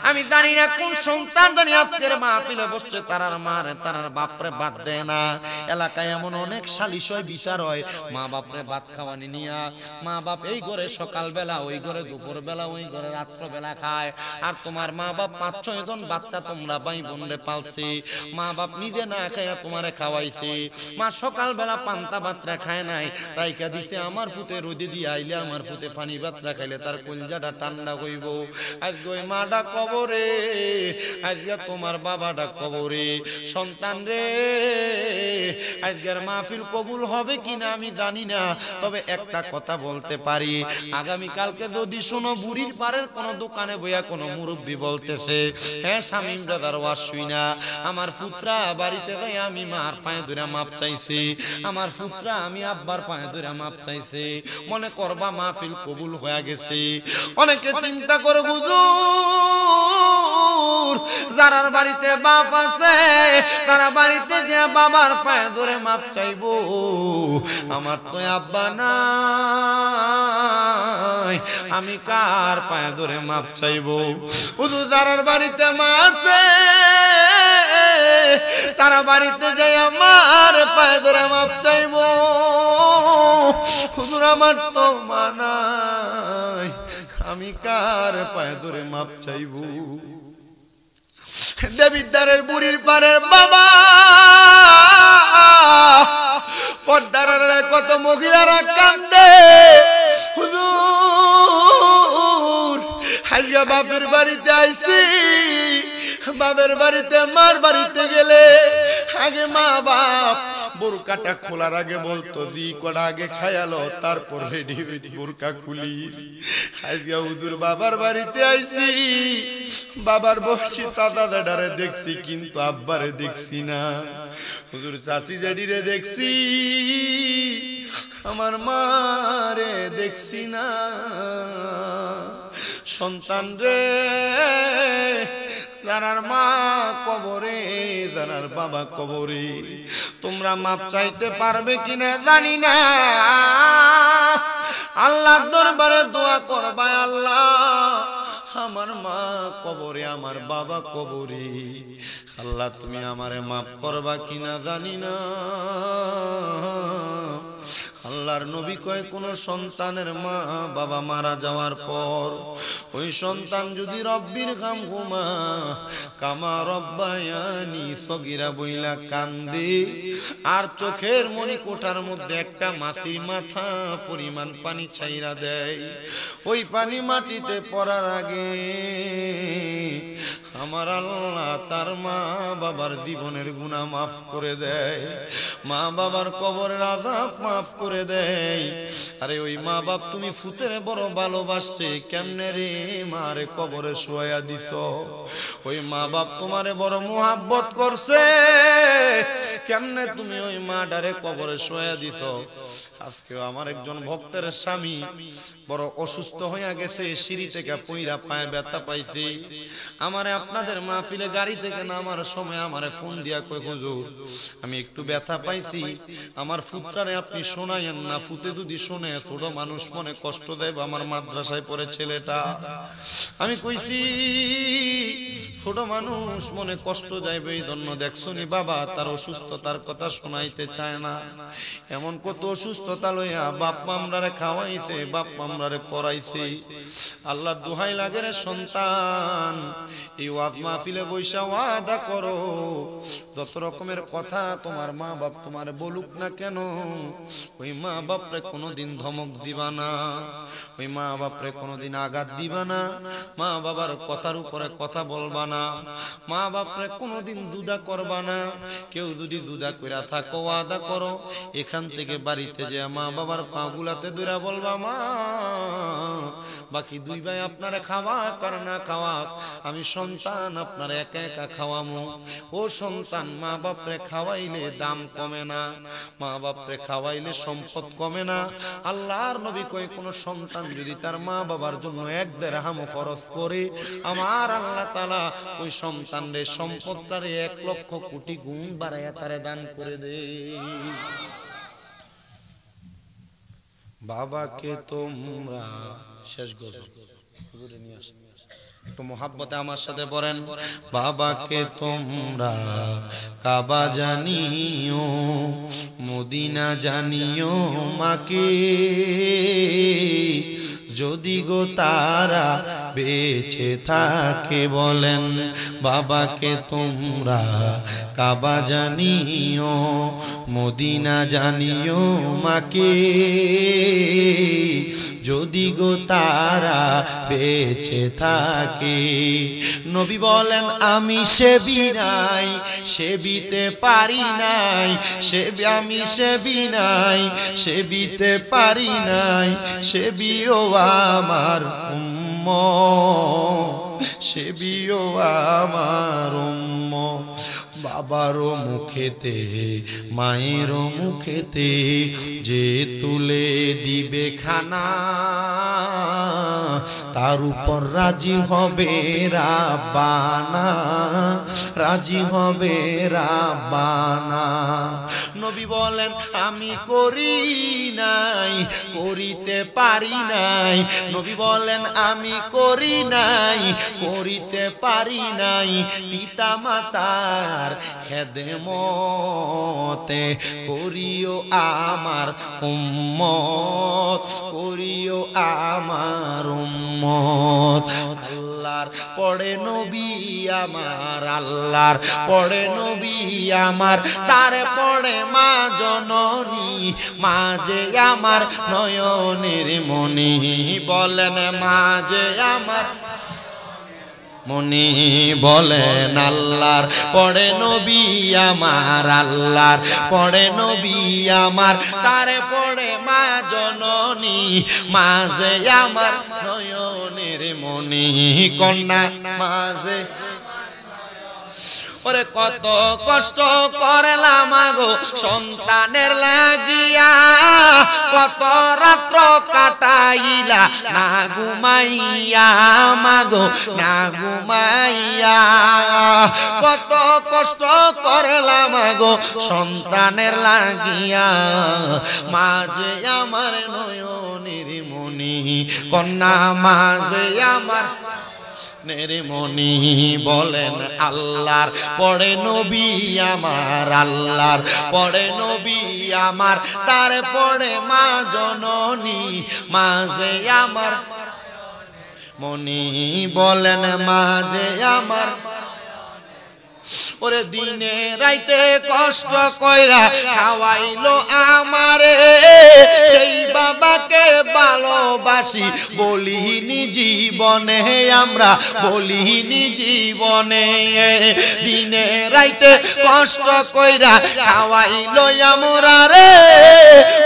আমি জানি না কোন সন্তান জানি আজকের মাহফিলে বসছে, তারার মারে তারার বাপরে বাদ দেয় না। এলাকায় এমন অনেক সালিশ হয়, বিচার হয়, মা বাপরে ভাত খাওয়ানি নিয়া মা বাপ এই ঘরে সকালবেলা, ওই ঘরে দুপুরবেলা, ওই ঘরে রাত্রবেলা খায়। আর তোমার মা বাপ 5-6 জন বাচ্চা তোমরা ভাই বোনরে পালছে, মা বাপ নিজে না খাইয়া তোমারে খাওয়াইছে। মা সকালবেলা পান্তা ভাতরা খায় নাই, রাইখা দিছে আমার ফুতে রোদে দিয়ে আইলে আমার ফুতে পানি ভাতরা খাইলে তার কলজাটা ঠান্ডা হইব। আজকে ওই মাটা কবরে, আজকে তোমার বাবাটা কবরে। সন্তান রে, আজকের মাহফিল কবুল হবে কিনা আমি জানি না, তবে একটা কথা বলতে পারি, আগামী কালকে যদি শোনো বুড়ির পাড়ের কোন দোকানে বইয়া কোন মুরব্বী বলতেছে, হ্যাঁ শামীম দাদার ওয়াজ শুই না, আমার পুত্রা বাড়িতে যাই আমি মার পায়ে ধরে মাপ চাইছি, আমার পুত্রা আমি আব্বার পায়ে ধরে মাপ চাইছে, মনে করবা মাহফিল কবুল হয়ে গেছে। অনেকে চিন্তা করে হুজুর, যারার বাড়িতে বাপ আছে তারা বাড়িতে যে বাবার পায়ে ধরে মাপ চাইবো, আমার তো আব্বা নাই, আমি কার পায়ে ধরে মাপ চাইবো? হুজুর, যারার বাড়িতে মা আছে তারা বাড়িতে যাই আমার পায়ে ধরে মাপ চাইবো। হুজুর, আমার তো মা নাই, আমি কার পায়ে ধরে মাপ চাইব? দেবিদ্বারের বুড়ির পারের বাবা পর্দার কত মহিলারা কান্দে, হুজুর আজকে বাপের বাড়িতে আইছি, বাপের বাড়িতে মার বাড়িতে গেলে আগে মা বাপ বোরকাটা খোলার আগে বলতো দি কটা আগে খায়ালো তারপর রেডি বোরকা খুলি। আজকে হুজুর বাবার বাড়িতে আইছি, বাবার বসছি দাদা দাদারে দেখছি কিন্তু আব্বারে দেখছি না। হুজুর চাচি জেডিরে দেখছি, আমার মারে দেখছি না। সন্তান রে যারার মা কবরে, যারার বাবা কবরে, তোমরা মাপ চাইতে পারবে কিনা জানি না। আল্লাহর দরবারে দোয়া করবা, আল্লাহ আমার মা কবরে, আমার বাবা কবরে, আল্লাহ তুমি আমারে মাপ করবা কিনা জানি না। আল্লাহর নবী কয় কোন সন্তানের মা বাবা মারা যাওয়ার পর ওই সন্তান যদি রব্বির কাম ঘুমা কামা রব্বায়ানি সগীরা বইলা কান্দে আর চোখের মনি কোঠার মধ্যে একটা মাছির মাথা পরিমাণ পানি ছাইরা দেয়, ওই পানি মাটিতে পড়ার আগে আমার আল্লাহ তার মা বাবার জীবনের গুনাহ মাফ করে দেয়, মা বাবার কবরের আযাব মাফ করে দেয়। আরে ওই মা বাপ তুমি ফুতের বড় ভালোবাসছে, কেমনে রে মারে কবরে শোয়া দিছ? ওই মা বাপ তোমারে বড় মোহাব্বত করছে, কেমনে তুমি ওই মাটারে কবরে শোয়া দিছ? আজকে আমার একজন ভক্তের স্বামী বড় অসুস্থ হয়ে গেছে, সিঁড়ি থেকে পইরা পায়ে ব্যথা পাইছে। আমারে আপনাদের মাহফিলে গাড়ি থেকে নামার সময় আমারে ফোন দিয়া কই হুজুর আমি একটু ব্যথা পাইছি, আমার ফুতরারে আপনি শোনায়েন না, ফুতে যদি শুনে ছোট মানুষ মনে কষ্ট দেব। আমার মাদ্রাসায় পড়ে ছেলেটা, আমি কইছি ছোট মানুষ মনে কষ্ট যাইবে, এই জন্য দেখছনি বাবা তার অসুস্থতার কথা শোনাইতে চায় না। এমন কত অসুস্থতা লইয়া বাপ মামরারে খাওয়াইছে, বাপ মামরারে পড়াইছে। আল্লাহর দোহাই লাগে রে সন্তান, এই ওয়াজ মাহফিলে বৈশা ওয়াদা করো যত রকমের কথা তোমার মা বাপ তোমার বলুক না কেন, ওই মা বাপরে কোনোদিন ধমক দিবা না, ওই মা বাপরে কোনোদিন আঘাত দিবা না, মা বাবার কথার উপরে কথা বলবা না, মা বাপরে কোনোদিন জুদা করবা না। কেউ যদি জুদা কইরা থাকো ওয়াদা করো এখান থেকে বাড়িতে যে মা বাবার পা গুলাতে দূরা বলবা মা বাকি দুই ভাই আপনারা খাওয়া কার না খাওয়া আমি সন্তান আপনারা একা একা খাওয়ামো। ও সন্তান মা বাপরে খাওয়াইলে দাম কমে না, মা বাপরে খাওয়াইলে সম্পদ কমে না। আল্লাহর নবী কয় কোন সন্তান যদি তার মা বাবার জন্য 1 দিরহাম খরচ করে আমার আল্লাহ তাআলা ওই সন্তানের সম্পদটারে 1 লক্ষ কোটি গুণ বাড়ায়া তারে দান করে দেয়। বাবাকে তোমরা শেষ গজল হুজুরে নিয়ে আসেন একটু মোহাব্বতে আমার সাথে পড়েন। বাবাকে তোমরা কাবা জানিও মদিনা জানিও মাকে, যদি গো তারা বেঁচে থাকে বলেন বাবাকে তোমরা কাবা জানিও মদিনা জানিও মাকে, যদি গো তারা বেঁচে থাকে। নবী বলেন আমি সেবি নাই সেবিতে পারি নাই, আমি সেবি নাই সেবিতে পারি নাই, সেবিও আমার উম্মত, সেবিও আমার উম্মত। বাবারও মুখেতে মায়েরও মুখেতে যে তুলে দিবে খানা তার উপর রাজি হবে রাব্বানা, রাজি হবে রাব্বানা। নবী বলেন আমি করি নাই করিতে পারি নাই, নবী বলেন আমি করি নাই করিতে পারি নাই, পিতা মাতার খেদমতে করিও আমার উম্মত করিও আমার উম্মত আল্লাহর পড়ে নবী আমার আল্লাহর পড়ে নবী আমার তারে পড়ে মা জননী মাঝে আমার নয়নের মনি বলেন মাঝে আমার মনি বলেন আল্লাহর পড়ে নবী আমার আল্লাহর পড়ে নবী আমার তারে পড়ে মা জননী মাঝে আমার নয়নের মনি কন্যা মাঝে ওরে কত কষ্ট করলাম গো সন্তানের লাগিয়া কত রাত্র কাটাইলা না ঘুমাইয়া মাগো না ঘুমাইয়া কত কষ্ট করলাম গো সন্তানের লাগিয়া মাঝে আমার নয়নের মনি কন্যা মাঝে আমার নেরে মনি বলেন আল্লাহর পড়ে নবী আমার আল্লাহর পড়ে নবী আমার তার পড়ে মা জননী মাঝে আমার মনি বলেন মাঝে আমার ওরে দিনে রাইতে কষ্ট কইরা খাওয়াইলো আমারে সেই বাবাকে ভালোবাসি বলিনি জীবনে আমরা বলিনি জীবনে দিনে রাইতে কষ্ট কইরা খাওয়াইলো আমরা রে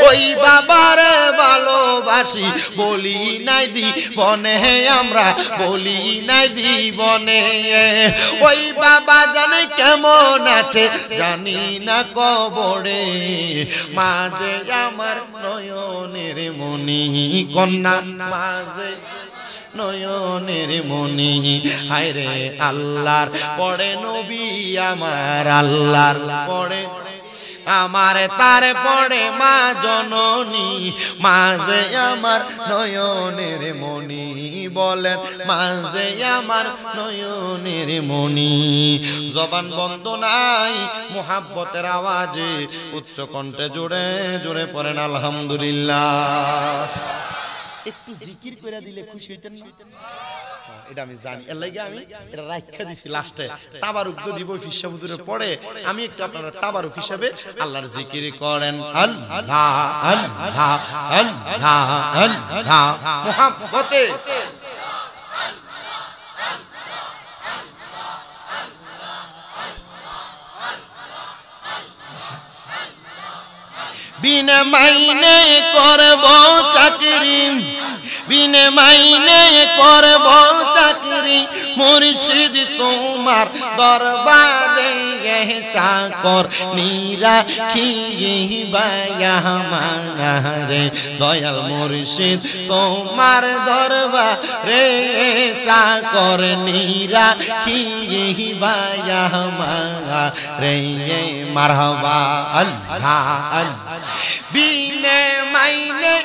ওই বাবারে ভালোবাসি বলি নাই জীবনে আমরা বলি নাই জীবনে ওই বাবা কেমন আছে জানি না কবরে মাঝে আমার নয়নের মনি কন্যা মাঝে নয়নের মনি হায়রে আল্লাহর পড়ে নবী আমার আল্লাহর পড়ে আমার তার পড়ে মা জননী মাঝে আমার নয়নের মনি বলেন মাঝে আমার নয়নের মনি জবান বন্ধ নাই মুহাব্বতের আওয়াজে উচ্চ কণ্ঠে জোরে জোরে পড়েন আলহামদুলিল্লাহ একটু জিকির করে দিলে খুশি হইতেন না এটা আমি জানি এর লাগি আমি এটা রাখা দিছি লাস্টে তাবারুক দিব ফিসা হুজুরে পড়ে আমি একটু আপনারা তাবারুক হিসাবে আল্লাহর জিকির করেন আল্লাহ আল্লাহ আল্লাহ আল্লাহ মুহাব্বতে বিনা মাইনে করব চাকরি বিনা মাইনে করব চাকরি মুর্শিদ তোমার দরবারে চাকর নিরাখিবায়া মারে দয়াল মুর্শিদ তোমার দরবারে চাকর নিরাখিবায়া মারে মারহাবা আল্লাহ আল্লাহ বিনে মাইনে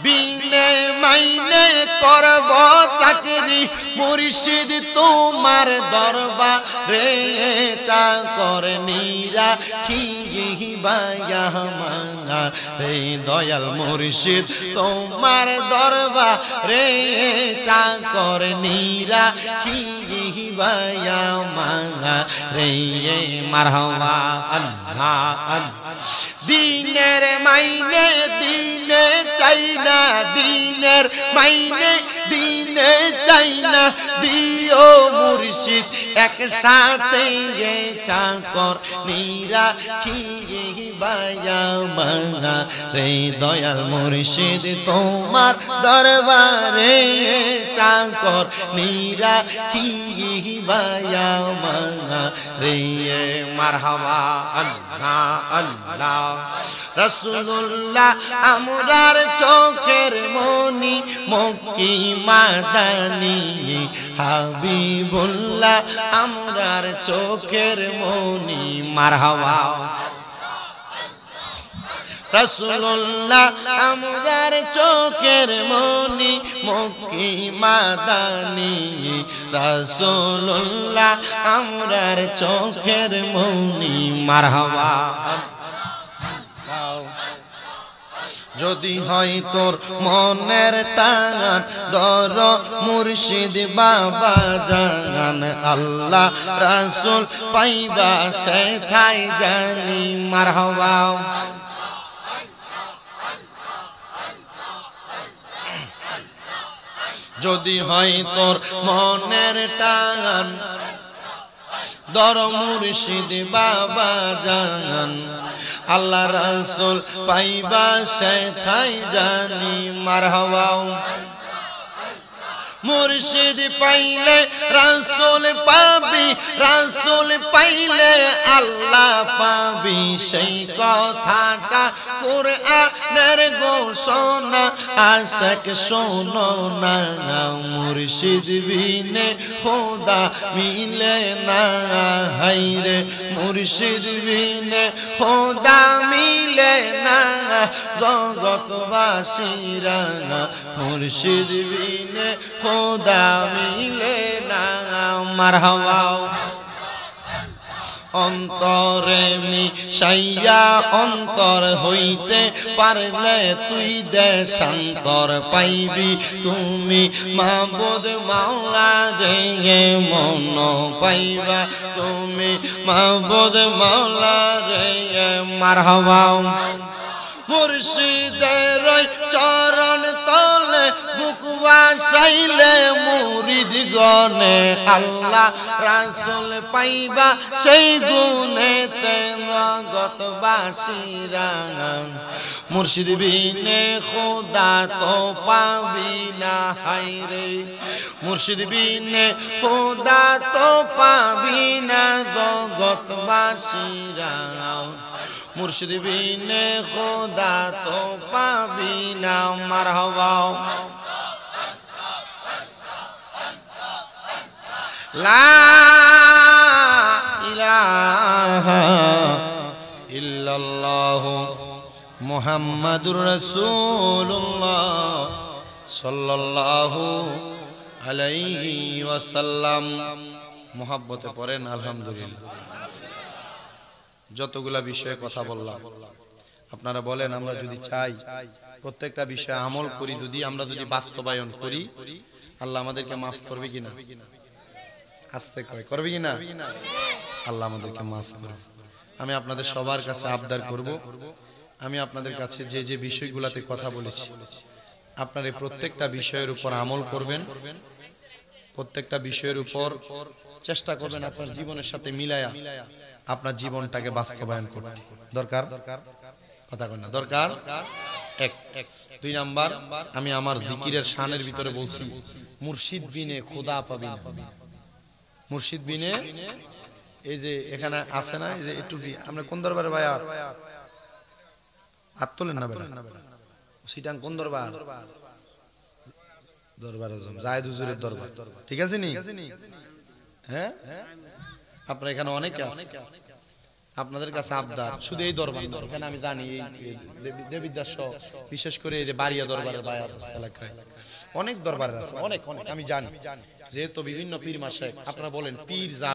বিনে মাইনে করব চাকরি মুর্শিদ তোমার দরবারে চাকর নিরাখিবায়া মারে দয়াল মুর্শিদ তোমার দরবারে চাকর নিরাখিবায়া মারে মারহাবা আল্লাহ আল্লাহ দিনের মাইনে দিনে চাই না দিনের মাইনে দিনে চাই না দিও মুর্শিদ একসাথে চাকর নিরাখিবায়া মারে দয়াল মুর্শিদ তোমার দরবারে চাকর নিরাখিবায়া মারে মারহাবা আল্লাহ আল্লাহ রাসূলুল্লাহ আমরার চোখের মনি মক্কি মাদানী হাবিবুল্লাহ আমরার চোখের মনি মারহাবা রাসূলুল্লাহ আমরার চোখের মনি মক্কি মাদানী রাসূলুল্লাহ আমরার চোখের মনি মারহাবা যদি হয় তোর মনের টান দর মুর্শিদ বাবা জান আল্লাহ রাসূল পাইবা সেথাই জানি মারহাবা যদি হয় তোর মনের টান দর মুর্শিদ বাবা জান আল্লাহ রাসূল পাইবা সেথাই জানি মারহাবা মুর্শিদ পাইলে রাসূল পাবি রাসূল পাইলে আল্লাহ পাবি সেই কথাটা কুরআনের ঘোষণা আশিক শোনো না মুর্শিদ বিনে খোদা মিলে না হায়রে মুর্শিদ বিনে খোদা মিলে না জগৎবাসীরা মুর্শিদ বিনে খোদা মিলে না মারহাবা অন্তরে মিশাইয়া অন্তর হইতে পারলে তুই দেশান্তর পাইবি তুমি মাবুদ মাওলা রে মন পাইবা তুমি মাবুদ মাওলা রে মারহাবা মুর্শিদের চরণ তলে বুক বাসাইলে মুরিদ গনে আল্লাহ রাসূল পাইবা সেই গুণেতে জগৎবাসীরা মুর্শিদ বিনে খোদা তো পাবি না হায়রে মুর্শিদ বিনে খোদা তো পাবি না জগৎবাসীরা মুর্শিদ বিনে খোদা তো পাবি না মারহাবা লা ইলাহা ইল্লাল্লাহ মুহাম্মাদুর রাসূলুল্লাহ সাল্লাল্লাহু আলাইহি ওয়াসাল্লাম মুহাব্বতে পড়েন আলহামদুলিল্লাহ যতগুলা বিষয়ে কথা বললাম আপনারা বলেন আমরা যদি চাই প্রত্যেকটা বিষয়ে আমল করি যদি আমরা যদি বাস্তবায়ন করি আল্লাহ আমাদেরকে maaf করবে কিনা আস্তে করে করবে কিনা আল্লাহ আমাদেরকে maaf করবে আমি আপনাদের সবার কাছে আবদার করব আমি আপনাদের কাছে যে যে বিষয়গুলোতে কথা বলেছি আপনারা প্রত্যেকটা বিষয়ের উপর আমল করবেন প্রত্যেকটা বিষয়ের উপর চেষ্টা করবেন আপনার জীবনের সাথে মিলায়া আপনার জীবনটাকে বাস্তবায়ন করতে দরকার কথা কই না দরকার এক দুই নাম্বার আমি আমার জিকিরের শানের ভিতরে বলছি মুর্শিদ বিনে খোদা পাবি না মুর্শিদ বিনে এই যে এখানে আছে না এই যে একটু আমরা কোন দরবারে ভাই আর হাত তোলেন না বেটা সিটাং কোন দরবার দরবারে জায়েদ হুজুরের দরবার ঠিক আছে নি হ্যাঁ আপনারা এখানে অনেকে আছে আপনাদের কাছে আবদার শুধু এই দরবার এখানে আমি জানি এই দেবিদাস বিশেষ করে এই যে বাড়িয়া দরবারের বায়াত এলাকায় অনেক দরবার আছে অনেক আমি জানি যেহেতু বিভিন্ন পীর মাশায়েখ আপনারা বলেন পীর